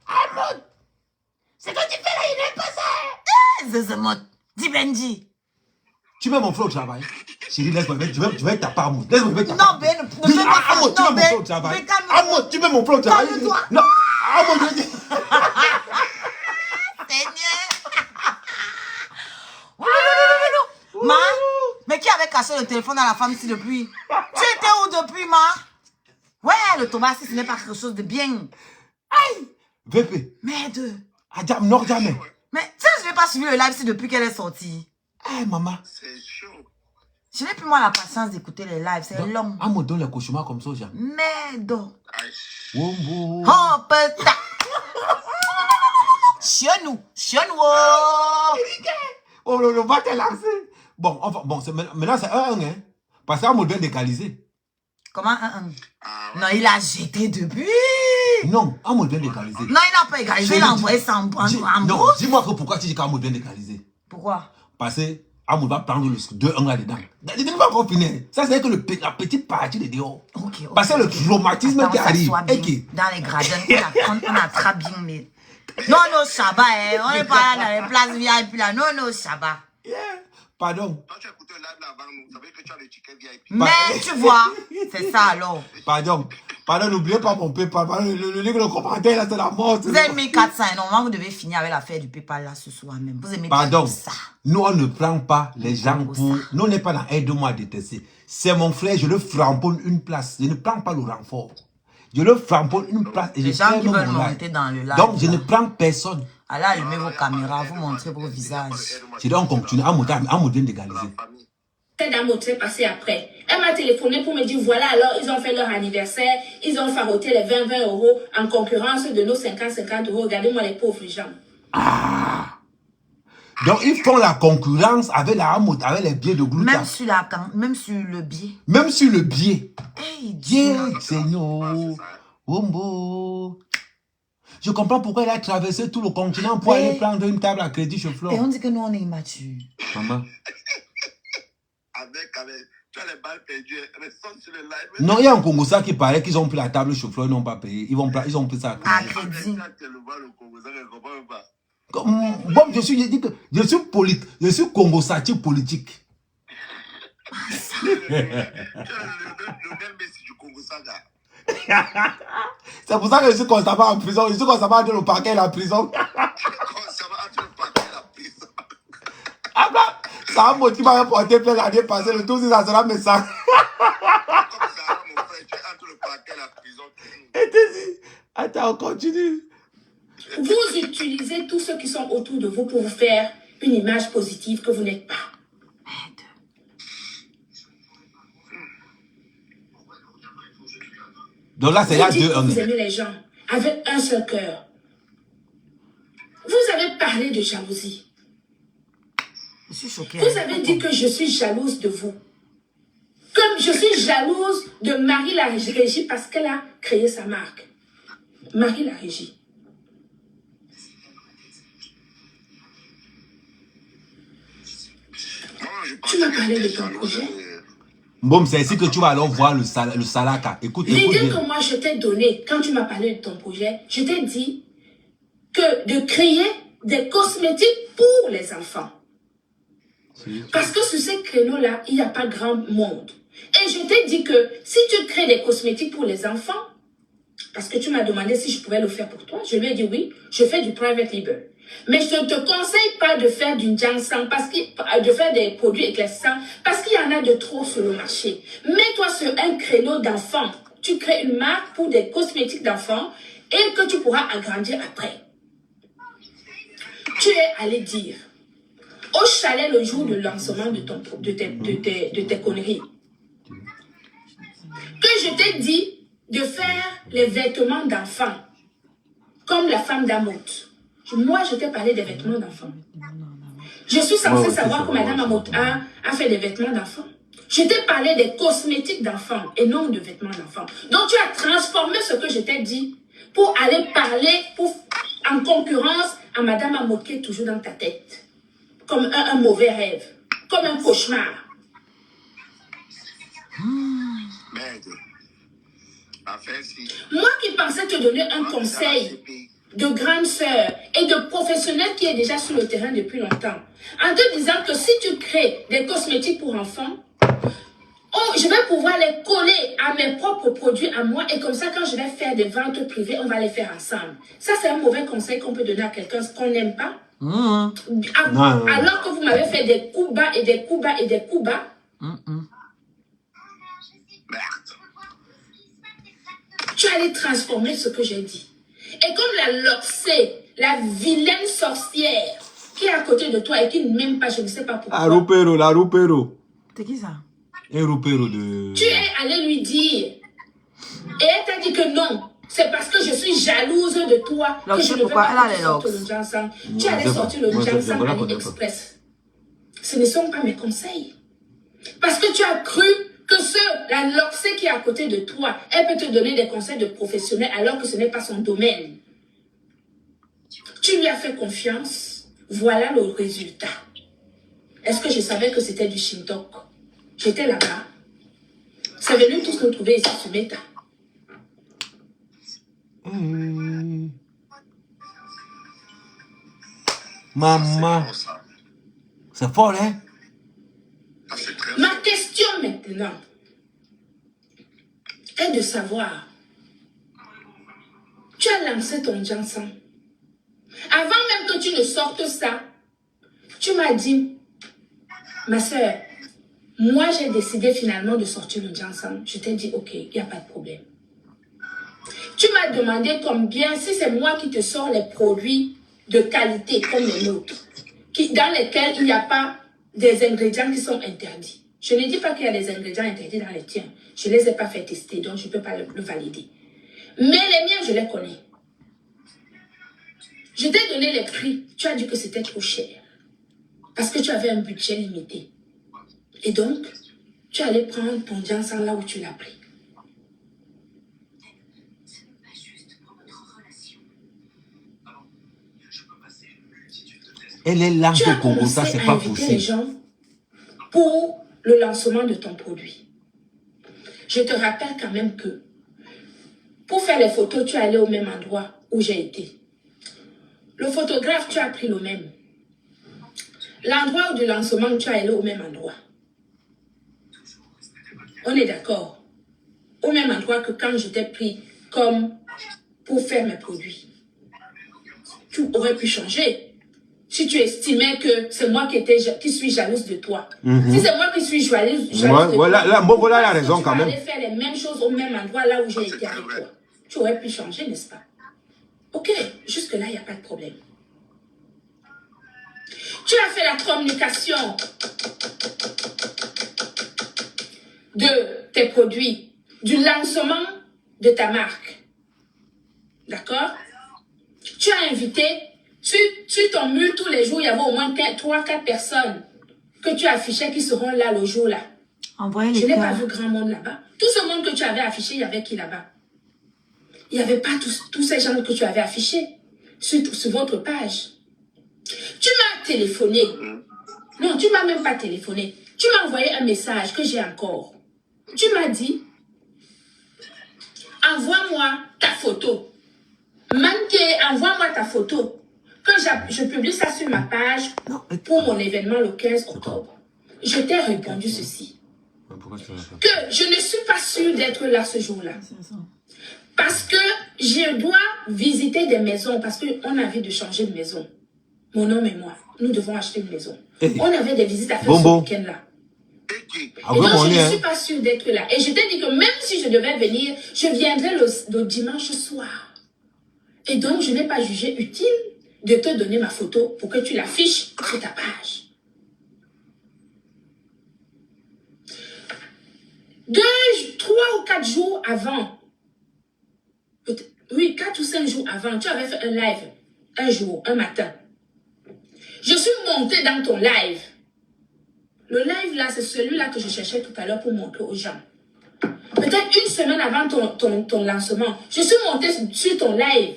Amot, ce que tu fais là, il n'est pas ça. Zezemot, dis Benji. Tu mets mon flow au travail. Chérie, laisse-moi, je vais taper Amot. Laisse-moi, je vais taper. Non, Ben, ne fais pas ça. Amot, tu mets mon flow au travail. Amot, tu mets mon flow au travail. Calme-toi. Non, Amot, je dis. Ma, mais qui avait caché le téléphone à la femme ici depuis? Tu étais où depuis, ma? Ouais, le Thomas, ce n'est pas quelque chose de bien. Aïe, VP. Merde. Adam, non, jamais. Mais tu sais, je n'ai pas suivi le live ici depuis qu'elle est sortie. Aïe, maman. C'est chaud. Je n'ai plus moi la patience d'écouter les lives, c'est long. Amot donne les cauchemars comme ça, Jean. Merde. Aïe. Wombo. Oh, putain. Chenou. Oh, le va te lancer. Bon, enfin, bon, maintenant c'est 1-1, hein. Parce qu'Amot vient d'égaliser. Comment un? Ah, ouais. Non, il a jeté depuis. Non, Amot vient d'égaliser. Non, il n'a pas égalisé, il a envoyé ça en Non, bouche. dis-moi que pourquoi tu dis qu'Amot vient d'égaliser. Pourquoi? Parce que Amot va prendre le 2-1 là-dedans. Il ne va pas finir. Ça, c'est que la petite partie de dehors. Ok. Parce que le traumatisme Attends, qui arrive. s'assoit bien. Et Dans les gradins, on attrape bien, mais... Non, Shabbat, hein. On n'est pas là dans les places VIP là. Non, Shabbat. Yeah. Pardon. Quand tu as écouté le live là avant nous, ça veut dire que tu as le ticket VIP. Mais tu vois, c'est ça alors. Pardon, n'oubliez pas mon PayPal. Le lien de commentaire là, c'est la mort. Vous avez mis 400 et normalement vous devez finir avec l'affaire du PayPal là ce soir même. Vous aimez Pardon, ça. nous on ne prend pas les gens Pour pour... ça. Nous on n'est pas dans aide-moi à détester. C'est mon frère, je le framponne une place. Je ne prends pas le renfort. Je le framponne une place et Les je gens ferme qui veulent mon live. monter dans le live. Donc je là. ne prends personne. Allez, allumez vos caméras, vous montrez vos visages. Je dois continuer à monter d'égaliser. d'Amot s'est passé après. Elle m'a téléphoné pour me dire, voilà, alors ils ont fait leur anniversaire, ils ont faroté les 20 euros en concurrence de nos 50 euros. Regardez-moi les pauvres gens. Ah. Donc ils font la concurrence avec la Amot, avec les billets de glouta. Même sur le biais. Même sur le billet. Hey, Dieu. Dieu, Seigneur. Wombo. Je comprends pourquoi il a traversé tout le continent pour aller prendre une table à crédit chez Flore. Et on dit que nous, on est immatures. Maman. Tu as les balles perdues, restons sur le live. Non, il y a un Congosa qui paraît qu'ils ont pris la table chez Flore, ils n'ont pas payé. Ils ont pris ça à crédit. À crédit. Bon, je suis Congo-sati politique. Tu es le même Messi du Congo Saga. C'est pour ça que je suis constamment en prison. Je suis constamment entre le parquet et la prison. Constamment entre le parquet et la prison. Ah bah, ça a motivé à porter plein l'année passée. Le tout, ça sera mes sangs. Comme ça, mon frère, tu es entre le parquet et la prison. Et tu dis, attends, on continue. Vous utilisez tous ceux qui sont autour de vous pour vous faire une image positive que vous n'êtes pas. Donc là, c'est là Vous dites que vous 2-1. aimez les gens avec un seul cœur. Vous avez parlé de jalousie. Je suis choquée. Vous avez dit que je suis jalouse de vous. Comme je suis jalouse de Marie la Régie parce qu'elle a créé sa marque. Marie la Régie. Tu m'as parlé de ton projet. Bon, c'est ici que tu vas alors voir le salaka. Écoute, écoute L'idée bien. que moi je t'ai donnée quand tu m'as parlé de ton projet, je t'ai dit que de créer des cosmétiques pour les enfants. Parce que sur ces créneaux-là, il n'y a pas grand monde. Et je t'ai dit que si tu crées des cosmétiques pour les enfants, parce que tu m'as demandé si je pouvais le faire pour toi, je lui ai dit oui, je fais du private label. Mais je ne te conseille pas de faire du ginseng, de faire des produits éclaircissants, parce qu'il y en a de trop sur le marché. Mets-toi sur un créneau d'enfants. Tu crées une marque pour des cosmétiques d'enfants et que tu pourras agrandir après. Tu es allé dire au chalet le jour du lancement de tes conneries que je t'ai dit de faire les vêtements d'enfants comme la femme d'Amot. Moi, je t'ai parlé des vêtements d'enfants. Je suis censée savoir que Madame Amota a fait des vêtements d'enfants. Je t'ai parlé des cosmétiques d'enfants et non de vêtements d'enfants. Donc, tu as transformé ce que je t'ai dit pour aller parler en concurrence à Madame Amota toujours dans ta tête. Comme un mauvais rêve. Comme un cauchemar. Merde. Enfin, si. Moi qui pensais te donner un conseil de grande sœur et de professionnel qui est déjà sur le terrain depuis longtemps, en te disant que si tu crées des cosmétiques pour enfants, je vais pouvoir les coller à mes propres produits à moi et comme ça, quand je vais faire des ventes privées, on va les faire ensemble. Ça, c'est un mauvais conseil qu'on peut donner à quelqu'un qu'on n'aime pas. Alors que vous m'avez fait des coups bas et des coups bas et des coups bas. Merde. Tu allais transformer ce que j'ai dit. Et comme la Loxé, la vilaine sorcière qui est à côté de toi et qui ne m'aime pas, je ne sais pas pourquoi. La Roupero. C'est qui ça? Un Roupero de... Tu es allé lui dire. Et elle t'a dit que non. C'est parce que je suis jalouse de toi que je ne veux pas que tu sortes le Njansang. Tu allais sortir le Njansang AliExpress. Ce ne sont pas mes conseils. Parce que tu as cru que la Loxé qui est à côté de toi, elle peut te donner des conseils de professionnel alors que ce n'est pas son domaine. Tu lui as fait confiance. Voilà le résultat. Est-ce que je savais que c'était du Shintok? J'étais là-bas. C'est venu tous nous trouver ici sur Meta. Maman. C'est fort, hein? Ma question maintenant est de savoir, tu as lancé ton Jansan. Avant même que tu ne sortes ça, tu m'as dit, ma soeur, moi j'ai décidé finalement de sortir le Jansan. Je t'ai dit, ok, il n'y a pas de problème. Tu m'as demandé combien, si c'est moi qui te sors les produits de qualité comme les nôtres, dans lesquels il n'y a pas des ingrédients qui sont interdits. Je ne dis pas qu'il y a des ingrédients interdits dans les tiens. Je ne les ai pas fait tester, donc je ne peux pas le valider. Mais les miens, je les connais. Je t'ai donné les prix. Tu as dit que c'était trop cher. Parce que tu avais un budget limité. Et donc, tu allais prendre ton Jansan là où tu l'as pris. Elle est lente Tu as au Congo, ça commencé c'est à pas inviter les possible. gens pour le lancement de ton produit. Je te rappelle quand même que pour faire les photos, tu es allé au même endroit où j'ai été. Le photographe, tu as pris le même. L'endroit du lancement, tu es allé au même endroit. On est d'accord. Au même endroit que quand je t'ai pris comme pour faire mes produits. Tu aurais pu changer. Si tu estimais que c'est moi qui suis jalouse de toi. Si c'est moi qui suis jalouse de toi. Voilà la raison quand même. Tu allais faire les mêmes choses au même endroit là où j'ai été avec toi. Tu aurais pu changer, n'est-ce pas? Ok, jusque-là, il n'y a pas de problème. Tu as fait la communication de tes produits, du lancement de ta marque. D'accord? Tu as invité, tu t'en mues tous les jours, il y avait au moins 3-4 personnes que tu affichais qui seront là le jour-là. Je n'ai pas vu grand monde là-bas. Tout ce monde que tu avais affiché, il y avait qui là-bas? Il n'y avait pas tous ces gens que tu avais affichés sur votre page. Tu m'as téléphoné. Non, tu m'as même pas téléphoné. Tu m'as envoyé un message que j'ai encore. Tu m'as dit, envoie-moi ta photo. Manqué, envoie-moi ta photo. Que je publie ça sur ma page pour mon événement le 15 octobre. Je t'ai répondu ceci. Que je ne suis pas sûre d'être là ce jour-là. Parce que je dois visiter des maisons. Parce qu'on a envie de changer de maison. Mon homme et moi, nous devons acheter une maison. On avait des visites à faire ce week-end-là. Et donc, je ne suis pas sûre d'être là. Et je t'ai dit que même si je devais venir, je viendrai le dimanche soir. Et donc, je n'ai pas jugé utile de te donner ma photo pour que tu l'affiches sur ta page. 3 ou 4 jours avant, oui, 4 ou 5 jours avant, tu avais fait un live un jour, un matin. Je suis montée dans ton live. Le live là, c'est celui-là que je cherchais tout à l'heure pour montrer aux gens. Peut-être une semaine avant ton lancement, je suis montée sur ton live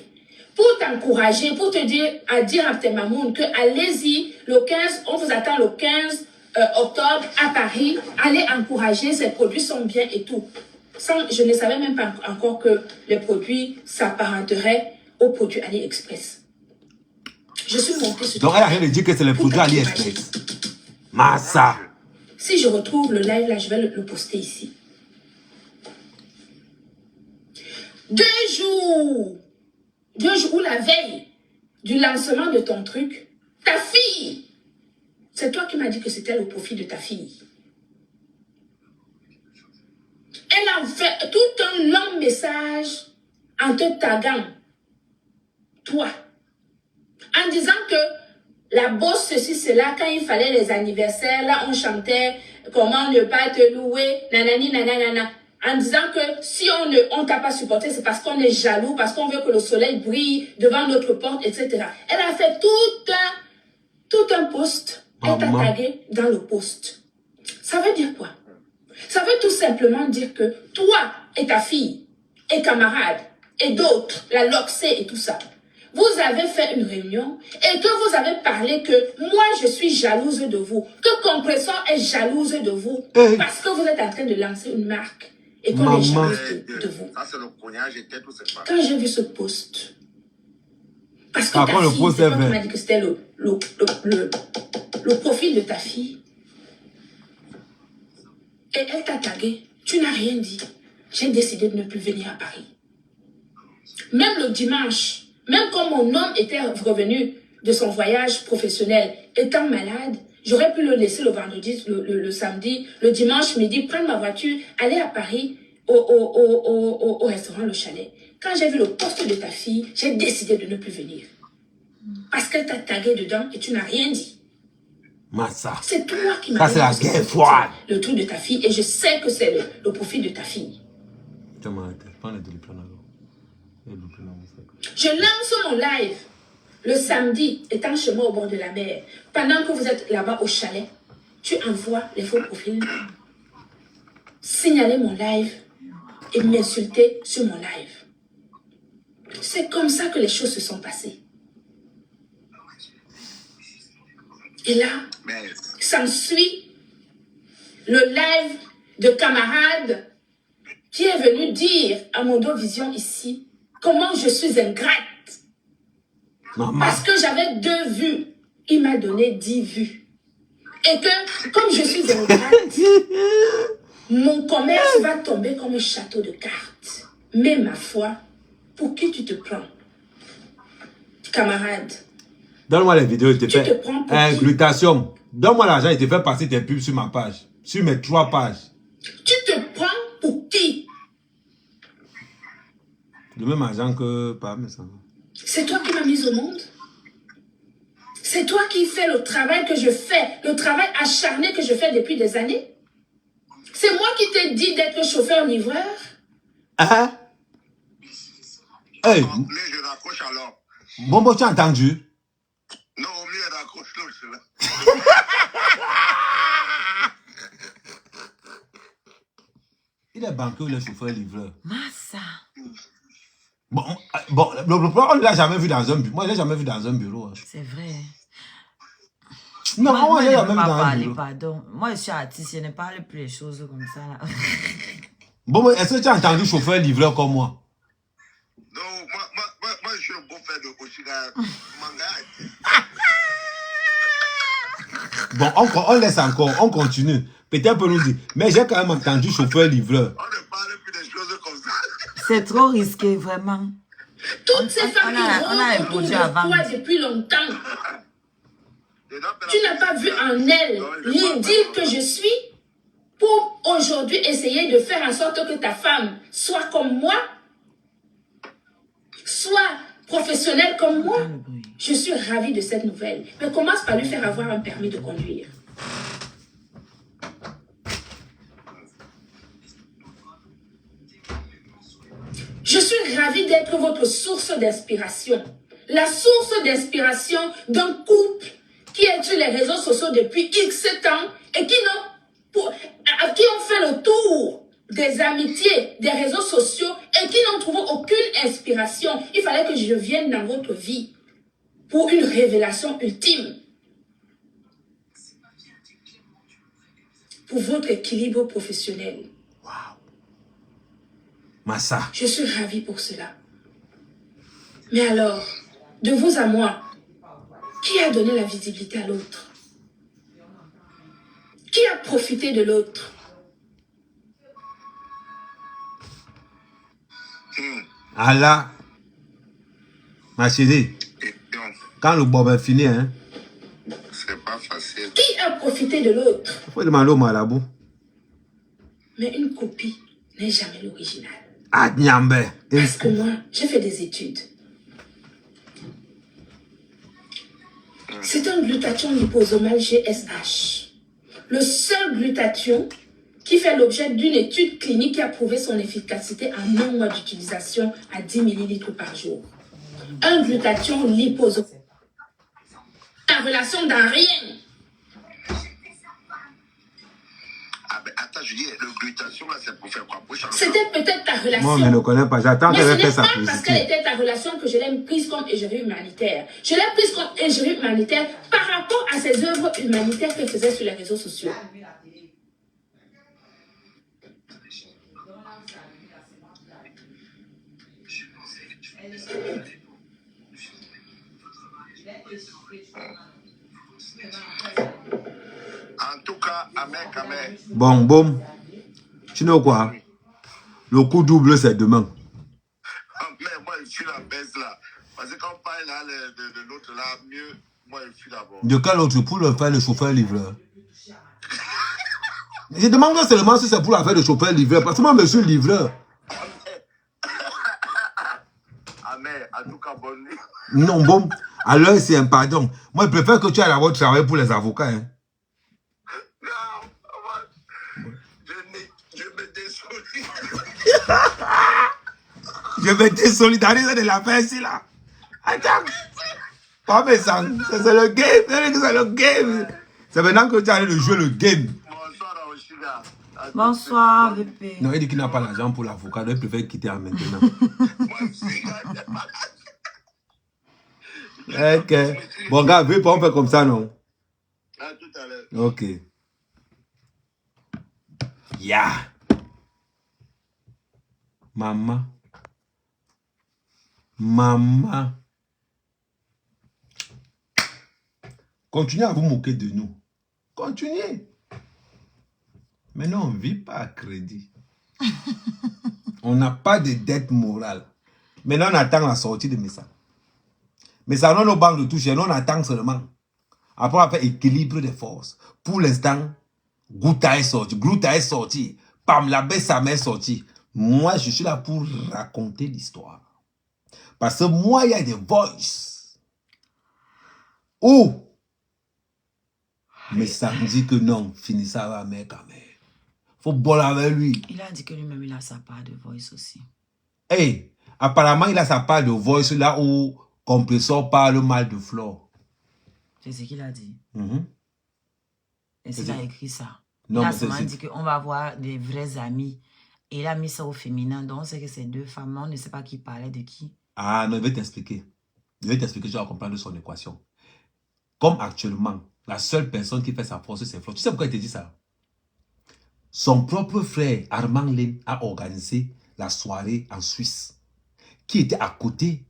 pour t'encourager, pour te dire à tes mamounes que allez-y, le 15, on vous attend le 15 octobre à Paris, allez encourager, ces produits sont bien et tout. Je ne savais même pas encore que les produits s'apparenteraient aux produits AliExpress. Je suis montée sur Donc elle a rien de dire que c'est les produits AliExpress. Massa. Si je retrouve le live là, je vais le poster ici. 2 jours ou la veille du lancement de ton truc, ta fille, c'est toi qui m'as dit que c'était le profit de ta fille. Elle a fait tout un long message en te taguant, toi, en disant que la bosse, ceci, cela, quand il fallait les anniversaires, là, on chantait comment ne pas te louer, nanani, nanana, en disant que si on t'a pas supporté, c'est parce qu'on est jaloux, parce qu'on veut que le soleil brille devant notre porte, etc. Elle a fait tout un post. Elle t'a tagué dans le post. Ça veut dire quoi? Ça veut tout simplement dire que toi et ta fille, et camarades, et d'autres, la Loxé et tout ça, vous avez fait une réunion et que vous avez parlé que moi je suis jalouse de vous, que Compressor est jalouse de vous, parce que vous êtes en train de lancer une marque et qu'on est jalouse de vous. Ça, c'est le cognage et tout, c'est pas. Quand j'ai vu ce post, parce que Par ta contre, le fille, post c'est est toi qui vrai. m'as dit que c'était le profil de ta fille. Et elle t'a tagué. Tu n'as rien dit. J'ai décidé de ne plus venir à Paris. Même le dimanche, même quand mon homme était revenu de son voyage professionnel, étant malade, j'aurais pu le laisser le vendredi, le samedi, le dimanche midi, prendre ma voiture, aller à Paris au restaurant Le Chalet. Quand j'ai vu le poste de ta fille, j'ai décidé de ne plus venir. Parce qu'elle t'a tagué dedans et tu n'as rien dit. Massa. C'est toi qui m'as Ça, c'est la guerre froide. le truc de ta fille et je sais que c'est le profit de ta fille. Je lance mon live le samedi, étant chez moi au bord de la mer. Pendant que vous êtes là-bas au chalet, tu envoies les faux profils, signaler mon live et m'insulter sur mon live. C'est comme ça que les choses se sont passées. Et là, s'ensuit le live de camarade qui est venu dire à Mondovision ici comment je suis ingrate. Maman. Parce que j'avais 2 vues. Il m'a donné 10 vues. Et que, comme je suis ingrate, mon commerce va tomber comme un château de cartes. Mais ma foi, pour qui tu te prends? Camarade. Donne-moi les vidéos, il te Tu te fait prends pour un qui? glutation. Donne-moi l'argent, il te fait passer tes pubs sur ma page. Sur mes 3 pages. Tu te prends pour qui? Le même argent que par mes enfants. C'est toi qui m'as mise au monde. C'est toi qui fais le travail que je fais, le travail acharné que je fais depuis des années. C'est moi qui t'ai dit d'être chauffeur-livreur. Hein? Hey, Au mieux, je raccroche alors. Bombo, tu as entendu? Non, au mieux, je raccroche là. Il est banquier ou il est chauffeur-livreur? Massa. Bon, le plan, on ne l'a jamais vu dans un bureau. Moi, je ne l'ai jamais vu dans un bureau. C'est vrai. Non, moi, je je l'ai ne jamais veux vu pas dans un parler, bureau. pardon. Moi, je suis artiste, je ne parle plus les choses comme ça. Là. Bon, est-ce que tu as entendu chauffeur-livreur comme moi? Non, moi, je suis un beau frère de Oshiga Manga. Bon, on laisse encore, on continue. Peut-être peut nous dire. Mais j'ai quand même entendu chauffeur-livreur. On ne parle plus des choses comme ça. C'est trop risqué, vraiment. Toutes ces femmes qui on a rôdent un autour produit de à toi vendre. depuis longtemps. Tu n'as pas vu en elle l'idylle que je suis pour aujourd'hui essayer de faire en sorte que ta femme soit comme moi, soit professionnelle comme moi. Je suis ravie de cette nouvelle. Mais commence par lui faire avoir un permis de conduire. Je suis ravie d'être votre source d'inspiration. la source d'inspiration d'un couple qui est sur les réseaux sociaux depuis X temps et qui ont fait le tour des amitiés, des réseaux sociaux et qui n'ont trouvé aucune inspiration. Il fallait que je vienne dans votre vie pour une révélation ultime. Pour votre équilibre professionnel. Wow. Massa. Je suis ravie pour cela. Mais alors, de vous à moi, qui a donné la visibilité à l'autre? Qui a profité de l'autre? Allah. Ma chérie. Quand le bob est fini, hein? C'est pas facile. Qui a profité de l'autre? Il faut demander au marabout. Mais une copie n'est jamais l'original. Ah, Nyambe. Parce que moi, j'ai fait des études. C'est un glutathion liposomal GSH. Le seul glutathion qui fait l'objet d'une étude clinique qui a prouvé son efficacité en 1 mois d'utilisation à 10 ml par jour. Un glutathion liposomal. La relation dans rien. Ah ben attends, je dis, le glutathion là, c'est pour faire quoi? Pour changer. C'était peut-être ta relation. Moi, je ne connais pas. J'attends Mais qu'elle ce ait fait n'est sa pas parce qu'elle publicité. était ta relation que je l'ai prise comme égérie humanitaire. Je l'ai prise comme égérie humanitaire par rapport à ses œuvres humanitaires qu'elle faisait sur les réseaux sociaux. En tout cas, Amen. Bon, boum. Tu sais quoi? Le coup double, c'est demain. Mais moi, je suis la baisse là. Parce que quand on parle là, de l'autre là, mieux, moi, je suis d'abord. De quel autre? Pour le faire le chauffeur-livreur. Je demande seulement si c'est pour la faire le chauffeur-livreur. Parce que moi, je suis livreur. Amen. En tout cas, bonne nuit. Non, bon. Alors, c'est un pardon. Moi, je préfère que tu ailles d'abord travailler pour les avocats. Hein. Non, je me désolidarise. Je vais te solidariser de la fin ici, là. Attends. Pas mes sangs. C'est le game. C'est le game. C'est maintenant que tu as de jouer le game. Bonsoir, Oshiga. Bonsoir, VP. Non, il dit qu'il n'a pas l'argent pour l'avocat. Donc, il préfère quitter en maintenant. Moi aussi, Ok. Bon, gars, veux pas on fait comme ça, non? à tout à l'heure. Ok. Yeah. Maman. Maman. Continuez à vous moquer de nous. Continuez. Mais non, on ne vit pas à crédit. On n'a pas de dette morale. Maintenant, on attend la sortie de Messa. Mais ça, nos banques de touche, on attend seulement. Après, on va faire équilibre des forces. Pour l'instant, Gouta est sorti. Pam, la baisse, sa main est sortie. Moi, je suis là pour raconter l'histoire. Parce que moi, il y a des voices. Oh! Mais ça me dit que non, finis ça avec mec quand même. Faut boire avec lui. Il a dit que lui-même, il a sa part de voice aussi. Hey, apparemment, il a sa part de voice là où compresseur parle mal de Flore. C'est ce qu'il a dit. Mhm. Et s'il a écrit ça. Non, Il a mais seulement c'est- dit qu'on va avoir des vrais amis. Et il a mis ça au féminin. Donc, on sait que c'est deux femmes. Mais on ne sait pas qui parlait de qui. Ah non, je vais t'expliquer. Je vais t'expliquer, tu vas comprendre son équation. Comme actuellement, la seule personne qui fait sa force, c'est Flore. Tu sais pourquoi il te dit ça? Son propre frère, Armand Lem, a organisé la soirée en Suisse, qui était à côté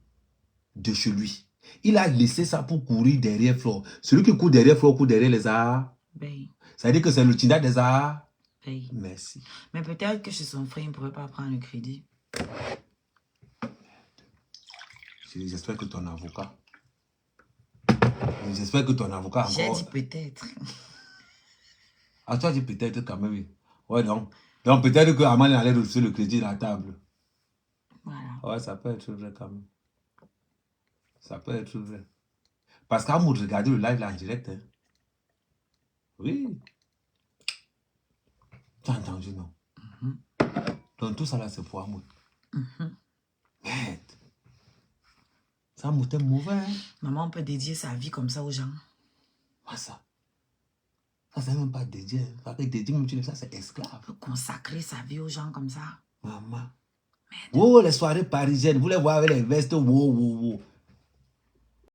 de chez lui. Il a laissé ça pour courir derrière Flore. Celui qui court derrière Flore, court derrière les arts. Ben, Ça veut dire que c'est le Tinda des arts. ben. Merci. Mais peut-être que chez son frère, il ne pourrait pas prendre le crédit. J'espère que ton avocat. J'espère que ton avocat J'ai encore. dit peut-être. Ah, tu as dit peut-être quand même. Oui. Ouais, donc. Donc peut-être que Aman allait reçu le crédit à la table. Voilà. Ouais, ça peut être vrai quand même. Ça peut être vrai. Parce qu'Amoud regardait le live là en direct. Hein. Oui. Tu as entendu, non? Donc tout ça là, c'est pour Amoud. Merde. Ça m'était mauvais. Hein? Maman, on peut dédier sa vie comme ça aux gens. Pas ça. Ça, c'est même pas dédié. Ça fait dédier, ça, c'est esclave. On peut consacrer sa vie aux gens comme ça. Maman. Oh, les soirées parisiennes, vous les voyez avec les vestes, wow.